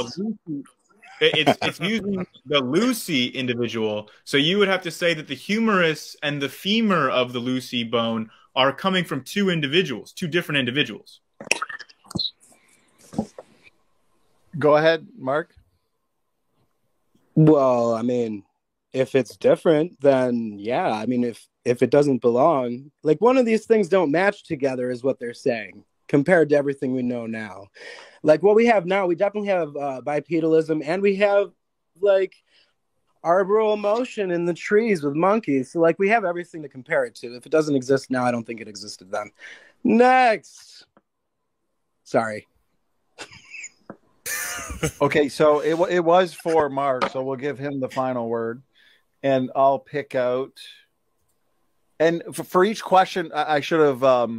It's using the Lucy individual. So you would have to say that the humerus and the femur of the Lucy bone are coming from 2 different individuals. Go ahead, Mark. Well, I mean, if it's different, then yeah. I mean, if it doesn't belong, like one of these things don't match together is what they're saying compared to everything we know now. Like what we have now, we definitely have bipedalism, and we have like arbitral motion in the trees with monkeys. So like we have everything to compare it to. If it doesn't exist now, I don't think it existed then. Next. Sorry. Okay, so it was for Mark, so we'll give him the final word, and I'll pick out. And for each question, I should have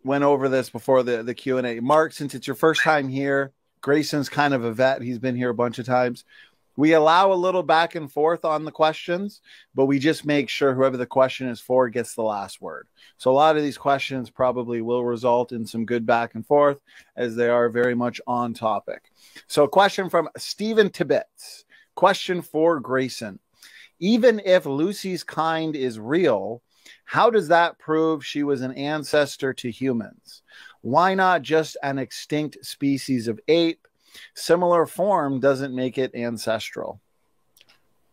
went over this before the Q&A. Mark, since it's your first time here, Grayson's kind of a vet. He's been here a bunch of times. We allow a little back and forth on the questions, but we just make sure whoever the question is for gets the last word. So a lot of these questions probably will result in some good back and forth, as they are very much on topic. So a question from Stephen Tibbetts. Question for Grayson. Even if Lucy's kind is real, how does that prove she was an ancestor to humans? Why not just an extinct species of ape? Similar form doesn't make it ancestral.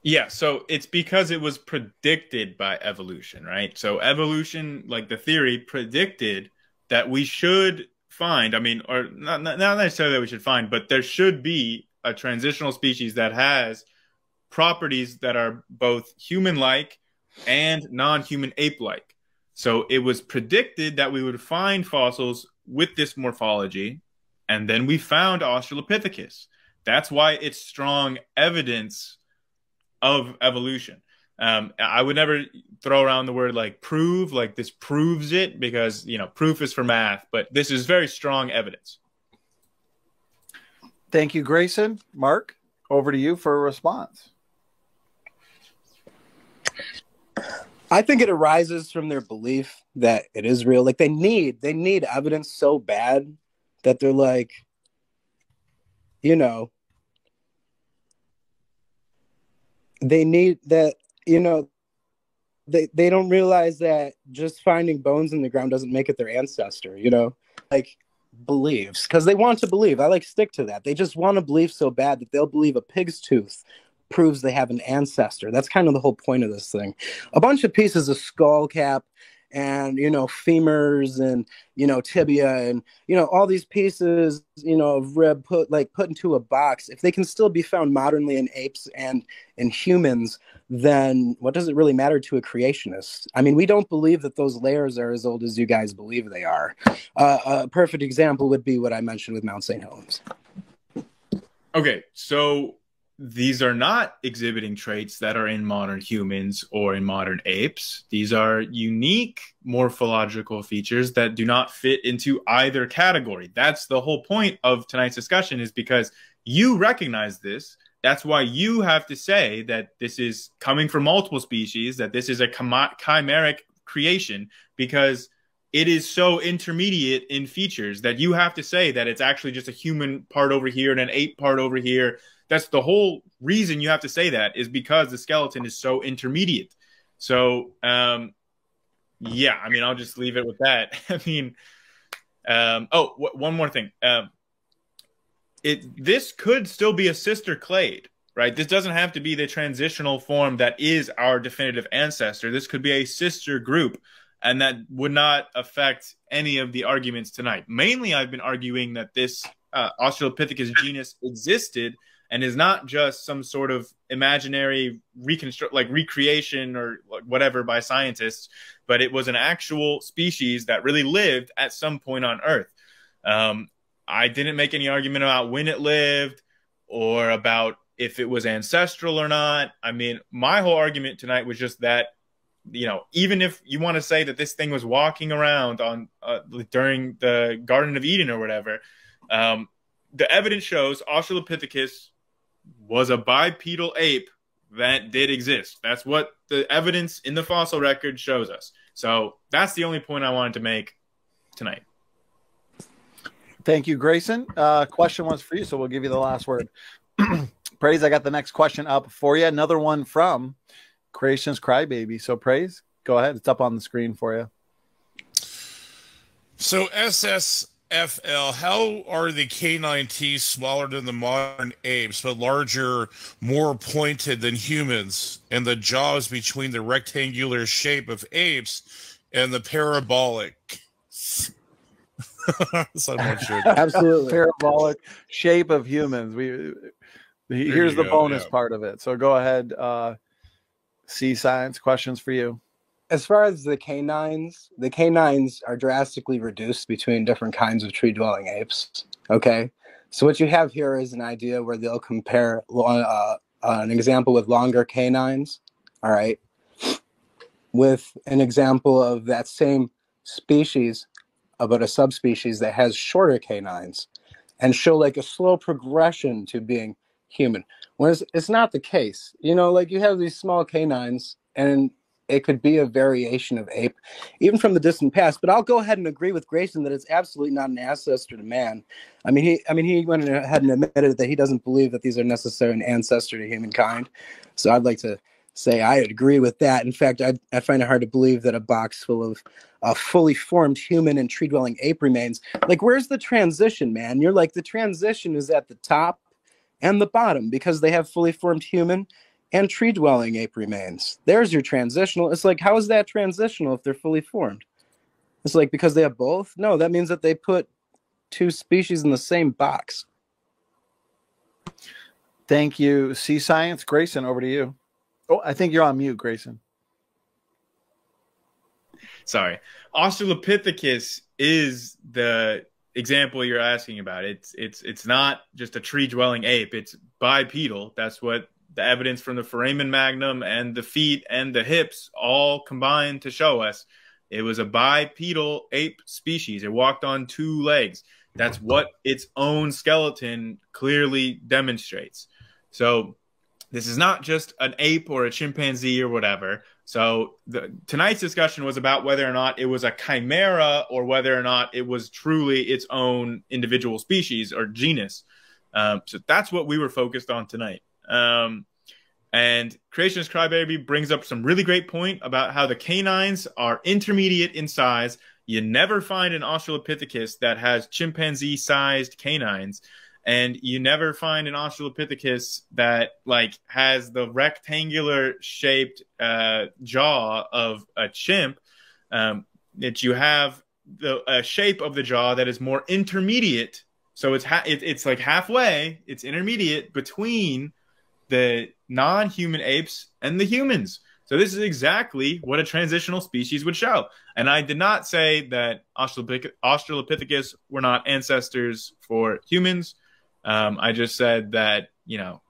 Yeah, so it's because it was predicted by evolution, right? So evolution, like the theory, predicted that we should find, I mean, or not necessarily that we should find, but there should be a transitional species that has properties that are both human-like and non-human ape-like. So it was predicted that we would find fossils with this morphology, and then we found Australopithecus. That's why it's strong evidence of evolution. I would never throw around the word like prove, like this proves it, because, you know, proof is for math, but this is very strong evidence. Thank you, Grayson. Mark, over to you for a response. I think it arises from their belief that it is real. Like they need evidence so bad that they're like, you know, they need that, you know, they don't realize that just finding bones in the ground doesn't make it their ancestor, you know? Like believes, because they want to believe. I stick to that. They just want to believe so bad that they'll believe a pig's tooth proves they have an ancestor. That's kind of the whole point of this thing. A bunch of pieces of skull cap and, femurs and, tibia and, all these pieces, of rib put into a box. If they can still be found modernly in apes and in humans, then what does it really matter to a creationist? I mean, we don't believe that those layers are as old as you guys believe they are. A perfect example would be what I mentioned with Mount St. Helens. Okay, so these are not exhibiting traits that are in modern humans or in modern apes. These are unique morphological features that do not fit into either category. That's the whole point of tonight's discussion, is because you recognize this. That's why you have to say that this is coming from multiple species, that this is a chimeric creation, because it is so intermediate in features that you have to say that it's actually just a human part over here and an ape part over here. That's the whole reason you have to say that, is because the skeleton is so intermediate. So, yeah, I mean, I'll just leave it with that. I mean, one more thing. This could still be a sister clade, right? This doesn't have to be the transitional form that is our definitive ancestor. This could be a sister group, and that would not affect any of the arguments tonight. Mainly, I've been arguing that this Australopithecus genus existed and is not just some sort of imaginary recreation or whatever by scientists, but it was an actual species that really lived at some point on Earth. I didn't make any argument about when it lived or about if it was ancestral or not. I mean, my whole argument tonight was just that, even if you want to say that this thing was walking around on during the Garden of Eden or whatever, the evidence shows Australopithecus was a bipedal ape that did exist. That's what the evidence in the fossil record shows us. So that's the only point I wanted to make tonight. Thank you, Grayson. Question was for you, so we'll give you the last word. Praise, I got the next question up for you. Another one from Creation's Crybaby. So Praise, go ahead. It's up on the screen for you. So SSFL, how are the canine teeth smaller than the modern apes, but larger, more pointed than humans, and the jaws between the rectangular shape of apes and the parabolic? Absolutely. Parabolic shape of humans. Here's the bonus part of it. So go ahead, SeaScience, questions for you. As far as the canines are drastically reduced between different kinds of tree-dwelling apes. Okay, so what you have here is an idea where they'll compare an example with longer canines, all right, with an example of that same species, but a subspecies that has shorter canines, and show a slow progression to being human. Whereas it's not the case. You have these small canines, and it could be a variation of ape, even from the distant past. But I'll go ahead and agree with Grayson that it's absolutely not an ancestor to man. I mean, he went ahead and admitted that he doesn't believe that these are necessarily an ancestor to humankind. So I'd like to say I agree with that. In fact, I find it hard to believe that a box full of fully formed human and tree-dwelling ape remains. Where's the transition, man? You're the transition is at the top and the bottom, because they have fully formed human and tree-dwelling ape remains. There's your transitional. It's how is that transitional if they're fully formed? It's because they have both? No, that means that they put two species in the same box. Thank you, SeaScience. Grayson, over to you. Oh, I think you're on mute, Grayson. Sorry. Australopithecus is the example you're asking about. It's not just a tree-dwelling ape. It's bipedal. That's what the evidence from the foramen magnum and the feet and the hips all combined to show us. It was a bipedal ape species. It walked on two legs. That's what its own skeleton clearly demonstrates. So this is not just an ape or a chimpanzee or whatever. So tonight's discussion was about whether or not it was a chimera or whether or not it was truly its own individual species or genus. So that's what we were focused on tonight. And Creationist Crybaby brings up some really great point about how the canines are intermediate in size, You never find an Australopithecus that has chimpanzee-sized canines, and you never find an Australopithecus that like has the rectangular shaped jaw of a chimp. That you have the shape of the jaw that is more intermediate. So it's like halfway. It's intermediate between the non-human apes and the humans. So this is exactly what a transitional species would show. And I did not say that Australopithecus were not ancestors for humans. I just said that,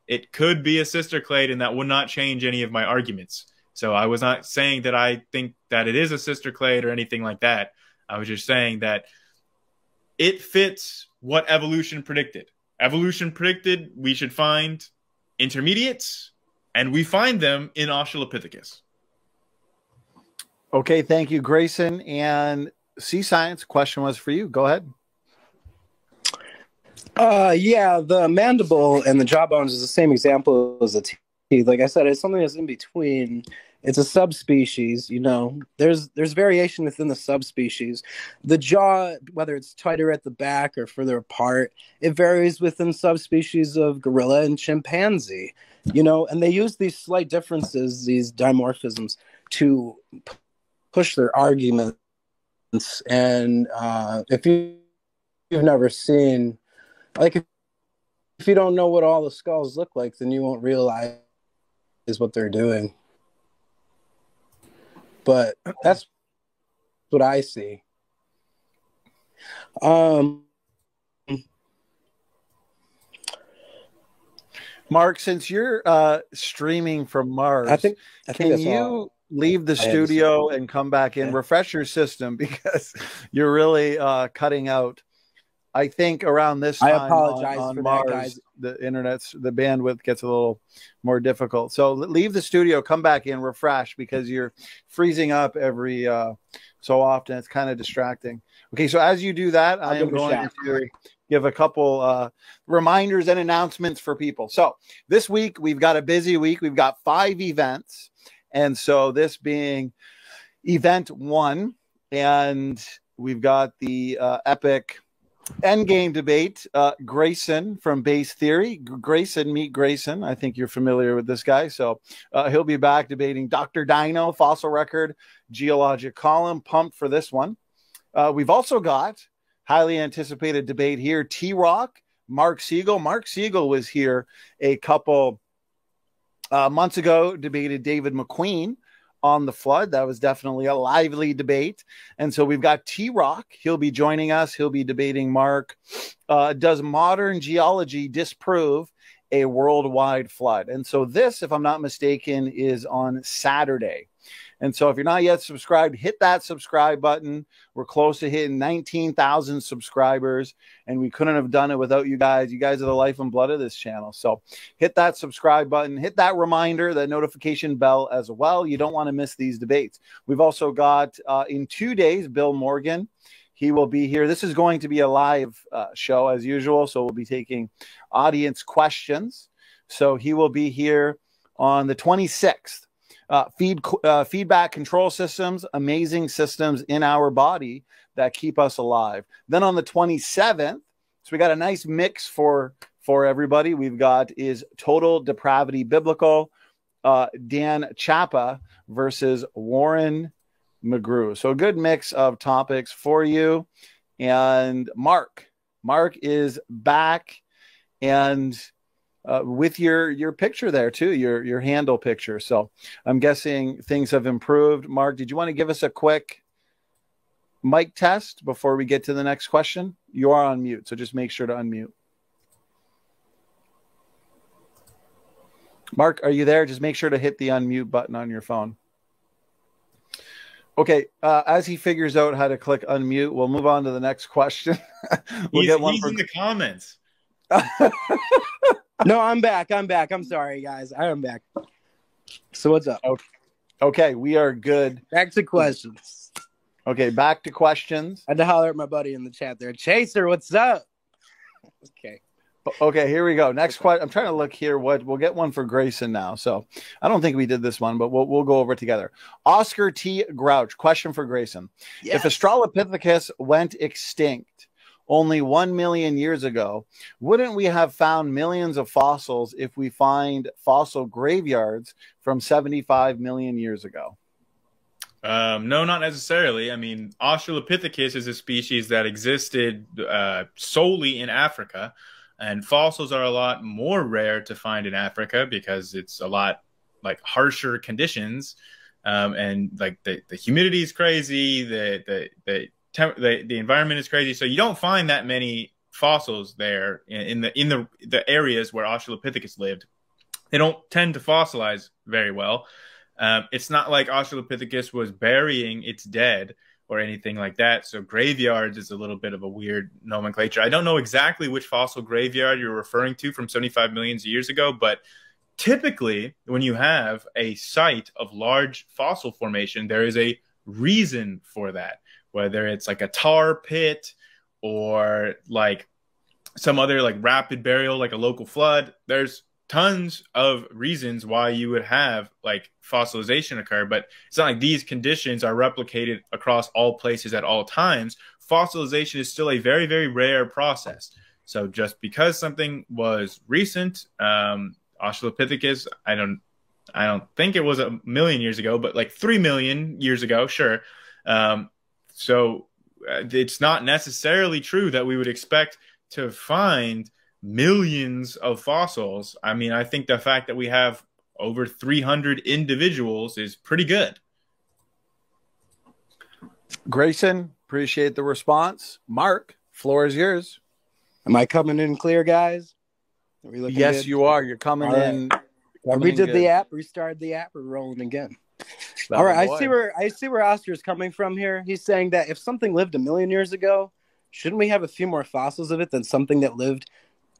it could be a sister clade, and that would not change any of my arguments. So I was not saying that I think that it is a sister clade or anything like that. I was just saying that it fits what evolution predicted. Evolution predicted we should find intermediates, and we find them in Australopithecus. Okay, thank you, Grayson. And SeaScience, question was for you. Go ahead. Yeah, the mandible and the jawbones is the same example as the teeth. Like I said, it's something that's in between. It's a subspecies, There's variation within the subspecies. The jaw, whether it's tighter at the back or further apart, it varies within subspecies of gorilla and chimpanzee, and they use these slight differences, these dimorphisms, to push their arguments. And if you've never seen, like, if you don't know what all the skulls look like, then you won't realize what they're doing. But that's what I see. Mark, since you're streaming from Mars, I think can you leave the studio and come back in, refresh your system, because you're really cutting out. I think around this time I apologize on for Mars, that, guys. The bandwidth gets a little more difficult. So leave the studio, come back in, refresh, because you're freezing up every so often. It's kind of distracting. Okay, so as you do that, I am going to give a couple reminders and announcements for people. So this week, we've got a busy week. We've got 5 events. And so this being event 1, and we've got the epic endgame debate, Grayson from Base Theory. Grayson, meet Grayson. I think you're familiar with this guy. So he'll be back debating Dr. Dino, fossil record, geologic column. Pumped for this one. We've also got highly anticipated debate here, T-Rock, Mark Siegel. Mark Siegel was here a couple months ago, debated David McQueen on the flood. That was definitely a lively debate. And so we've got T-Rock. He'll be joining us. He'll be debating Mark. Does modern geology disprove a worldwide flood? And so this, if I'm not mistaken, is on Saturday. And so if you're not yet subscribed, hit that subscribe button. We're close to hitting 19,000 subscribers, and we couldn't have done it without you guys. You guys are the life and blood of this channel. So hit that subscribe button, hit that reminder, that notification bell as well. You don't want to miss these debates. We've also got in 2 days, Bill Morgan. He will be here. This is going to be a live show as usual. So we'll be taking audience questions. So he will be here on the 26th. Feedback control systems, amazing systems in our body that keep us alive. Then on the 27th, so we got a nice mix for everybody. We've got is Total Depravity Biblical, Dan Chapa versus Warren McGrew. So a good mix of topics for you. And Mark is back, and with your picture there too, your handle picture. So I'm guessing things have improved. Mark, did you want to give us a quick mic test before we get to the next question? You are on mute, so just make sure to unmute. Mark, are you there? Just make sure to hit the unmute button on your phone. Okay, as he figures out how to click unmute, we'll move on to the next question. He's in the comments. No, I'm back. I'm sorry, guys. I am back. So what's up? Okay, we are good. Back to questions. Okay, back to questions. I had to holler at my buddy in the chat there. Chaser, what's up? Okay. Okay, here we go. Next question. I'm trying to look here. We'll get one for Grayson now. So I don't think we did this one, but we'll go over it together. Oscar T. Grouch. Question for Grayson. Yes. If Australopithecus went extinct only 1 million years ago, wouldn't we have found millions of fossils if we find fossil graveyards from 75 million years ago? No, not necessarily. I mean, Australopithecus is a species that existed solely in Africa, and fossils are a lot more rare to find in Africa because it's a lot like harsher conditions, and like the humidity is crazy, the environment is crazy, so you don't find that many fossils there in the areas where Australopithecus lived. They don't tend to fossilize very well. It's not like Australopithecus was burying its dead or anything like that. So graveyards is a little bit of a weird nomenclature. I don't know exactly which fossil graveyard you're referring to from 75 million years ago, but typically when you have a site of large fossil formation, there is a reason for that, whether it's like a tar pit or like some other like rapid burial, like a local flood. There's tons of reasons why you would have like fossilization occur, but it's not like these conditions are replicated across all places at all times. Fossilization is still a very, very rare process. So just because something was recent, Australopithecus, I don't think it was 1 million years ago, but like 3 million years ago, sure. So it's not necessarily true that we would expect to find millions of fossils. I mean, I think the fact that we have over 300 individuals is pretty good. Grayson, appreciate the response. Mark, floor is yours. Am I coming in clear, guys? Are we looking Yes, good? you are. You're coming in. We did the app, restarted the app, we're rolling again. All right, I see where Oscar's coming from here. He's saying that if something lived 1 million years ago, shouldn't we have a few more fossils of it than something that lived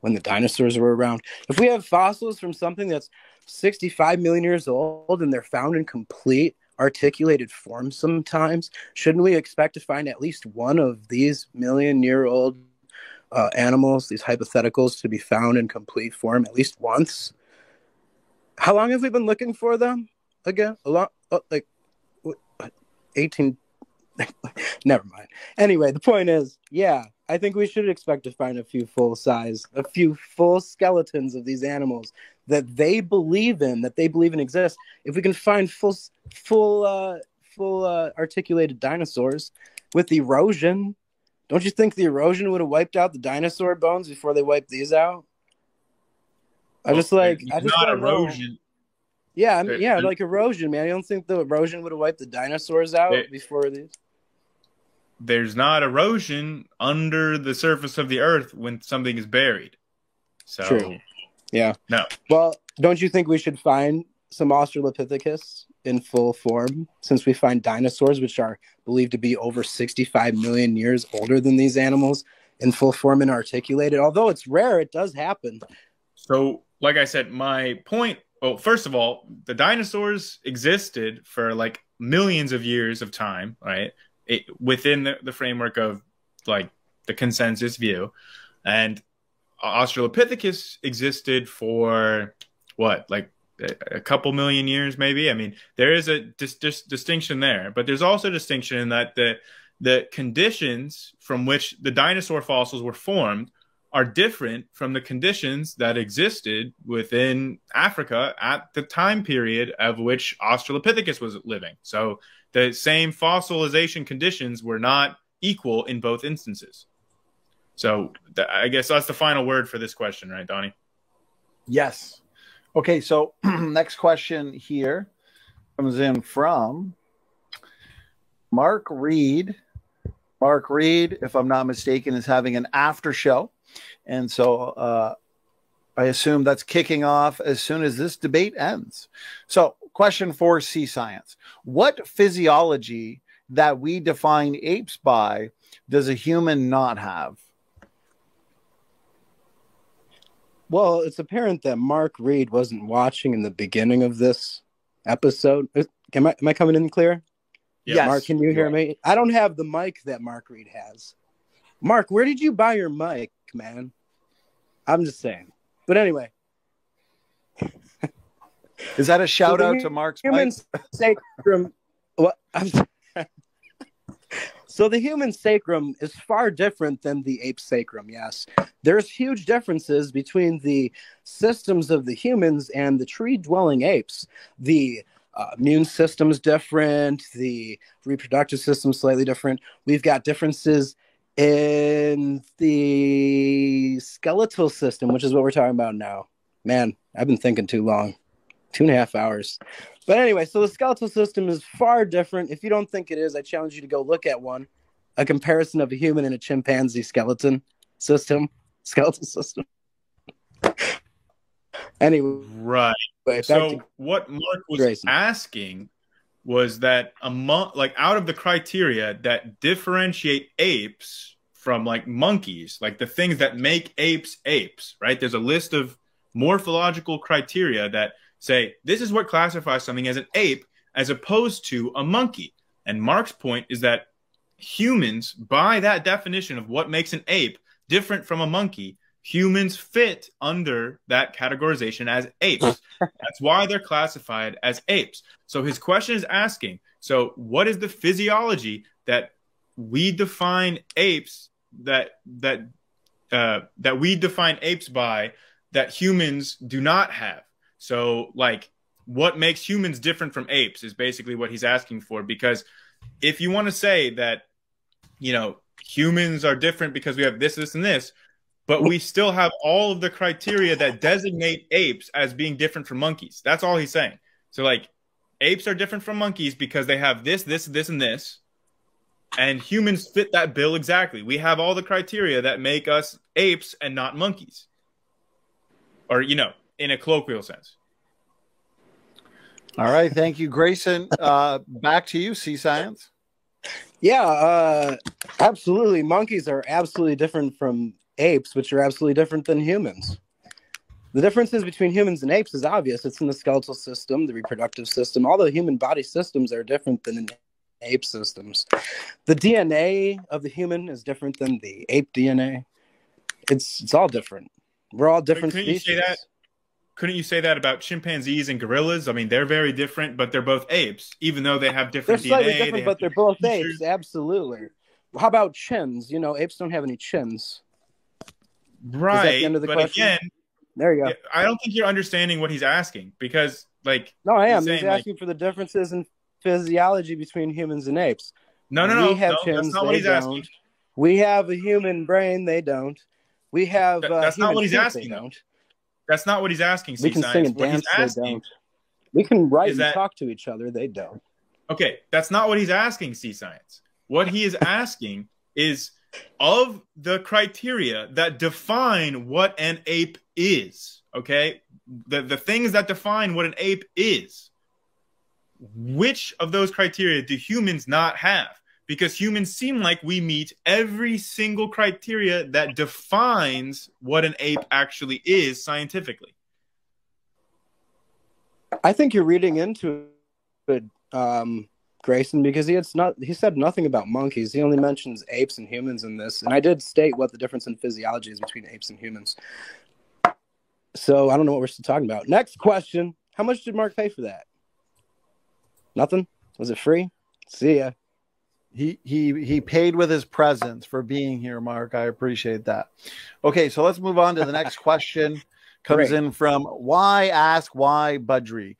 when the dinosaurs were around? If we have fossils from something that's 65 million years old and they're found in complete articulated form sometimes, shouldn't we expect to find at least one of these million-year-old animals, these hypotheticals, to be found in complete form at least once? How long have we been looking for them again? A lot, like 18. Never mind. Anyway, the point is, yeah, I think we should expect to find a few full skeletons of these animals that they believe in exist. If we can find full articulated dinosaurs with erosion, don't you think the erosion would have wiped out the dinosaur bones before they wiped these out? Erosion. Yeah, like erosion, man. You don't think the erosion would have wiped the dinosaurs out before these? There's not erosion under the surface of the earth when something is buried. So, true. Yeah. No. Well, don't you think we should find some Australopithecus in full form, since we find dinosaurs, which are believed to be over 65 million years older than these animals, in full form and articulated? Although it's rare, it does happen. So, like I said, my point, well, first of all, the dinosaurs existed for like millions of years of time, right? Within the framework of like the consensus view, and Australopithecus existed for what, like a couple million years, maybe. I mean, there is a distinction there, but there's also a distinction in that the conditions from which the dinosaur fossils were formed are different from the conditions that existed within Africa at the time period of which Australopithecus was living. So the same fossilization conditions were not equal in both instances. So I guess that's the final word for this question, right, Donnie? Yes. Okay, so next question here comes in from Mark Reed. Mark Reed, if I'm not mistaken, is having an after show. And so I assume that's kicking off as soon as this debate ends. So question for SeaScience. What physiology that we define apes by does a human not have? Well, it's apparent that Mark Reed wasn't watching in the beginning of this episode. Am I coming in clear? Yes. Mark, can you hear me? I don't have the mic that Mark Reed has. Mark, where did you buy your mic, man? I'm just saying. But anyway. Is that a shout So out to Mark's human bike? sacrum? What? So the human sacrum is far different than the ape sacrum. Yes, there's huge differences between the systems of the humans and the tree-dwelling apes. The immune system's different. The reproductive system's slightly different. We've got differences in the skeletal system, which is what we're talking about now. Man, I've been thinking too long. 2.5 hours. But anyway, so the skeletal system is far different. If you don't think it is, I challenge you to go look at one. A comparison of a human and a chimpanzee skeletal system. Anyway. Right. So what Mark was Grayson. asking was that out of the criteria that differentiate apes from like monkeys, like the things that make apes apes, right? There's a list of morphological criteria that say this is what classifies something as an ape as opposed to a monkey. And Mark's point is that humans, by that definition of what makes an ape different from a monkey, humans fit under that categorization as apes. That's why they're classified as apes. So his question is asking, so what is the physiology that we define apes that we define apes by that humans do not have? So, like, what makes humans different from apes is basically what he's asking for. Because if you want to say that, you know, humans are different because we have this, this, and this, but we still have all of the criteria that designate apes as being different from monkeys. That's all he's saying. So, like, apes are different from monkeys because they have this, this, this, and this. And humans fit that bill exactly. We have all the criteria that make us apes and not monkeys. Or, you know, in a colloquial sense. All right. Thank you, Grayson. Back to you, SeaScience. Yeah, absolutely. Monkeys are absolutely different from apes, which are absolutely different than humans. The differences between humans and apes is obvious. It's in the skeletal system, the reproductive system. All the human body systems are different than in ape systems. The DNA of the human is different than the ape DNA. It's all different. We're all different species. Couldn't you say that about chimpanzees and gorillas? I mean, they're very different, but they're both apes, even though they have different DNA. They're slightly different, but they're both apes. Absolutely. How about chins? You know, apes don't have any chins. Right. Is that the end of the question? Again, there you go. I don't think you're understanding what he's asking because, like, no, I am. He's asking for the differences in physiology between humans and apes. No. We have chins. That's not what he's asking. We have a human brain. They don't. We have. That's not what he's asking. They don't. That's not what he's asking. We can sing and dance. They don't. We can write and talk to each other. They don't. Okay, that's not what he's asking, SeaScience. What he is asking is of the criteria that define what an ape is, okay? The things that define what an ape is, which of those criteria do humans not have? Because humans seem like we meet every single criteria that defines what an ape actually is scientifically. I think you're reading into it, Grayson, because he said nothing about monkeys. He only mentions apes and humans in this. And I did state what the difference in physiology is between apes and humans. So I don't know what we're still talking about. Next question. How much did Mark pay for that? Nothing? Was it free? See ya. He paid with his presence for being here, Mark. I appreciate that. Okay, so let's move on to the next question. Comes in from Why Budry.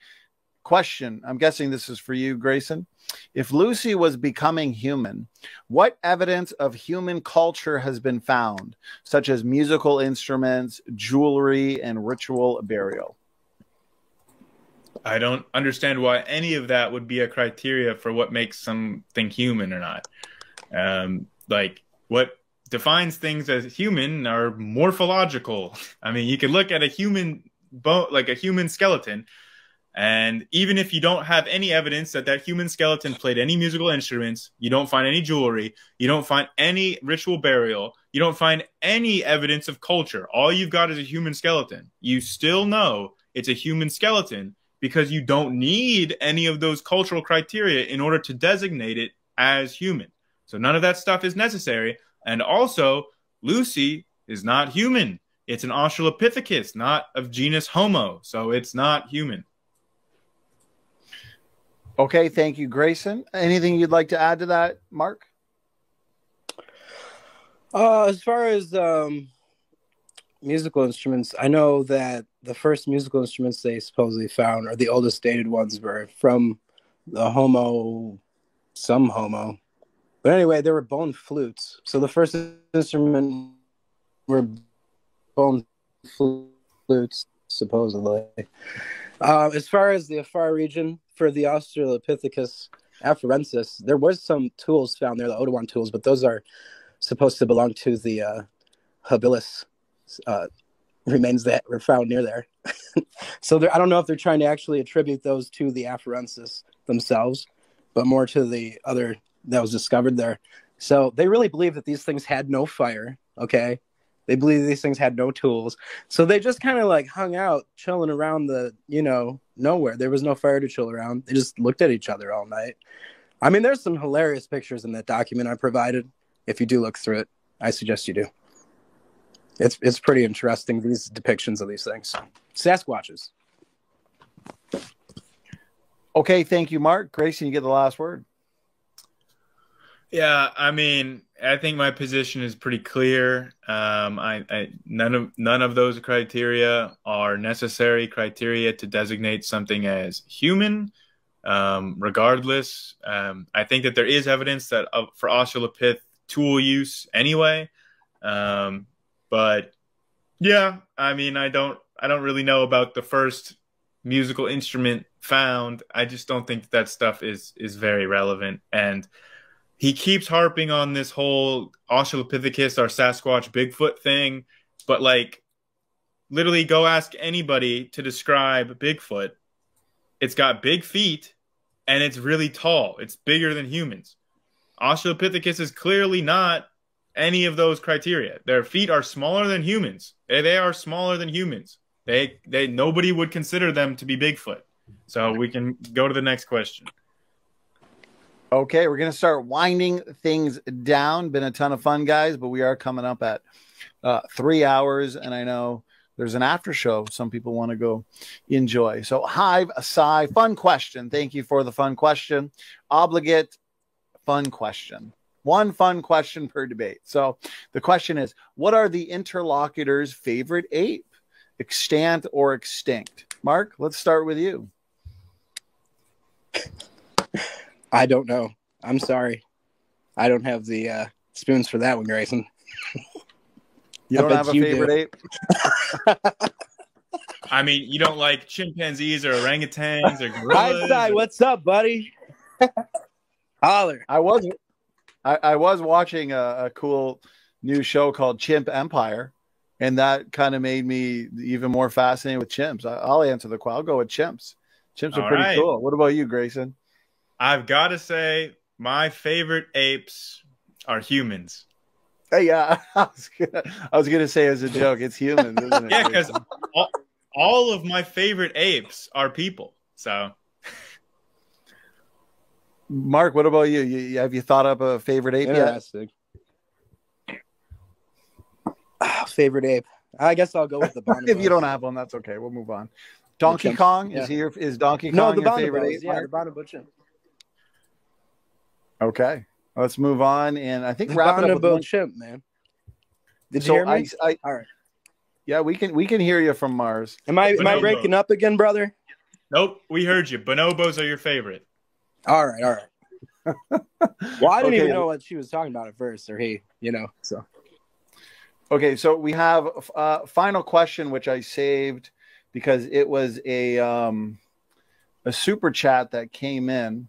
Question, I'm guessing this is for you, Grayson. If Lucy was becoming human, what evidence of human culture has been found, such as musical instruments, jewelry, and ritual burial? I don't understand why any of that would be a criteria for what makes something human or not. Like, what defines things as human are morphological. I mean, you can look at a human bone, like a human skeleton, and even if you don't have any evidence that that human skeleton played any musical instruments, you don't find any jewelry, you don't find any ritual burial, you don't find any evidence of culture. All you've got is a human skeleton. You still know it's a human skeleton, because you don't need any of those cultural criteria in order to designate it as human. So none of that stuff is necessary. And also, Lucy is not human. it's an Australopithecus, not of genus Homo, so it's not human. Okay, thank you, Grayson. Anything you'd like to add to that, Mark? As far as musical instruments, I know that the first musical instruments they supposedly found, or the oldest dated ones, were from the some Homo. But anyway, they were bone flutes. So the first instrument were bone flutes, supposedly. As far as the Afar region, for the Australopithecus afarensis, there was some tools found there, the Otawan tools, but those are supposed to belong to the habilis remains that were found near there. So I don't know if they're trying to actually attribute those to the afarensis themselves, but more to the other that was discovered there. So they really believe that these things had no fire, okay? They believe these things had no tools. So they just kind of like hung out, chilling around the, nowhere. There was no fire to chill around. They just looked at each other all night. I mean, there's some hilarious pictures in that document I provided. If you do look through it, I suggest you do. It's pretty interesting, these depictions of these things. Sasquatches. Okay, thank you, Mark. Grayson, you get the last word. Yeah, I mean, I think my position is pretty clear. None of those criteria are necessary criteria to designate something as human. Regardless, I think that there is evidence that for Australopith tool use anyway. But yeah, I mean, I don't really know about the first musical instrument found. I just don't think that stuff is very relevant. And he keeps harping on this whole Australopithecus or Sasquatch Bigfoot thing, but like literally go ask anybody to describe Bigfoot. It's got big feet and it's really tall. It's bigger than humans. Australopithecus is clearly not any of those criteria. Their feet are smaller than humans. They are smaller than humans. Nobody would consider them to be Bigfoot. So we can go to the next question. Okay, we're going to start winding things down. Been a ton of fun, guys, but we are coming up at 3 hours, and I know there's an after show some people want to go enjoy. So Hive, Asai, fun question. Thank you for the fun question. Obligate fun question. One fun question per debate. So the question is, what are the interlocutors' favorite ape? Extant or extinct? Mark, let's start with you. I don't know. I'm sorry. I don't have the spoons for that one, Grayson. You don't have a favorite ape? I mean, you don't like chimpanzees or orangutans or gorillas? Hi, what's up, buddy? Holler. I was watching a cool new show called Chimp Empire, and that kind of made me even more fascinated with chimps. I'll answer the call. I'll go with chimps. Chimps are pretty cool. What about you, Grayson? I've got to say, my favorite apes are humans. Hey, yeah, I was gonna say as a joke, it's humans, isn't it? Yeah, because all of my favorite apes are people. So, Mark, what about you? Have you thought up a favorite ape Interesting. Yet? Favorite ape? I guess I'll go with the bonobo. If you don't have one, that's okay. We'll move on. Donkey Kong, yeah. is Donkey Kong your favorite ape? Yeah, the bonobo chimp. Okay, let's move on, and I think the wrap it up with chimp, man. Did you hear me? All right. Yeah, we can hear you from Mars. Am I breaking up again, brother? Nope, we heard you. Bonobos are your favorite. All right. Well, I didn't even know what she was talking about at first, or he, so. Okay, so we have a final question, which I saved because it was a super chat that came in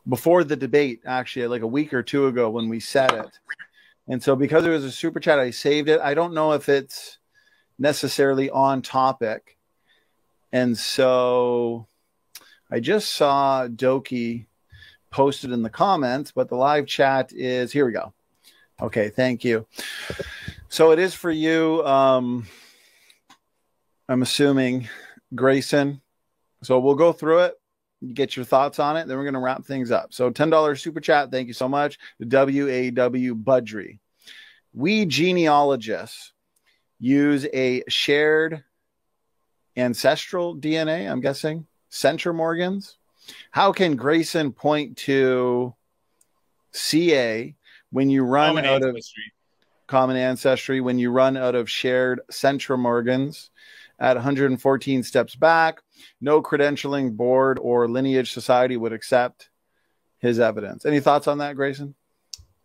before the debate, actually, like a week or two ago when we said it. And so because it was a super chat, I saved it. I don't know if it's necessarily on topic. And so I just saw Doki posted in the comments, but the live chat is, here we go. Okay, thank you. So it is for you, I'm assuming, Grayson. So we'll go through it, get your thoughts on it, then we're going to wrap things up. So $10 super chat, thank you so much. WAW Budry. We genealogists use a shared ancestral DNA, I'm guessing, centromorgans? How can Grayson point to CA when you run out of common ancestry, when you run out of shared centromorgans at 114 steps back? No credentialing board or lineage society would accept his evidence. Any thoughts on that, Grayson?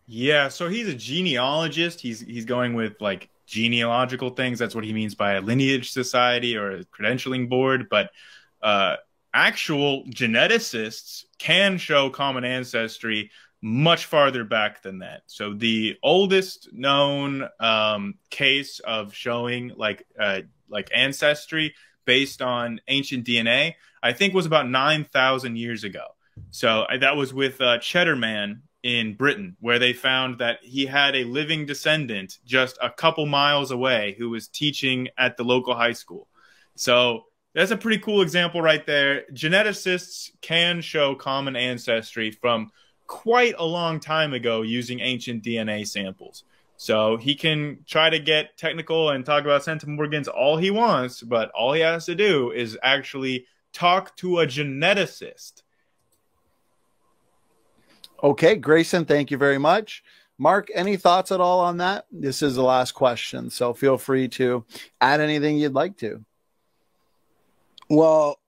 Yeah, so he's a genealogist. He's going with like genealogical things. That's what he means by a lineage society or a credentialing board. But actual geneticists can show common ancestry much farther back than that. So the oldest known case of showing like ancestry based on ancient DNA, I think, was about 9,000 years ago. So that was with Cheddar Man in Britain, where they found that he had a living descendant just a couple miles away who was teaching at the local high school. So that's a pretty cool example right there. Geneticists can show common ancestry from quite a long time ago using ancient DNA samples. So he can try to get technical and talk about centimorgans all he wants, but all he has to do is actually talk to a geneticist. Okay, Grayson, thank you very much. Mark, any thoughts at all on that? This is the last question, so feel free to add anything you'd like to. Well,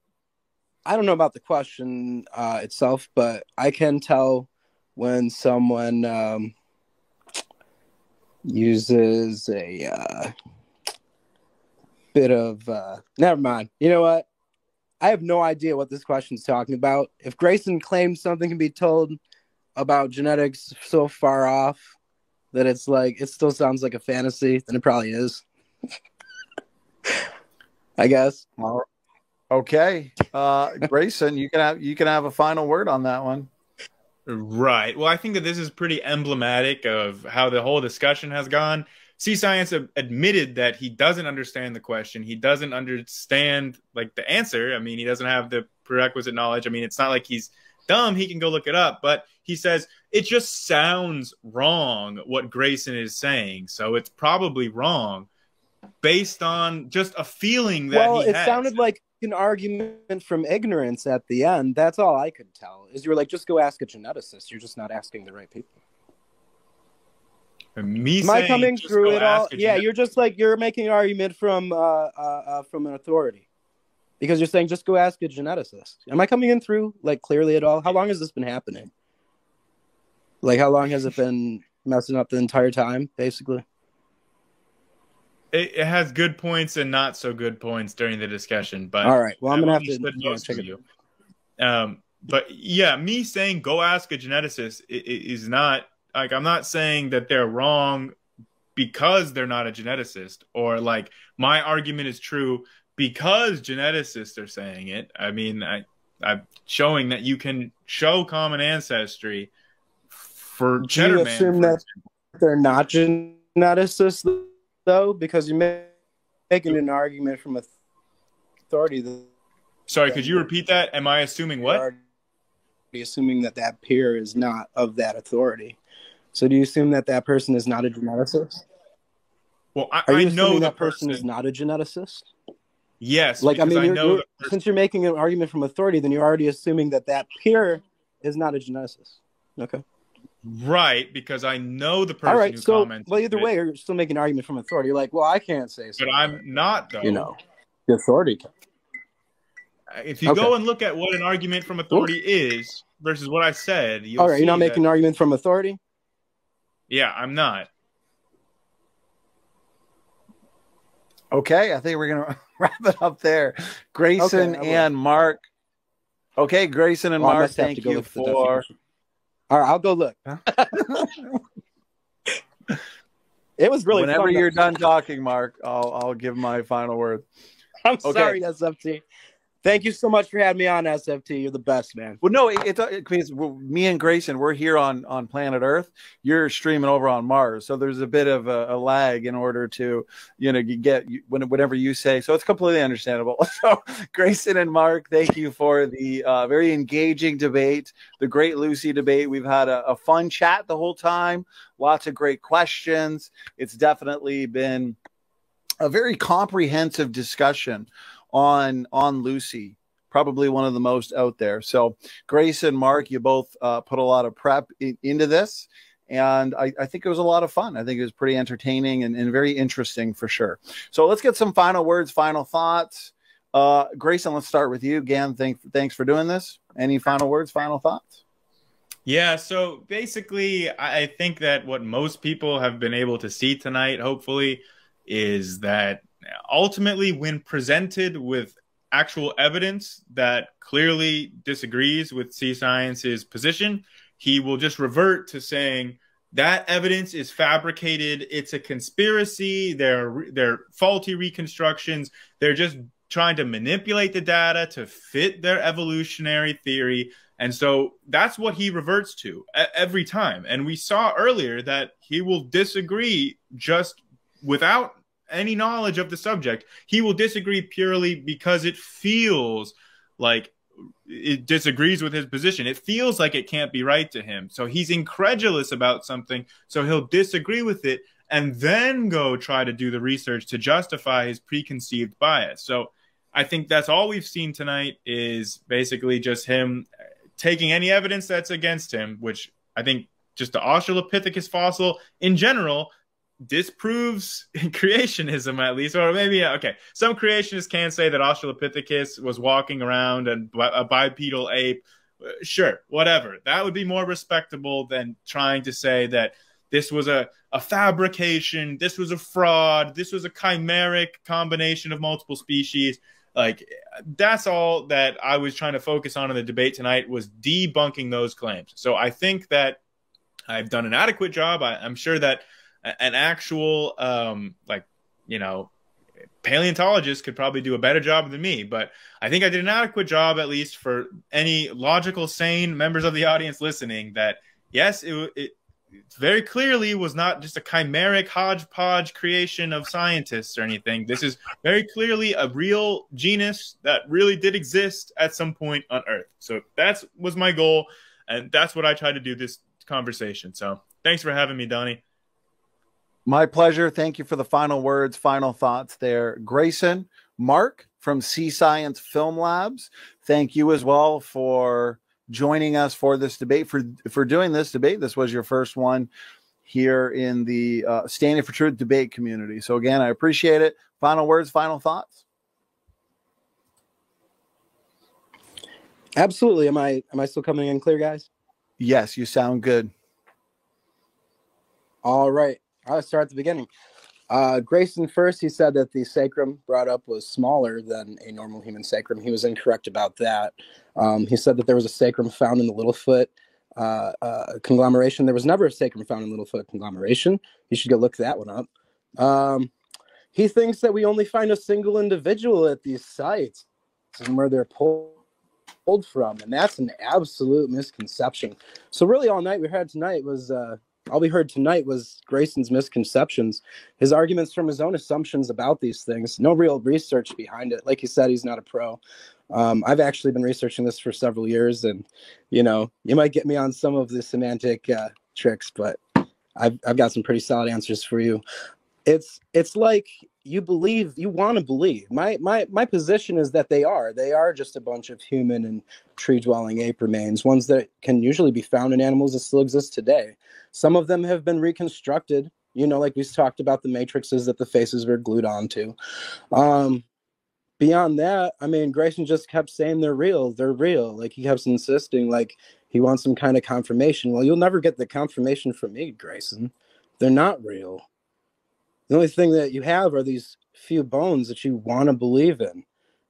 I don't know about the question itself, but I can tell when someone uses a bit of never mind. You know what? I have no idea what this question is talking about. If Grayson claims something can be told about genetics so far off that it's like it still sounds like a fantasy, then it probably is. I guess. Okay, Grayson, you can have a final word on that one. Right. Well, I think that this is pretty emblematic of how the whole discussion has gone. SeaScience admitted that he doesn't understand the question. He doesn't understand like the answer. I mean, he doesn't have the prerequisite knowledge. I mean, it's not like he's dumb. He can go look it up, but he says it just sounds wrong what Grayson is saying. So it's probably wrong based on just a feeling that he has. Well, it sounded like an argument from ignorance at the end. That's all I could tell. Is you were like, just go ask a geneticist. You're just not asking the right people. Am I coming through it all? Yeah, you're just like you're making an argument from an authority. Because you're saying just go ask a geneticist. Am I coming in through like clearly at all? How long has this been happening? Like how long has it been messing up the entire time, basically? It has good points and not so good points during the discussion. But all right, well I'm gonna have to check it. But yeah, me saying go ask a geneticist is not like I'm not saying that they're wrong because they're not a geneticist, or like my argument is true because geneticists are saying it. I mean, I'm showing that you can show common ancestry for Cheddar Man. Do you assume that they're not geneticists, though? Because you're making an argument from authority. Sorry, could you repeat that? Am I assuming what? Assuming that peer is not of that authority. So do you assume that person is not a geneticist? Well, I know that person is not a geneticist. Yes, like I mean, since you're making an argument from authority, then you're already assuming that peer is not a geneticist. Okay, right? Because I know the person. All right, who so commented. Well, either way, you're still making an argument from authority. You're like, well, I can't say so. But I'm not, though. You know, the authority can. If you go and look at what an argument from authority is versus what I said, you'll all right, you're not making an argument from authority. Yeah, I'm not. Okay, I think we're going to wrap it up there. Grayson and Mark. Okay, Grayson and Mark, thank you for... All right, I'll go look. It was really Whenever fun. You're done talking, Mark, I'll give my final word. I'm sorry, SFT. Thank you so much for having me on, SFT. You're the best, man. Well, no, it's because me and Grayson, we're here on planet Earth. You're streaming over on Mars, so there's a bit of a lag in order to, get whatever you say. So it's completely understandable. So, Grayson and Mark, thank you for the very engaging debate, the Great Lucy debate. We've had a fun chat the whole time. Lots of great questions. It's definitely been a very comprehensive discussion on Lucy, probably one of the most out there. So Grayson, Mark, you both put a lot of prep into this, and I think it was a lot of fun. I think it was pretty entertaining and very interesting for sure. So let's get some final words, final thoughts. Grayson, let's start with you. Again, thanks for doing this. Any final words, final thoughts? Yeah, so basically, I think that what most people have been able to see tonight, hopefully, is that ultimately when presented with actual evidence that clearly disagrees with SeaScience's position, he will just revert to saying that evidence is fabricated. It's a conspiracy. They're faulty reconstructions. They're just trying to manipulate the data to fit their evolutionary theory. And so that's what he reverts to every time. And we saw earlier that he will disagree just without any knowledge of the subject. He will disagree purely because it feels like it disagrees with his position. It feels like it can't be right to him. So he's incredulous about something. So he'll disagree with it and then go try to do the research to justify his preconceived bias. So I think that's all we've seen tonight is basically just him taking any evidence that's against him, which I think just the Australopithecus fossil in general disproves creationism, at least. Or maybe, okay, some creationists can say that Australopithecus was walking around and a bipedal ape. Sure, whatever. That would be more respectable than trying to say that this was a fabrication, this was a fraud, this was a chimeric combination of multiple species. Like, that's all that I was trying to focus on in the debate tonight, was debunking those claims. So I think that I've done an adequate job. I'm sure that an actual, paleontologist could probably do a better job than me. But I think I did an adequate job, at least for any logical, sane members of the audience listening, that, yes, it very clearly was not just a chimeric hodgepodge creation of scientists or anything. This is very clearly a real genus that really did exist at some point on Earth. So that was my goal, and that's what I tried to do this conversation. So thanks for having me, Donnie. My pleasure. Thank you for the final words, final thoughts there. Grayson, Mark from SeaScience Film Labs, thank you as well for joining us for this debate, for doing this debate. This was your first one here in the Standing for Truth debate community. So again, I appreciate it. Final words, final thoughts. Absolutely. Am I still coming in clear, guys? Yes, you sound good. All right. I'll start at the beginning. Grayson, first, he said that the sacrum brought up was smaller than a normal human sacrum. He was incorrect about that. He said that there was a sacrum found in the Littlefoot conglomeration. There was never a sacrum found in Littlefoot conglomeration. You should go look that one up. He thinks that we only find a single individual at these sites and where they're pulled from, and that's an absolute misconception. So really all night we heard tonight was... all we heard tonight was Grayson's misconceptions, his arguments from his own assumptions about these things. No real research behind it. Like he said, he's not a pro. I've actually been researching this for several years, and you might get me on some of the semantic tricks, but I've got some pretty solid answers for you. It's like you want to believe. My position is that they are just a bunch of human and tree-dwelling ape remains, ones that can usually be found in animals that still exist today. Some of them have been reconstructed, like we talked about the matrices that the faces were glued onto. Beyond that, Grayson just kept saying they're real. Like, he kept insisting, like, he wants some kind of confirmation. Well, you'll never get the confirmation from me, Grayson. They're not real. The only thing that you have are these few bones that you want to believe in.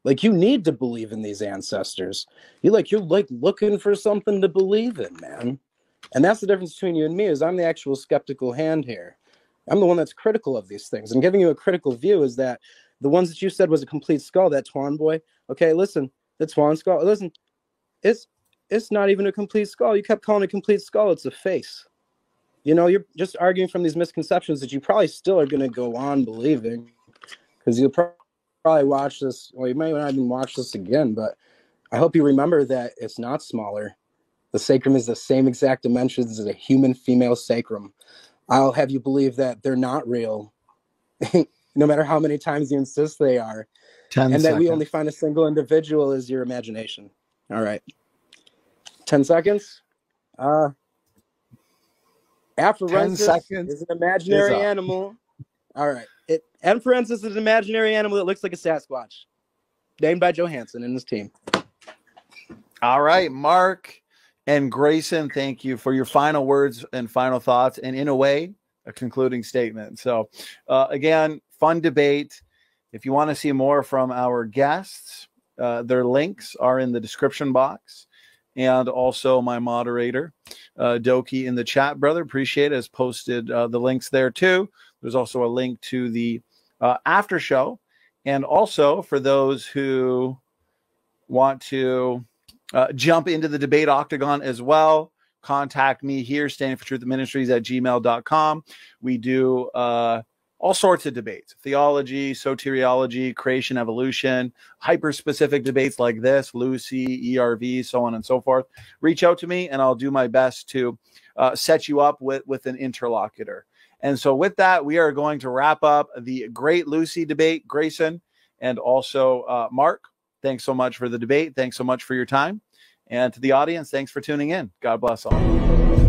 Like, you need to believe in these ancestors. You're looking for something to believe in, man. And that's the difference between you and me, is I'm the actual skeptical hand here. I'm the one that's critical of these things. And giving you a critical view is that the ones that you said was a complete skull, that Twan boy. Okay, listen, the Twan skull, listen, it's not even a complete skull. You kept calling it a complete skull. It's a face. You're just arguing from these misconceptions that you probably still are going to go on believing, because you'll probably watch this, or you might not even watch this again, but I hope you remember that it's not smaller. The sacrum is the same exact dimensions as a human female sacrum. I'll have you believe that they're not real. no matter how many times you insist they are. 10 And seconds. that we only find a single individual is your imagination. All right. 10 seconds. 10 Afarensis seconds is an imaginary is up. animal. All right. Afarensis is an imaginary animal that looks like a Sasquatch, named by Johansson and his team. All right, Mark and Grayson, thank you for your final words and final thoughts, and in a way, a concluding statement. So, again, fun debate. If you want to see more from our guests, their links are in the description box. And also my moderator, Doki, in the chat, brother, appreciate it, has posted the links there too. There's also a link to the after show. And also for those who want to jump into the debate octagon as well, contact me here, Standing for Truth Ministries at gmail.com. We do all sorts of debates: theology, soteriology, creation, evolution, hyper-specific debates like this, Lucy, ERV, so on and so forth. Reach out to me, and I'll do my best to set you up with an interlocutor. And so with that, we are going to wrap up the Great Lucy debate. Grayson and also Mark, thanks so much for the debate. Thanks so much for your time. And to the audience, thanks for tuning in. God bless all.